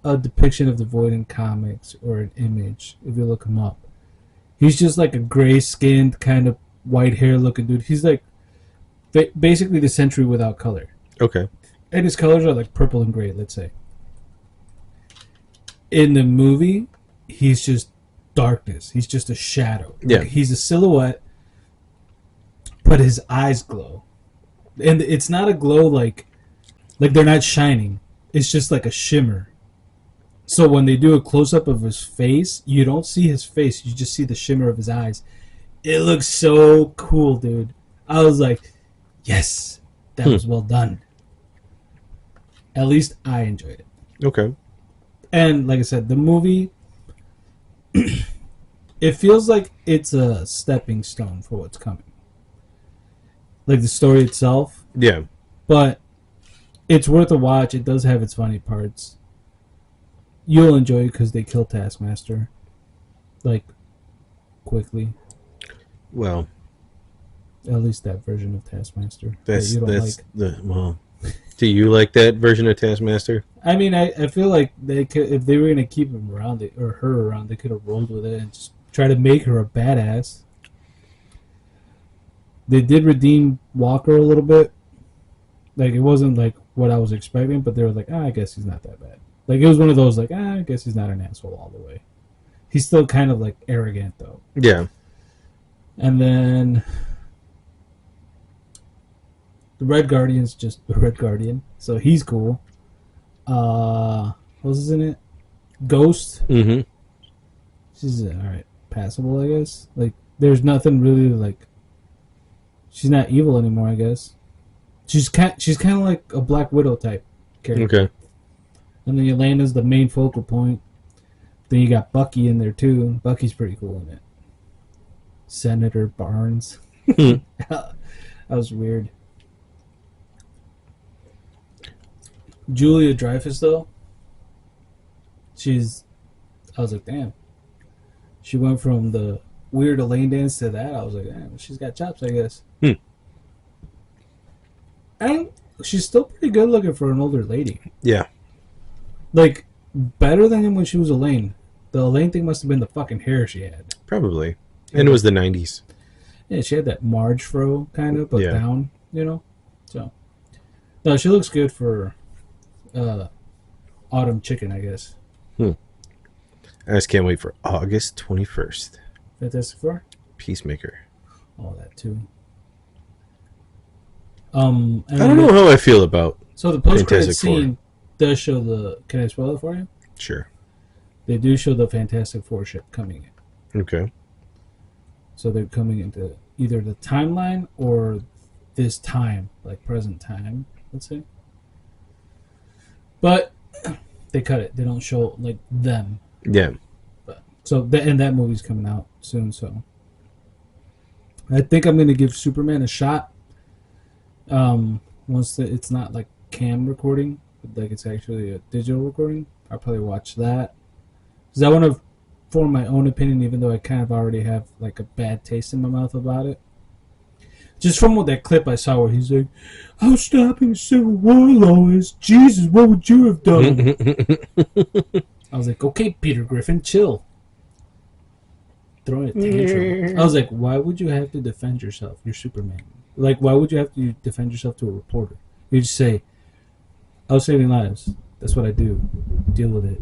S1: a depiction of The Void in comics or an image, if you look him up, he's just like a gray-skinned kind of white hair looking dude. He's like basically the Sentry without color.
S2: Okay.
S1: And his colors are like purple and gray, let's say. In the movie, he's just darkness. He's just a shadow.
S2: Yeah.
S1: Like, he's a silhouette, but his eyes glow. And it's not a glow like they're not shining. It's just like a shimmer. So when they do a close-up of his face, you don't see his face. You just see the shimmer of his eyes. It looks so cool, dude. I was like, yes, that was well done. At least I enjoyed it.
S2: Okay.
S1: And like I said, the movie, it feels like it's a stepping stone for what's coming. Like the story itself.
S2: Yeah.
S1: But it's worth a watch. It does have its funny parts. You'll enjoy it because they kill Taskmaster. Like, quickly.
S2: Well,
S1: at least that version of Taskmaster.
S2: That's
S1: that you don't like.
S2: the well. Do you like that version of Taskmaster?
S1: I mean, I feel like they could, if they were gonna keep him around, or her around, they could have rolled with it and just try to make her a badass. They did redeem Walker a little bit. Like, it wasn't like what I was expecting, but they were like, I guess he's not that bad. Like, it was one of those like, I guess he's not an asshole all the way. He's still kind of like arrogant though.
S2: Yeah.
S1: And then the Red Guardian's just the Red Guardian, so he's cool. What was in it? Ghost.
S2: Mm-hmm.
S1: She's alright, passable, I guess. Like, there's nothing really like. She's not evil anymore, I guess. She's kind of like a Black Widow type character.
S2: Okay.
S1: And then Yelena's the main focal point. Then you got Bucky in there too. Bucky's pretty cool in it. Senator Barnes. That was weird. Julia Dreyfus, though, I was like, damn. She went from the weird Elaine dance to that. I was like, damn, she's got chops, I guess. And she's still pretty good looking for an older lady.
S2: Yeah.
S1: Like, better than when she was Elaine. The Elaine thing must have been the fucking hair she had.
S2: Probably. And it was the 90s.
S1: Yeah, she had that Marge fro, kind of, but
S2: Yeah.
S1: down, you know? So, no, she looks good for Autumn Chicken, I guess.
S2: I just can't wait for August 21st.
S1: Fantastic Four?
S2: Peacemaker.
S1: All that, too.
S2: I don't know how I feel about
S1: So the post-credit
S2: Fantastic Four.
S1: scene does show the... Can I spoil it for you?
S2: Sure.
S1: They do show the Fantastic Four ship coming in.
S2: Okay.
S1: So they're coming into either the timeline or this time, like present time, let's say. But they cut it. They don't show like them.
S2: Yeah.
S1: But, and that movie's coming out soon. So I think I'm gonna give Superman a shot. Once it's not like cam recording, but like it's actually a digital recording, I'll probably watch that because I want to form my own opinion, even though I kind of already have like a bad taste in my mouth about it. Just from that clip I saw where he's like, "I was stopping the Civil War, Lois. Jesus, what would you have done?" I was like, "Okay, Peter Griffin, chill." Throwing a tantrum. I was like, "Why would you have to defend yourself? You're Superman. Like, why would you have to defend yourself to a reporter? You just say, I was saving lives. That's what I do. Deal with it.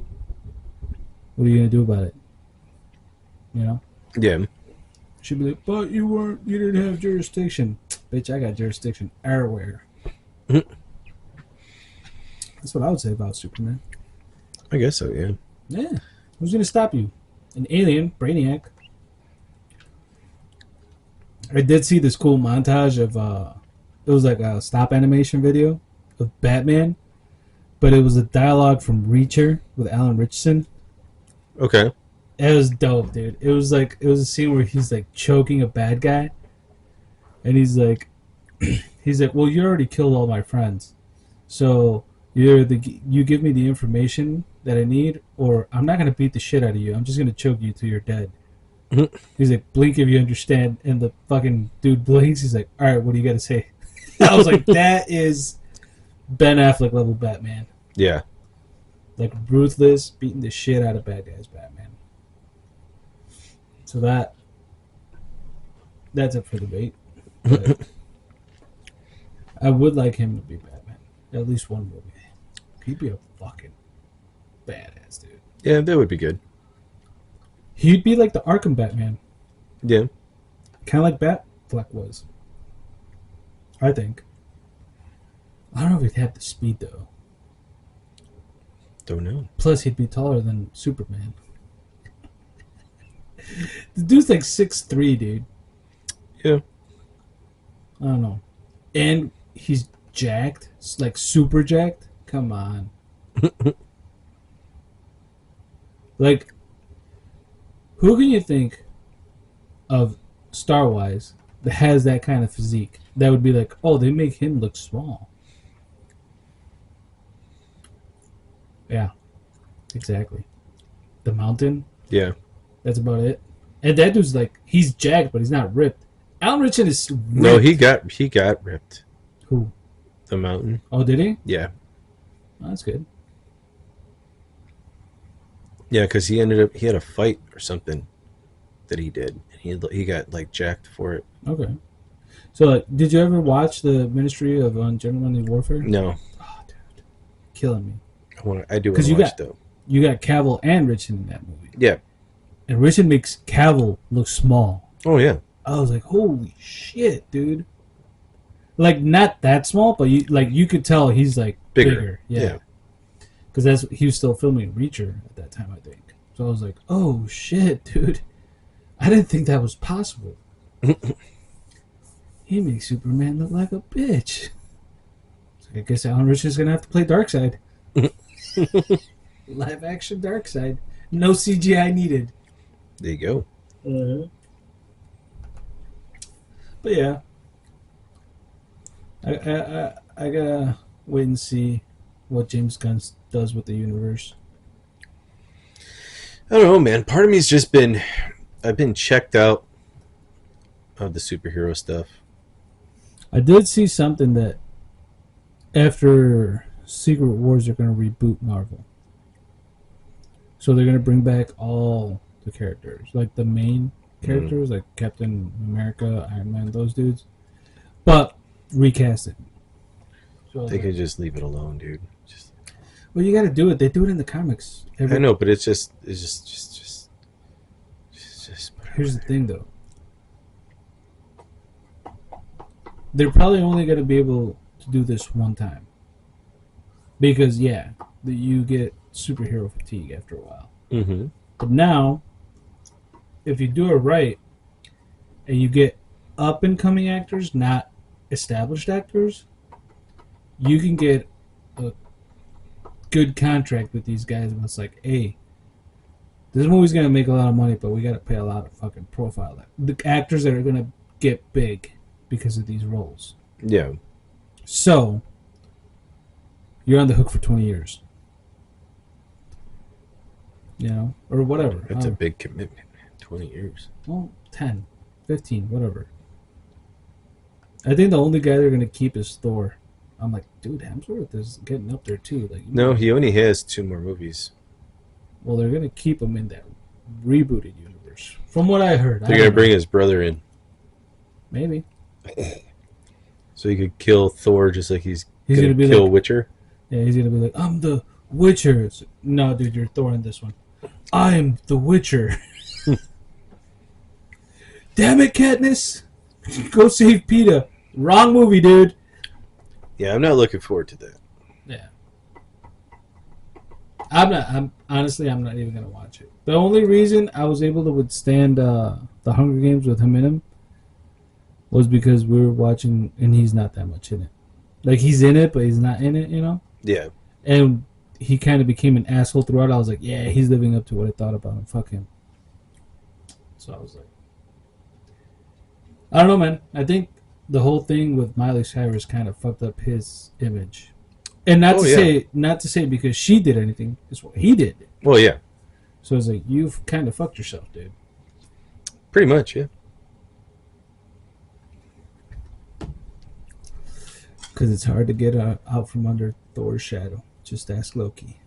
S1: What are you gonna do about it? You know?"
S2: Yeah.
S1: She'd be like, "But you didn't have jurisdiction." Bitch, I got jurisdiction everywhere. That's what I would say about Superman.
S2: I guess so, yeah.
S1: Yeah. Who's gonna stop you? An alien, Brainiac. I did see this cool montage of it was like a stop animation video of Batman, but it was a dialogue from Reacher with Alan Richardson.
S2: Okay.
S1: It was dope, dude. It was a scene where he's like choking a bad guy, and he's like, well, you already killed all my friends, so you give me the information that I need, or I'm not gonna beat the shit out of you. I'm just gonna choke you till you're dead. He's like, blink if you understand, and the fucking dude blinks. He's like, all right, what do you got to say? I was like, that is Ben Affleck level Batman.
S2: Yeah.
S1: Like ruthless, beating the shit out of bad guys, Batman. So that's up for debate. But I would like him to be Batman. At least one movie. He'd be a fucking badass, dude.
S2: Yeah, that would be good.
S1: He'd be like the Arkham Batman.
S2: Yeah.
S1: Kind of like Batfleck was. I think. I don't know if he'd have the speed, though.
S2: Don't know.
S1: Plus, he'd be taller than Superman. The dude's like 6'3", dude.
S2: Yeah.
S1: I don't know. And he's jacked. Like, super jacked. Come on. Like, who can you think of star-wise that has that kind of physique? That would be like, oh, they make him look small. Yeah. Exactly. The Mountain.
S2: Yeah.
S1: That's about it. And that dude's like, he's jacked, but he's not ripped. Alan Richard is ripped.
S2: No, he got ripped.
S1: Who?
S2: The Mountain.
S1: Oh, did he?
S2: Yeah.
S1: Oh, that's good.
S2: Yeah, because he had a fight or something that he did, and he got like jacked for it.
S1: Okay. So, like, did you ever watch the Ministry of Ungentlemanly Warfare?
S2: No.
S1: Oh, dude, killing me.
S2: I do want to watch though.
S1: You got Cavill and Richard in that movie.
S2: Yeah.
S1: And Richard makes Cavill look small.
S2: Oh yeah.
S1: I was like, holy shit, dude. Like, not that small, but you could tell he's like bigger. Yeah. Because he was still filming Reacher at that time, I think. So I was like, oh shit, dude. I didn't think that was possible. He makes Superman look like a bitch. So I guess Alan Richards gonna have to play Darkseid. Live action Darkseid. No CGI needed.
S2: There you go.
S1: But yeah, I gotta wait and see what James Gunn does with the universe.
S2: I don't know, man. Part of me's just I've been checked out of the superhero stuff.
S1: I did see something that after Secret Wars they're gonna reboot Marvel. So they're gonna bring back all the characters, like the main characters, like Captain America, Iron Man, those dudes, but recast it. So
S2: They could just leave it alone, dude.
S1: Well, you got to do it. They do it in the comics.
S2: I know, but it's just.
S1: Here's the thing, though. They're probably only going to be able to do this one time, because you get superhero fatigue after a while.
S2: Mm-hmm.
S1: But now, if you do it right, and you get up and coming actors, not established actors, you can get a good contract with these guys, and it's like, hey, this movie's gonna make a lot of money, but we gotta pay a lot of fucking profile. The actors that are gonna get big because of these roles.
S2: Yeah.
S1: So you're on the hook for 20 years. You know, or whatever.
S2: That's a big commitment, man. 20 years.
S1: Well, 10, 15, whatever. I think the only guy they're gonna keep is Thor. I'm like, dude, Hemsworth is getting up there too. Like,
S2: No, he only has 2 more movies.
S1: Well, they're gonna keep him in that rebooted universe, from what I heard.
S2: They're gonna bring his brother in,
S1: maybe.
S2: so he could kill Thor just like he's gonna
S1: be
S2: kill
S1: like,
S2: Witcher.
S1: Yeah, he's gonna be like, I'm the Witcher. It's, no, dude, you're Thor in this one. I'm the Witcher. Damn it, Katniss! Go save Peeta. Wrong movie, dude.
S2: Yeah, I'm not looking forward to that.
S1: Yeah. I'm honestly not even gonna watch it. The only reason I was able to withstand the Hunger Games with him in him was because we were watching, and he's not that much in it. Like, he's in it, but he's not in it, you know?
S2: Yeah.
S1: And he kind of became an asshole throughout. I was like, yeah, he's living up to what I thought about him. Fuck him. So I was like, I don't know, man. I think the whole thing with Miley Cyrus kind of fucked up his image, and not to say because she did anything. It's what he did.
S2: Well, yeah.
S1: So it's like you've kind of fucked yourself, dude.
S2: Pretty much, yeah.
S1: Because it's hard to get out from under Thor's shadow. Just ask Loki.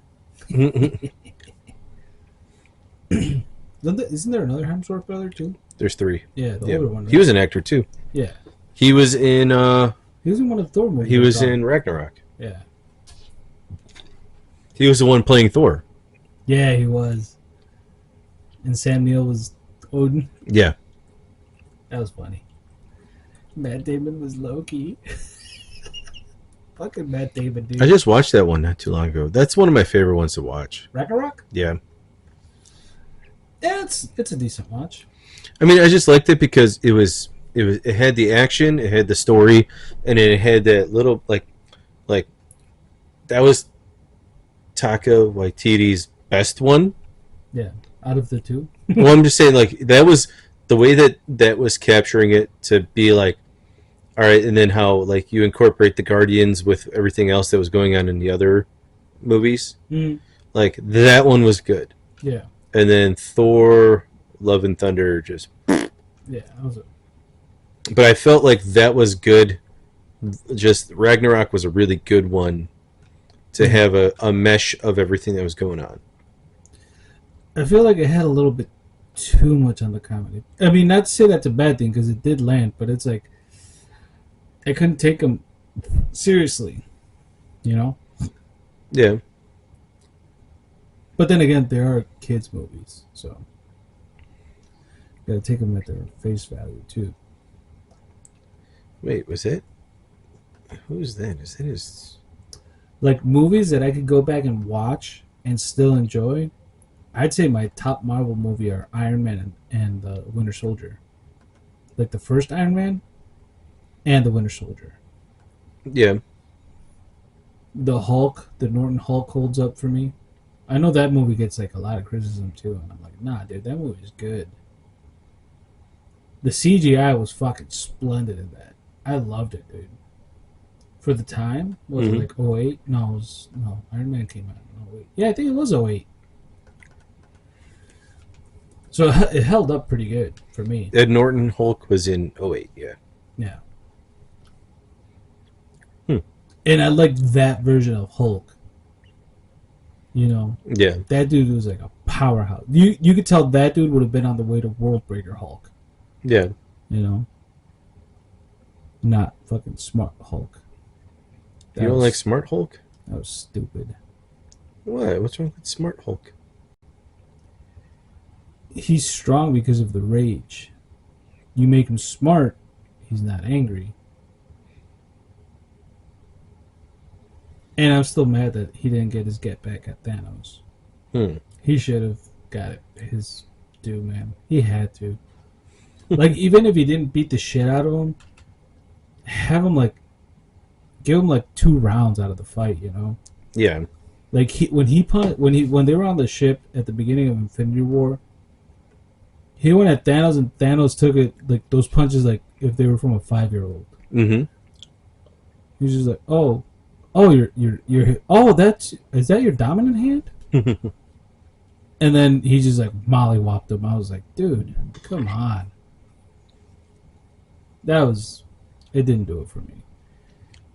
S1: Isn't there another Hemsworth brother too?
S2: There's 3.
S1: Yeah, the older one. Right?
S2: He was an actor too.
S1: Yeah.
S2: He was in.
S1: He was in one of the Thor movies.
S2: He was in Ragnarok.
S1: Yeah.
S2: He was the one playing Thor.
S1: Yeah, he was. And Sam Neill was Odin.
S2: Yeah.
S1: That was funny. Matt Damon was Loki. Fucking Matt Damon, dude.
S2: I just watched that one not too long ago. That's one of my favorite ones to watch.
S1: Ragnarok?
S2: Yeah.
S1: Yeah, it's a decent watch.
S2: I mean, I just liked it because it had the action, it had the story, and it had that little like that was Taika Waititi's best one.
S1: Yeah, out of the 2.
S2: Well, I'm just saying, like, that was the way that was capturing it to be like, all right, and then how like you incorporate the Guardians with everything else that was going on in the other movies.
S1: Mm.
S2: Like that one was good.
S1: Yeah.
S2: And then Thor, Love and Thunder, just
S1: yeah. That was
S2: But I felt like that was good. Just Ragnarok was a really good one to have a mesh of everything that was going on.
S1: I feel like it had a little bit too much on the comedy. I mean, not to say that's a bad thing because it did land, but it's like I couldn't take them seriously, you know.
S2: Yeah.
S1: But then again, there are kids' movies, so you gotta take them at their face value too.
S2: Wait, was it? Who's that? Is that his?
S1: Like movies that I could go back and watch and still enjoy. I'd say my top Marvel movie are Iron Man and the Winter Soldier. Like the first Iron Man and the Winter Soldier.
S2: Yeah.
S1: The Hulk, the Norton Hulk holds up for me. I know that movie gets like a lot of criticism too, and I'm like, nah, dude, that movie is good. The CGI was fucking splendid in that. I loved it, dude. For the time, was it like 08? No, Iron Man came out in 08. Yeah, I think it was 08. So it held up pretty good for me.
S2: Ed Norton Hulk was in 08, yeah.
S1: Yeah. And I liked that version of Hulk. You know?
S2: Yeah.
S1: That dude was like a powerhouse. You could tell that dude would have been on the way to World Breaker Hulk.
S2: Yeah.
S1: You know? Not fucking Smart Hulk.
S2: You don't like Smart Hulk?
S1: That was stupid.
S2: What? What's wrong with Smart Hulk?
S1: He's strong because of the rage. You make him smart, he's not angry. And I'm still mad that he didn't get his get back at Thanos. He should have got it, his due, man. He had to. Like, even if he didn't beat the shit out of him, have him, like, give him, like, 2 rounds out of the fight, you know?
S2: Yeah.
S1: Like, when they were on the ship at the beginning of Infinity War, he went at Thanos, and Thanos took it, like, those punches, like, if they were from a 5-year-old.
S2: Mm-hmm.
S1: He was just like, oh, you're, is that your dominant hand? And then he just, like, mollywopped him. I was like, dude, come on. It didn't do it for me.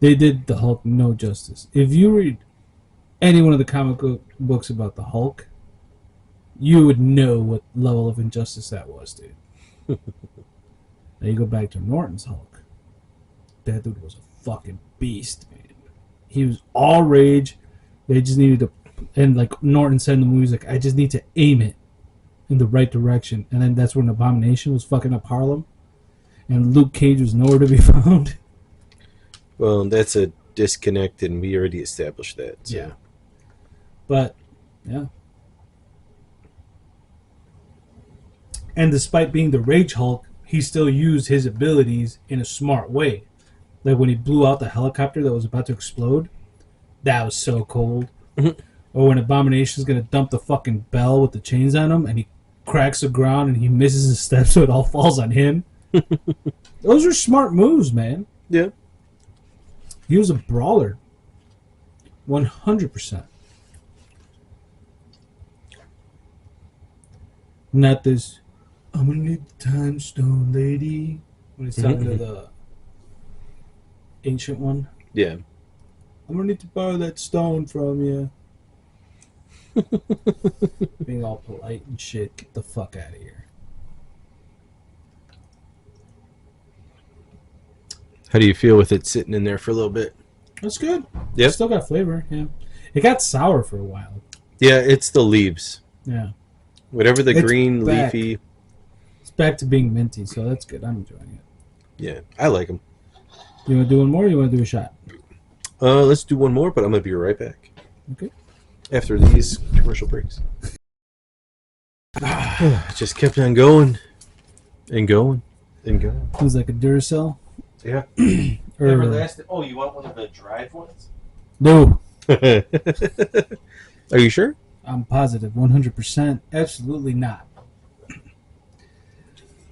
S1: They did the Hulk no justice. If you read any one of the comic books about the Hulk, you would know what level of injustice that was, dude. Now you go back to Norton's Hulk. That dude was a fucking beast, man. He was all rage. They just needed to, and like Norton said in the movie, he's like, I just need to aim it in the right direction. And then that's when Abomination was fucking up Harlem. And Luke Cage was nowhere to be found.
S2: Well, that's a disconnect, and we already established that. So.
S1: Yeah. But, yeah. And despite being the Rage Hulk, he still used his abilities in a smart way. Like when he blew out the helicopter that was about to explode. That was so cold. Or when Abomination's going to dump the fucking bell with the chains on him, and he cracks the ground and he misses his step, so it all falls on him. Those are smart moves, man.
S2: Yeah.
S1: He was a brawler. 100%. Not this, I'm gonna need the time stone, lady. When he's talking to the ancient one.
S2: Yeah.
S1: I'm gonna need to borrow that stone from you. Being all polite and shit. Get the fuck out of here.
S2: How do you feel with it sitting in there for a little bit?
S1: That's good.
S2: Yep.
S1: Still got flavor, yeah. It got sour for a while.
S2: Yeah, it's the leaves.
S1: Yeah.
S2: Whatever the
S1: It's
S2: green,
S1: back.
S2: leafy.
S1: It's back to being minty, so that's good. I'm enjoying it.
S2: Yeah, I like them.
S1: You want to do one more or you want to do a shot?
S2: Let's do one more, but I'm going to be right back.
S1: Okay.
S2: After these commercial breaks. Just kept on going and going and going.
S1: It was like a Duracell.
S2: Yeah.
S1: Or,
S2: Oh, you want one of the dried ones?
S1: no.
S2: Are you sure?
S1: I'm positive. 100%. Absolutely not.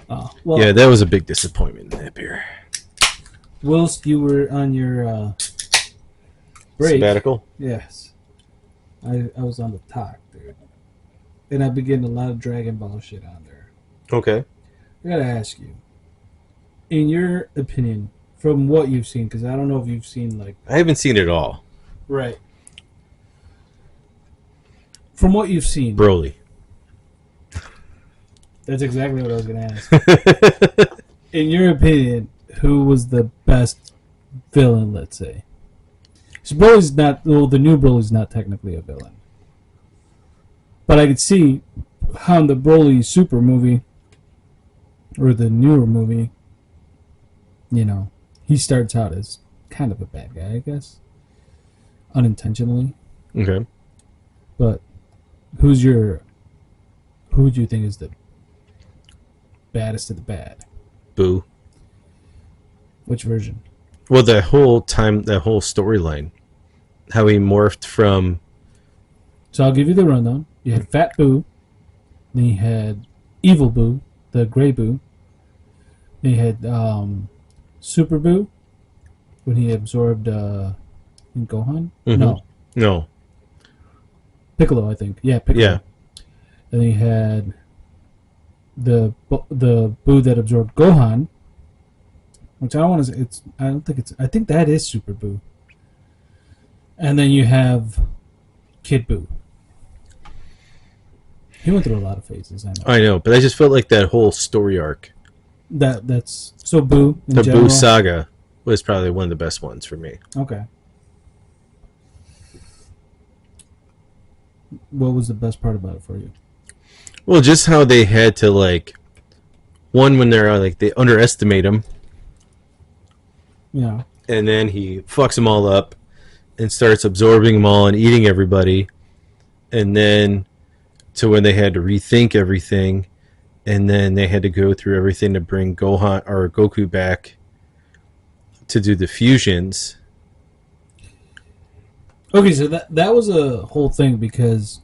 S1: Oh, well,
S2: Yeah, that was a big disappointment in that beer.
S1: whilst you were on your break.
S2: Sabbatical?
S1: Yes. I was on the talk, dude. And I've been getting a lot of Dragon Ball shit on there.
S2: Okay.
S1: I gotta ask you, in your opinion, from what you've seen, because I don't know if you've seen, like...
S2: I haven't seen it all.
S1: Right. From what you've seen...
S2: Broly.
S1: That's exactly what I was gonna ask. In your opinion, who was the best villain, let's say? So Broly's not... Well, the new Broly's not technically a villain. But I could see how in the Broly Super movie, or the newer movie, you know, he starts out as kind of a bad guy, I guess. Unintentionally.
S2: Okay.
S1: But who would you think is the baddest of the bad?
S2: Boo.
S1: Which version?
S2: Well, that whole storyline, how he morphed from...
S1: So I'll give you the rundown. You had Fat Boo, then you had Evil Boo, the Gray Boo, then you had Super Boo, when he absorbed Gohan?
S2: Mhm. No.
S1: Piccolo, I think. Yeah, Piccolo.
S2: Yeah.
S1: And then you had the Boo that absorbed Gohan, which I don't want to say. I think that is Super Boo. And then you have Kid Boo. He went through a lot of phases.
S2: I know, but I just felt like that whole story arc,
S1: That's so Boo. In
S2: the
S1: general,
S2: Boo saga, was probably one of the best ones for me.
S1: Okay. What was the best part about it for you?
S2: Well, just how they had to, like, one, when they're like, they underestimate him,
S1: Yeah.
S2: and then he fucks them all up and starts absorbing them all and eating everybody, and then to when they had to rethink everything, and then they had to go through everything to bring Gohan or Goku back to do the fusions.
S1: Okay, so that was a whole thing because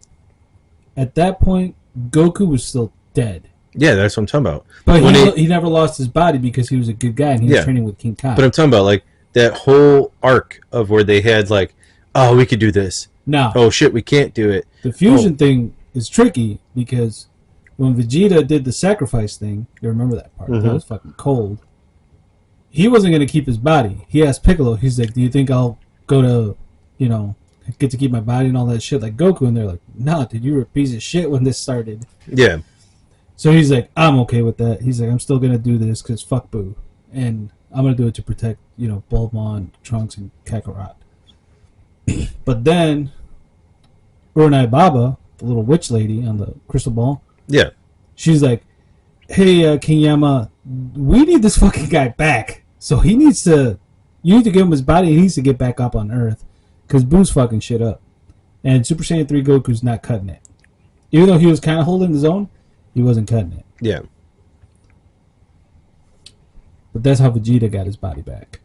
S1: at that point Goku was still dead.
S2: Yeah, that's what I'm talking about.
S1: But
S2: When
S1: he never lost his body because he was a good guy and he was training with King Kai.
S2: But I'm talking about, like, that whole arc of where they had, like, oh, we could do this.
S1: Now,
S2: Oh, shit, we can't do it.
S1: the fusion thing is tricky because when Vegeta did the sacrifice thing, you remember that part?
S2: Mhm.
S1: That was fucking cold. He wasn't going to keep his body. He asked Piccolo, he's like, do you think I'll go to, get to keep my body and all that shit like Goku? And they're like, nah, dude, you were a piece of shit when this started.
S2: Yeah.
S1: So he's like, I'm okay with that. He's like, I'm still going to do this because fuck Boo. And I'm going to do it to protect, Bulma, Trunks, and Kakarot. But then, Uranai Baba, the little witch lady on the crystal ball,
S2: Yeah.
S1: she's like, hey, King Yama, we need this fucking guy back. So you need to give him his body. He needs to get back up on Earth because Boo's fucking shit up. And Super Saiyan 3 Goku's not cutting it. Even though he was kind of holding his own, he wasn't cutting it.
S2: Yeah.
S1: But that's how Vegeta got his body back.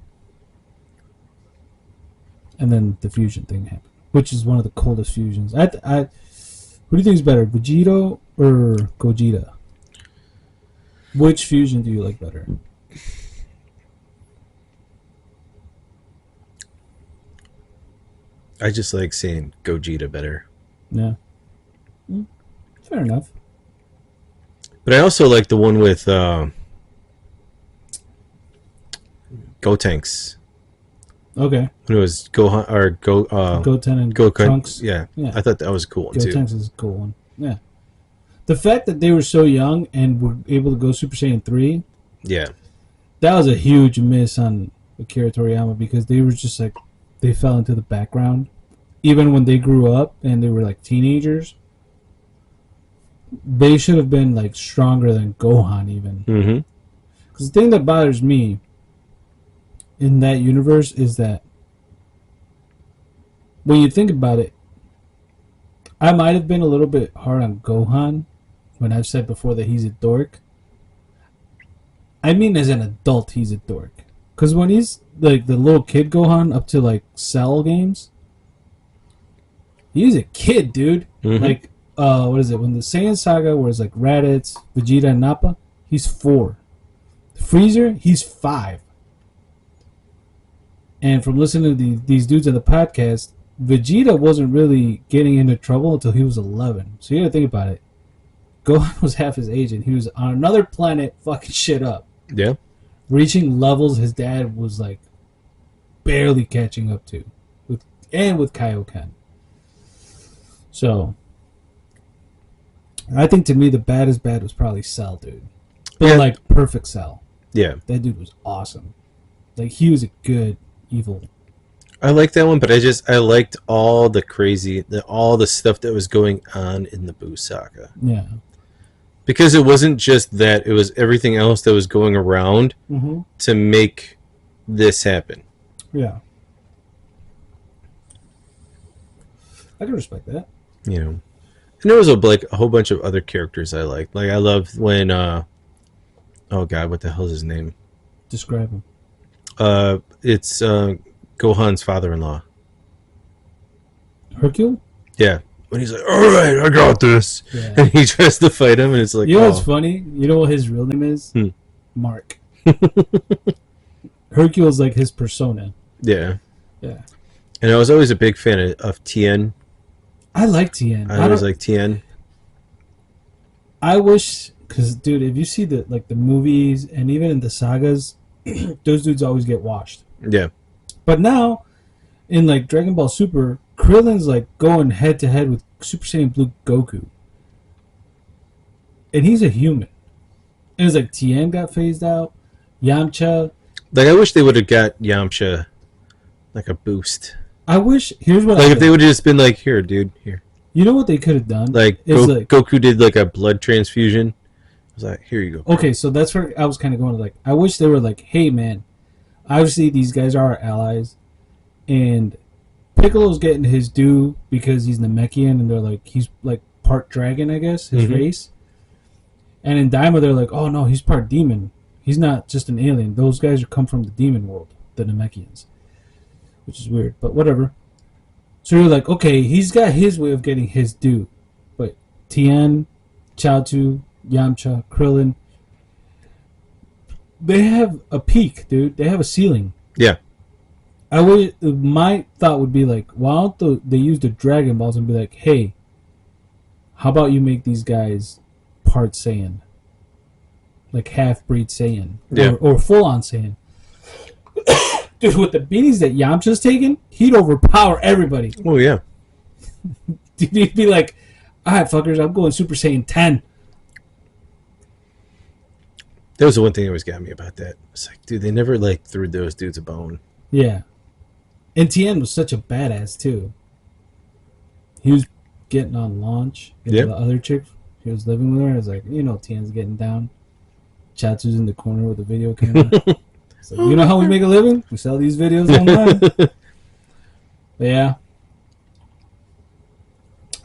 S1: And then the fusion thing happened, which is one of the coldest fusions. Who do you think is better, Vegeta or Gogeta? Which fusion do you like better?
S2: I just like saying Gogeta better.
S1: Yeah. Fair enough.
S2: But I also like the one with Gotenks.
S1: Okay.
S2: When it was Gohan or
S1: Goten and
S2: Goku.
S1: Trunks.
S2: Yeah.
S1: Yeah.
S2: I thought that was a cool one too.
S1: Gotenks is a cool one. Yeah. The fact that they were so young and were able to go Super Saiyan 3,
S2: Yeah.
S1: that was a huge miss on Akira Toriyama because they were just like, they fell into the background. Even when they grew up and they were like teenagers, they should have been like stronger than Gohan even.
S2: Mm-hmm.
S1: Because the thing that bothers me in that universe is that when you think about it, I might have been a little bit hard on Gohan when I've said before that he's a dork. I mean, as an adult, he's a dork. Because when he's like the little kid Gohan up to like Cell games, he's a kid, dude.
S2: Mm-hmm.
S1: Like, what is it? When the Saiyan Saga was like Raditz, Vegeta, and Nappa, he's 4. Freezer, he's 5. And from listening to these dudes on the podcast, Vegeta wasn't really getting into trouble until he was 11. So you gotta think about it. Gohan was half his age and he was on another planet fucking shit up.
S2: Yeah.
S1: Reaching levels his dad was like barely catching up to. With Kaioken. So I think to me the baddest bad was probably Cell, dude. But
S2: Yeah.
S1: like perfect Cell.
S2: Yeah.
S1: That dude was awesome. Like he was a good evil.
S2: I liked that one, but I liked all the crazy, all the stuff that was going on in the Buu saga.
S1: Yeah.
S2: Because it wasn't just that; it was everything else that was going around to make this happen.
S1: Yeah. I can respect that.
S2: You know, and there was a whole bunch of other characters I liked. Like I loved when, oh god, what the hell is his name?
S1: Describe him.
S2: It's Gohan's father-in-law.
S1: Hercule?
S2: Yeah. When he's like, all right, I got this.
S1: Yeah.
S2: And he tries to fight him, and it's like,
S1: You know what's funny? You know what his real name is? Mark. Hercule's like his persona.
S2: Yeah.
S1: Yeah.
S2: And I was always a big fan of Tien.
S1: I like Tien.
S2: I always like Tien.
S1: I wish, because dude, if you see the movies and even in the sagas, those dudes always get washed.
S2: Yeah.
S1: But now, in like Dragon Ball Super, Krillin's like going head to head with Super Saiyan Blue Goku, and he's a human. It was like Tien got phased out, Yamcha.
S2: Like I wish they would have got Yamcha like a boost.
S1: I wish. Here's what.
S2: Like if they would have just been like, here, dude, here.
S1: You know what they could have done?
S2: Like, Goku did like a blood transfusion. I was like, here you go.
S1: Okay, so that's where I was kind of going. Like, I wish they were like, hey man, obviously these guys are our allies, and Piccolo's getting his due because he's Namekian, and they're like, he's like part dragon, I guess, his race. And in Daima, they're like, oh no, he's part demon. He's not just an alien. Those guys come from the demon world, the Namekians, which is weird, but whatever. So you're like, okay, he's got his way of getting his due, but Tien, Chaozu, Yamcha, Krillin, they have a peak, dude. They have a ceiling.
S2: Yeah.
S1: My thought would be like, why don't they use the Dragon Balls and be like, hey, how about you make these guys part Saiyan? Like half-breed Saiyan.
S2: Yeah.
S1: Or full-on Saiyan. Dude, with the beatings that Yamcha's taken, he'd overpower everybody.
S2: Oh, yeah.
S1: Dude, he'd be like, alright, fuckers, I'm going Super Saiyan 10.
S2: That was the one thing that always got me about that. It's like, dude, they never like threw those dudes a bone.
S1: Yeah. And Tien was such a badass, too. He was getting on launch.
S2: Yep.
S1: The other chick, he was living with her. I was like, you know, Tien's getting down. Chatsu's in the corner with a video camera. It's like, you know how we make a living? We sell these videos online. But yeah.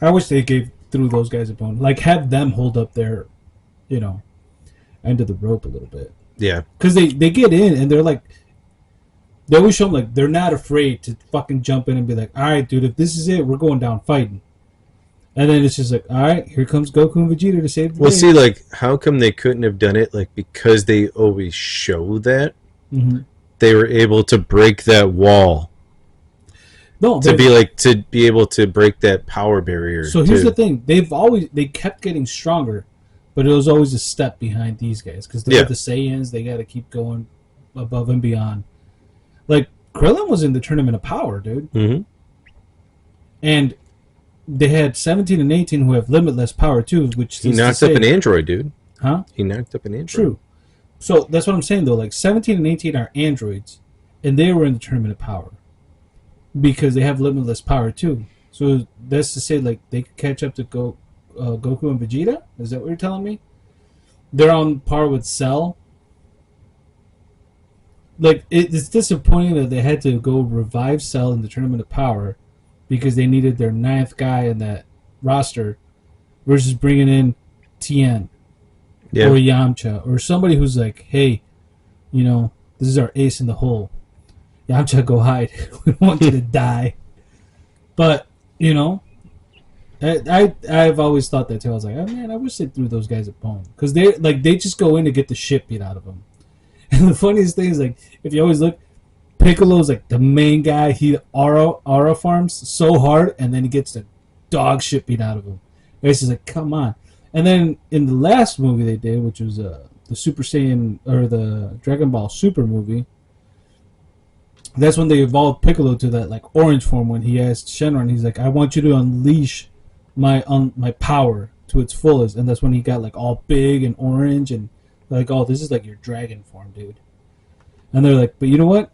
S1: I wish they threw those guys a bone. Like, have them hold up their, you know, end of the rope a little bit.
S2: Yeah.
S1: Because they get in and they're like, they always show them like they're not afraid to fucking jump in and be like, all right, dude, if this is it, we're going down fighting. And then it's just like, all right, here comes Goku and Vegeta to save the
S2: Well,
S1: day.
S2: see, like, how come they couldn't have done it? Like, because they always show that
S1: Mm-hmm.
S2: they were able to break that wall
S1: No,
S2: to be able to break that power barrier.
S1: so here's the thing: they kept getting stronger, but it was always a step behind these guys because they're the Saiyans. They got to keep going above and beyond. Like Krillin was in the Tournament of Power, dude,
S2: Mm-hmm.
S1: and they had 17 and 18 who have limitless power too, which
S2: He knocked up an android, dude.
S1: Huh?
S2: He knocked up an android.
S1: True. So that's what I'm saying though. Like 17 and 18 are androids, and they were in the Tournament of Power because they have limitless power too. So that's to say, like they could catch up to Goku and Vegeta. Is that what you're telling me? They're on par with Cell. Like it's disappointing that they had to go revive Cell in the Tournament of Power because they needed their 9th guy in that roster versus bringing in Tien or Yamcha or somebody who's like, hey, you know, this is our ace in the hole. Yamcha, go hide. We don't want you to die. But, you know, I've always thought that too. I was like, oh man, I wish they threw those guys a bone. Because they just go in to get the shit beat out of them. And the funniest thing is, like, if you always look, Piccolo's like the main guy. He aura farms so hard, and then he gets the dog shit beat out of him. And it's just like, come on. And then in the last movie they did, which was the Super Saiyan or the Dragon Ball Super movie, that's when they evolved Piccolo to that like orange form. When he asked Shenron, he's like, "I want you to unleash my power to its fullest," and that's when he got like all big and orange and like, "Oh, this is like your dragon form, dude." And they're like, "But you know what?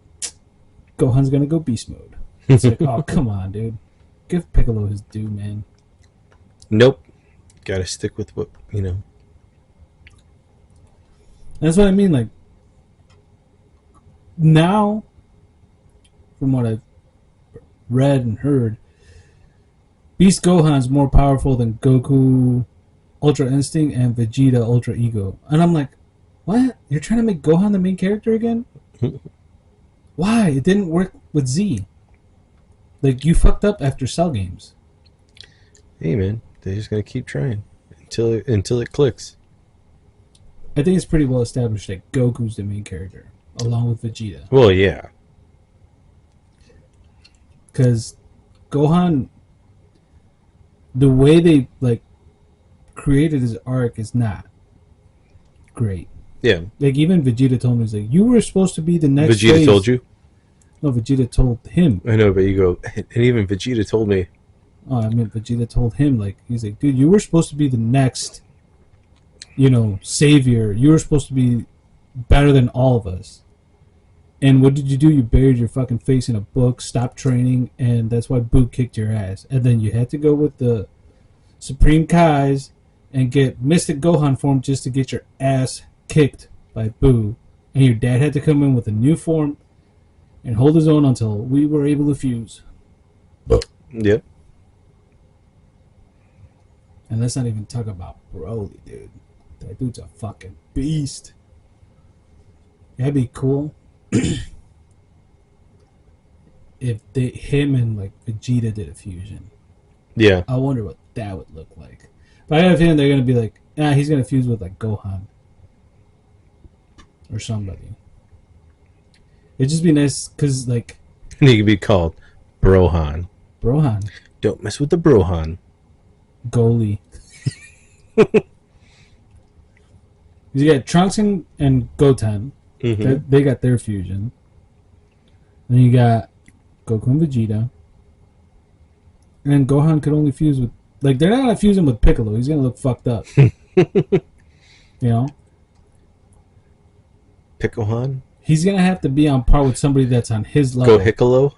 S1: Gohan's gonna go beast mode." It's like, oh, come on, dude. Give Piccolo his due, man.
S2: Nope. Gotta stick with what, you know.
S1: That's what I mean. Like, now, from what I've read and heard, Beast Gohan's more powerful than Goku Ultra Instinct and Vegeta Ultra Ego. And I'm like, what? You're trying to make Gohan the main character again? Why? It didn't work with Z. Like, you fucked up after Cell games.
S2: Hey, man. They're just gonna keep trying until it clicks.
S1: I think it's pretty well established that Goku's the main character, along with Vegeta.
S2: Well, yeah.
S1: Because Gohan, the way they like created his arc is not great.
S2: Yeah.
S1: Like, even Vegeta told me, he's like, you were supposed to be the next
S2: Vegeta
S1: phase.
S2: told you?
S1: No, Vegeta told him.
S2: I know, but you go, and even Vegeta told me.
S1: Oh, I mean, Vegeta told him, like, he's like, dude, you were supposed to be the next, you know, savior. You were supposed to be better than all of us. And what did you do? You buried your fucking face in a book, stopped training, and that's why Boo kicked your ass. And then you had to go with the Supreme Kais and get Mystic Gohan form just to get your ass kicked by Boo. And your dad had to come in with a new form and hold his own until we were able to fuse.
S2: Yep.
S1: And let's not even talk about Broly, dude. That dude's a fucking beast. That'd be cool if him and like Vegeta did a fusion.
S2: Yeah.
S1: I wonder what that would look like. But I got a feeling they're gonna be like, he's gonna fuse with like Gohan or somebody. It'd just be nice because like
S2: And he could be called Brohan.
S1: Brohan,
S2: Don't mess with the Brohan.
S1: goalie. You got Trunks and Goten.
S2: Mm-hmm.
S1: They got their fusion. And then you got Goku and Vegeta. And then Gohan could only fuse with... Like, they're not going to fuse him with Piccolo. He's going to look fucked up. You know?
S2: Picohan?
S1: He's going to have to be on par with somebody that's on his level.
S2: Gohicolo?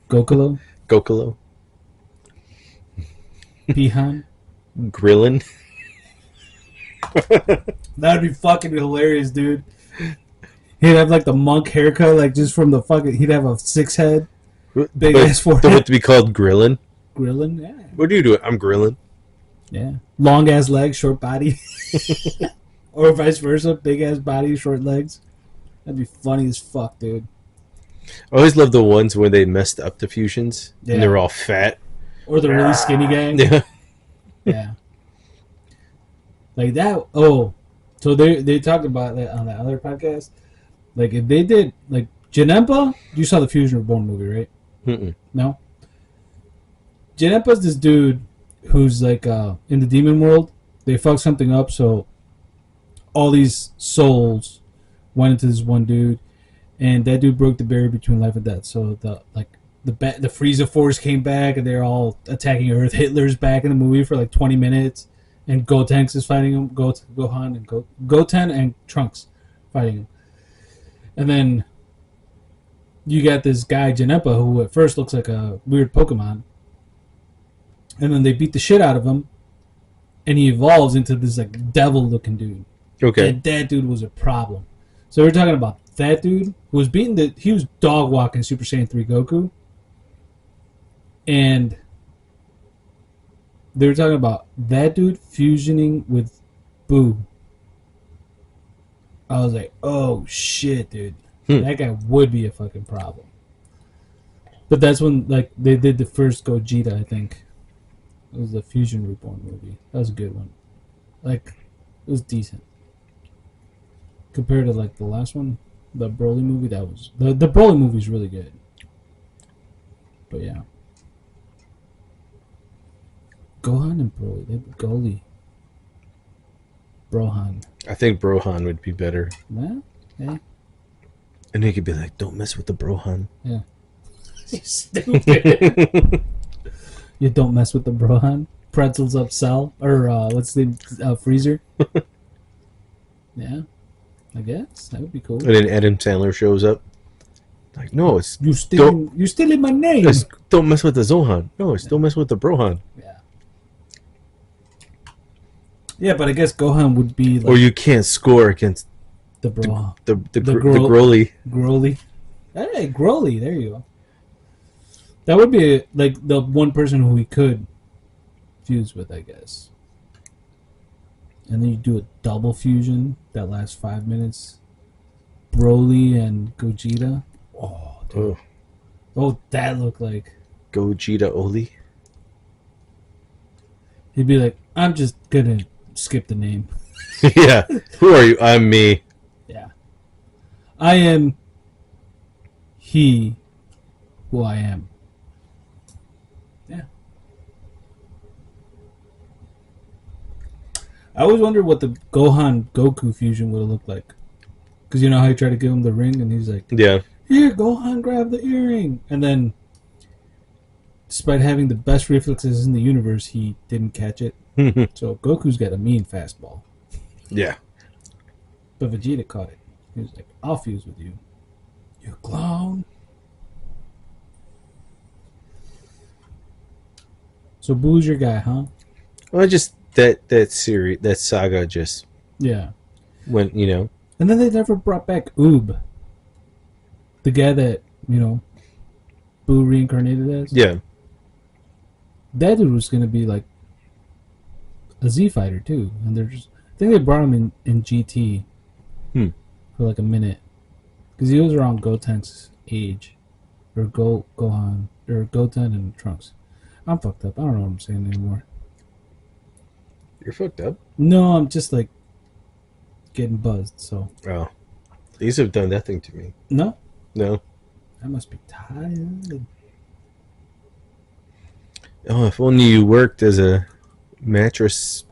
S1: Gokolo?
S2: Gokolo?
S1: Pihan?
S2: Grillin?
S1: That'd be fucking hilarious, dude. He'd have like the monk haircut, like just from the fucking... He'd have a 6 head. Big ass forehead.
S2: Would to be called Grillin?
S1: Grillin? Yeah.
S2: What do you do? I'm Grillin.
S1: Yeah. Long ass legs, short body. Or vice versa. Big ass body, short legs. That'd be funny as fuck, dude.
S2: I always love the ones where they messed up the fusions and
S1: Yeah.
S2: they were all fat.
S1: Or the really skinny guy.
S2: Yeah.
S1: Yeah. Like that. Oh, so they talked about that on that other podcast. Like if they did like Janempa, you saw the Fusion Reborn movie, right?
S2: Mm-mm.
S1: No. Janempa's this dude who's like in the demon world. They fucked something up, so all these souls went into this one dude, and that dude broke the barrier between life and death. So the Frieza Force came back, and they're all attacking Earth. Hitler's back in the movie for like 20 minutes, and Gotenks is fighting him. Gohan and Goten and Trunks fighting him, and then you got this guy Janepa who at first looks like a weird Pokemon, and then they beat the shit out of him, and he evolves into this like devil-looking dude.
S2: Okay.
S1: And that dude was a problem. So we're talking about that dude who was beating he was dog walking Super Saiyan 3 Goku. And they were talking about that dude fusioning with Boo. I was like, oh shit, dude. That guy would be a fucking problem. But that's when like they did the first Gogeta, I think. It was the Fusion Reborn movie. That was a good one. Like, it was decent. Compared to like the last one, the Broly movie, that was the Broly movie is really good. But yeah, Gohan and Broly, Goalie, Brohan.
S2: I think Brohan would be better.
S1: Yeah, yeah,
S2: And he could be like, don't mess with the Brohan.
S1: yeah. You stupid. You don't mess with the Brohan. Pretzels up Cell or what's the freezer? Yeah, I guess that would be cool.
S2: And then Adam Sandler shows up. Like, no, it's
S1: You stealing my name.
S2: don't mess with the Zohan. No, it's don't mess with the Brohan.
S1: Yeah. Yeah, but I guess Gohan would be like
S2: Or you can't score against
S1: the Brohan.
S2: the
S1: Broly.
S2: Broly.
S1: Hey, Broly, there you go. That would be like the one person who we could fuse with, I guess. And then you do a double fusion that lasts 5 minutes. Broly and Gogeta. Oh, dude.
S2: Oh,
S1: Oh, that looked like
S2: Gogeta Oli.
S1: he'd be like, I'm just gonna skip the name.
S2: Yeah. Who are you? I'm me.
S1: Yeah. I am he who I am. Yeah. I always wondered what the Gohan Goku fusion would have looked like. Because you know how he tried to give him the ring and he's like,
S2: Yeah.
S1: here, Gohan, grab the earring. And then, despite having the best reflexes in the universe, he didn't catch it. So Goku's got a mean fastball.
S2: Yeah.
S1: But Vegeta caught it. He was like, I'll fuse with you. You clown. So Boo's your guy, huh?
S2: Well, just that series, that saga just
S1: Yeah.
S2: went, you know.
S1: And then they never brought back Oob. The guy that, you know, Boo reincarnated as.
S2: Yeah.
S1: That dude was going to be like a Z fighter too. And they're just, I think they brought him in GT for like a minute. Because he was around Goten's age. Or Gohan. Or Goten and Trunks. I'm fucked up. I don't know what I'm saying anymore.
S2: You're fucked up.
S1: No, I'm just like getting buzzed, so.
S2: Oh. These have done nothing to me.
S1: No?
S2: No.
S1: I must be tired.
S2: Oh, if only you worked as a mattress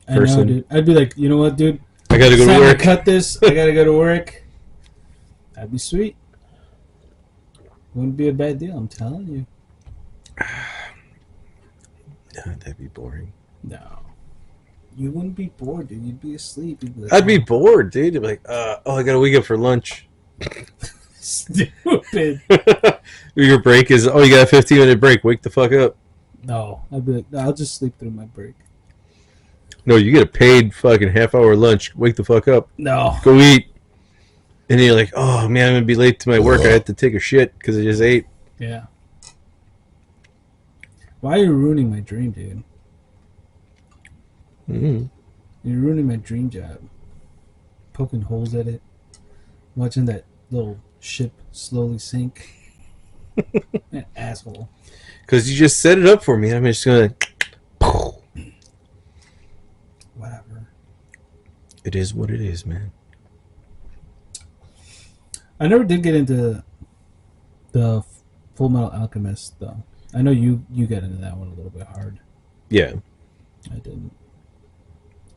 S2: person.
S1: I know, dude. I'd be like, you know what, dude?
S2: I gotta go
S1: It's
S2: to
S1: time
S2: work.
S1: cut this. I gotta go to work. That'd be sweet. Wouldn't be a bad deal, I'm telling you.
S2: No, that'd be boring.
S1: No. You wouldn't be bored, dude. You'd be asleep. You'd be like,
S2: I'd be bored, dude. I'd be like, oh, I got a week up for lunch.
S1: stupid.
S2: Your break is, oh, you got a 15-minute break. Wake the fuck up.
S1: No. I'd be like, no, I'll just sleep through my break.
S2: No, you get a paid fucking half-hour lunch. Wake the fuck up.
S1: No.
S2: Go eat. And then you're like, oh, man, I'm going to be late to my work. I had to take a shit because I just ate.
S1: Yeah. Why are you ruining my dream, dude?
S2: Mm-hmm.
S1: You're ruining my dream job. Poking holes at it. Watching that little ship slowly sink. An asshole.
S2: Because you just set it up for me. I'm just going to... It is what it is, man.
S1: I never did get into the Full Metal Alchemist though. I know you got into that one a little bit hard.
S2: Yeah.
S1: I didn't.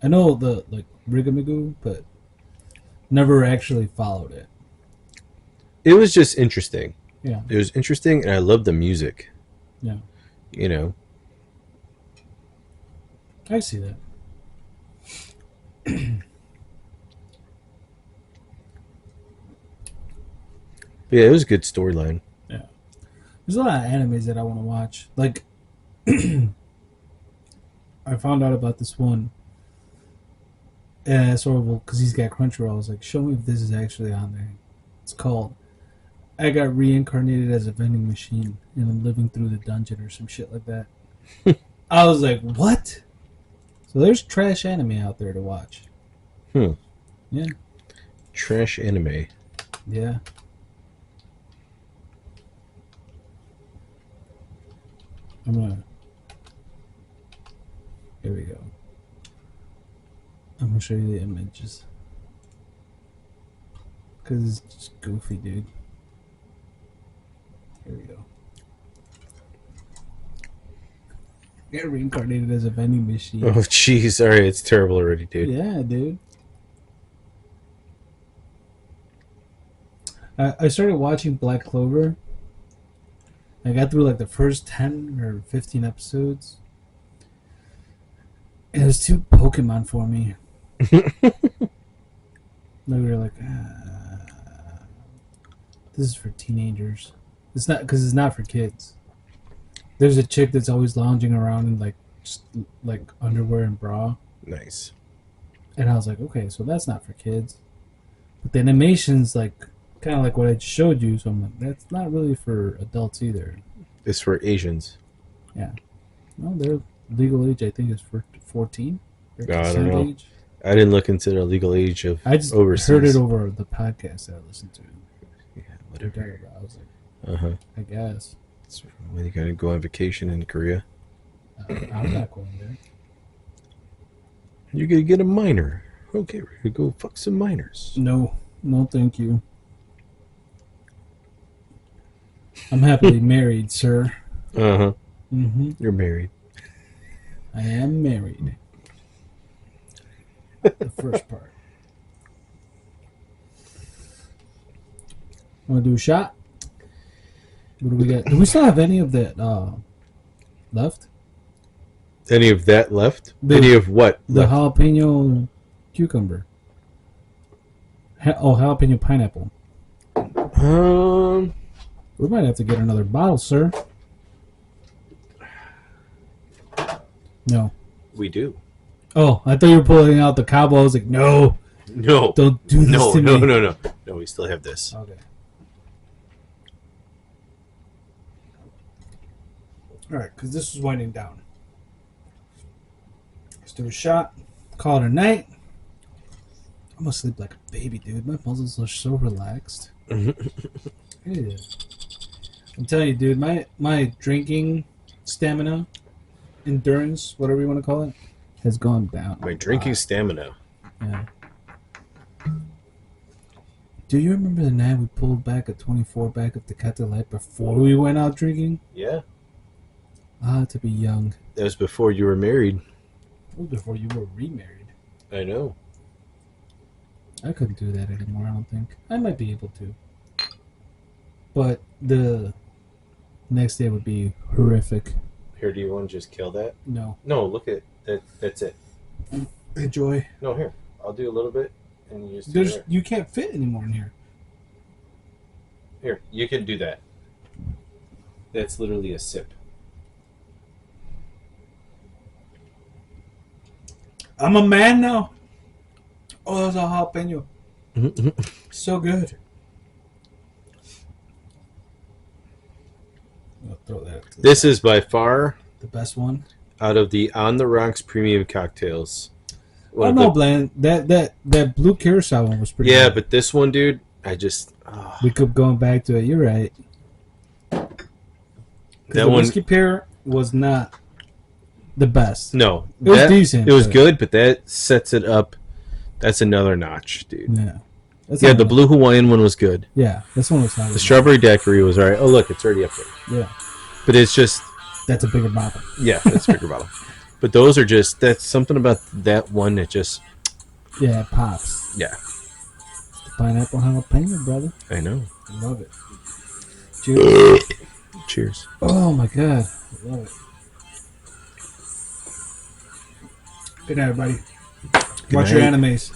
S1: I know the like Rigamigoo, but never actually followed it.
S2: It was just interesting.
S1: Yeah.
S2: It was interesting, and I loved the music.
S1: Yeah.
S2: You know.
S1: I see that.
S2: Yeah, it was a good storyline.
S1: Yeah. There's a lot of animes that I want to watch. Like, I found out about this one. And it's horrible because he's got Crunchyroll. I was like, show me if this is actually on there. It's called I Got Reincarnated as a Vending Machine and I'm Living Through the Dungeon or some shit like that. I was like, what? So there's trash anime out there to watch.
S2: Hmm.
S1: Yeah.
S2: Trash anime.
S1: Yeah. I'm gonna. Here we go. I'm gonna show you the images. Because it's just goofy, dude. Here we go. Get reincarnated as a vending machine.
S2: Oh, jeez. All right, it's terrible already, dude.
S1: Yeah, dude. I started watching Black Clover. I got through like the first 10 or 15 episodes. And it was too Pokemon for me. We were like, this is for teenagers. It's not, because it's not for kids. There's a chick that's always lounging around in like just like underwear and bra.
S2: Nice.
S1: And I was like, okay, so that's not for kids. But the animation's like kind of like what I just showed you, so I'm like, that's not really for adults either.
S2: It's for Asians.
S1: Yeah. Well, their legal age, I think, is for 14. Their
S2: I don't
S1: consent
S2: know.
S1: age.
S2: I didn't look into the legal age of
S1: I just
S2: overseas.
S1: heard it over the podcast that I listened to.
S2: Yeah,
S1: Whatever.
S2: whatever.
S1: I was like,
S2: Uh-huh.
S1: I guess.
S2: It's when you gotta go on vacation in Korea.
S1: I'm not going there.
S2: You're gonna get a minor. Okay, we're gonna go fuck some minors.
S1: No, thank you. I'm happily married, sir.
S2: Uh-huh.
S1: Mm-hmm.
S2: You're married.
S1: I am married. The first part. Want to do a shot? What do we got? Do we still have any of that left?
S2: Any of that left?
S1: The-
S2: Any of what
S1: The
S2: left?
S1: jalapeno cucumber. Jalapeno pineapple. We might have to get another bottle, sir. No.
S2: We do.
S1: Oh, I thought you were pulling out the cowboy. I was like, no,
S2: No.
S1: don't do this
S2: No,
S1: to
S2: no,
S1: me.
S2: no. No, we still have this.
S1: Okay. All right, because this is winding down. Let's do a shot. Call it a night. I'm gonna sleep like a baby, dude. My muscles are so relaxed. Yeah. I'm telling you, dude. My drinking stamina, endurance, whatever you want to call it, has gone down.
S2: My drinking stamina.
S1: Yeah. Do you remember the night we pulled back a 24 pack of Tecate Light before we went out drinking?
S2: Yeah.
S1: Ah, to be young.
S2: That was before you were married.
S1: It was before you were remarried.
S2: I know.
S1: I couldn't do that anymore, I don't think. I might be able to. But the next day would be horrific.
S2: Here, do you want to just kill that?
S1: No.
S2: No, look at that. That's it.
S1: Enjoy.
S2: No, here. I'll do a little bit, and you just do there.
S1: You can't fit anymore in here.
S2: Here, you can do that. That's literally a sip.
S1: I'm a man now. Oh, that was a jalapeno. So good. I'll throw that. to the
S2: This
S1: side.
S2: is by far
S1: The best one.
S2: out of the On the Rocks premium cocktails.
S1: Oh
S2: One of
S1: no,
S2: the-
S1: Bland. That blue curacao one was pretty.
S2: Yeah,
S1: good.
S2: but this one, dude, I just
S1: we kept going back to it. You're right. 'Cause
S2: that
S1: the
S2: one.
S1: whiskey pear was not the best.
S2: No,
S1: It was decent,
S2: It was
S1: but-
S2: good, but that sets it up That's another notch, dude.
S1: Yeah. That's
S2: Yeah,
S1: not
S2: the
S1: bad.
S2: blue Hawaiian one was good.
S1: Yeah, this one was not.
S2: The strawberry daiquiri was alright. Oh, look, it's already up there.
S1: Yeah,
S2: But it's just,
S1: that's a bigger bottle.
S2: yeah, that's a bigger bottle. But those are just, that's something about that one that just,
S1: Yeah, it pops.
S2: yeah,
S1: The pineapple jalapeno, brother.
S2: I know.
S1: I love it. Cheers.
S2: Cheers.
S1: Oh my god, I love it. Good night, everybody.
S2: Good
S1: Watch your
S2: night.
S1: animes.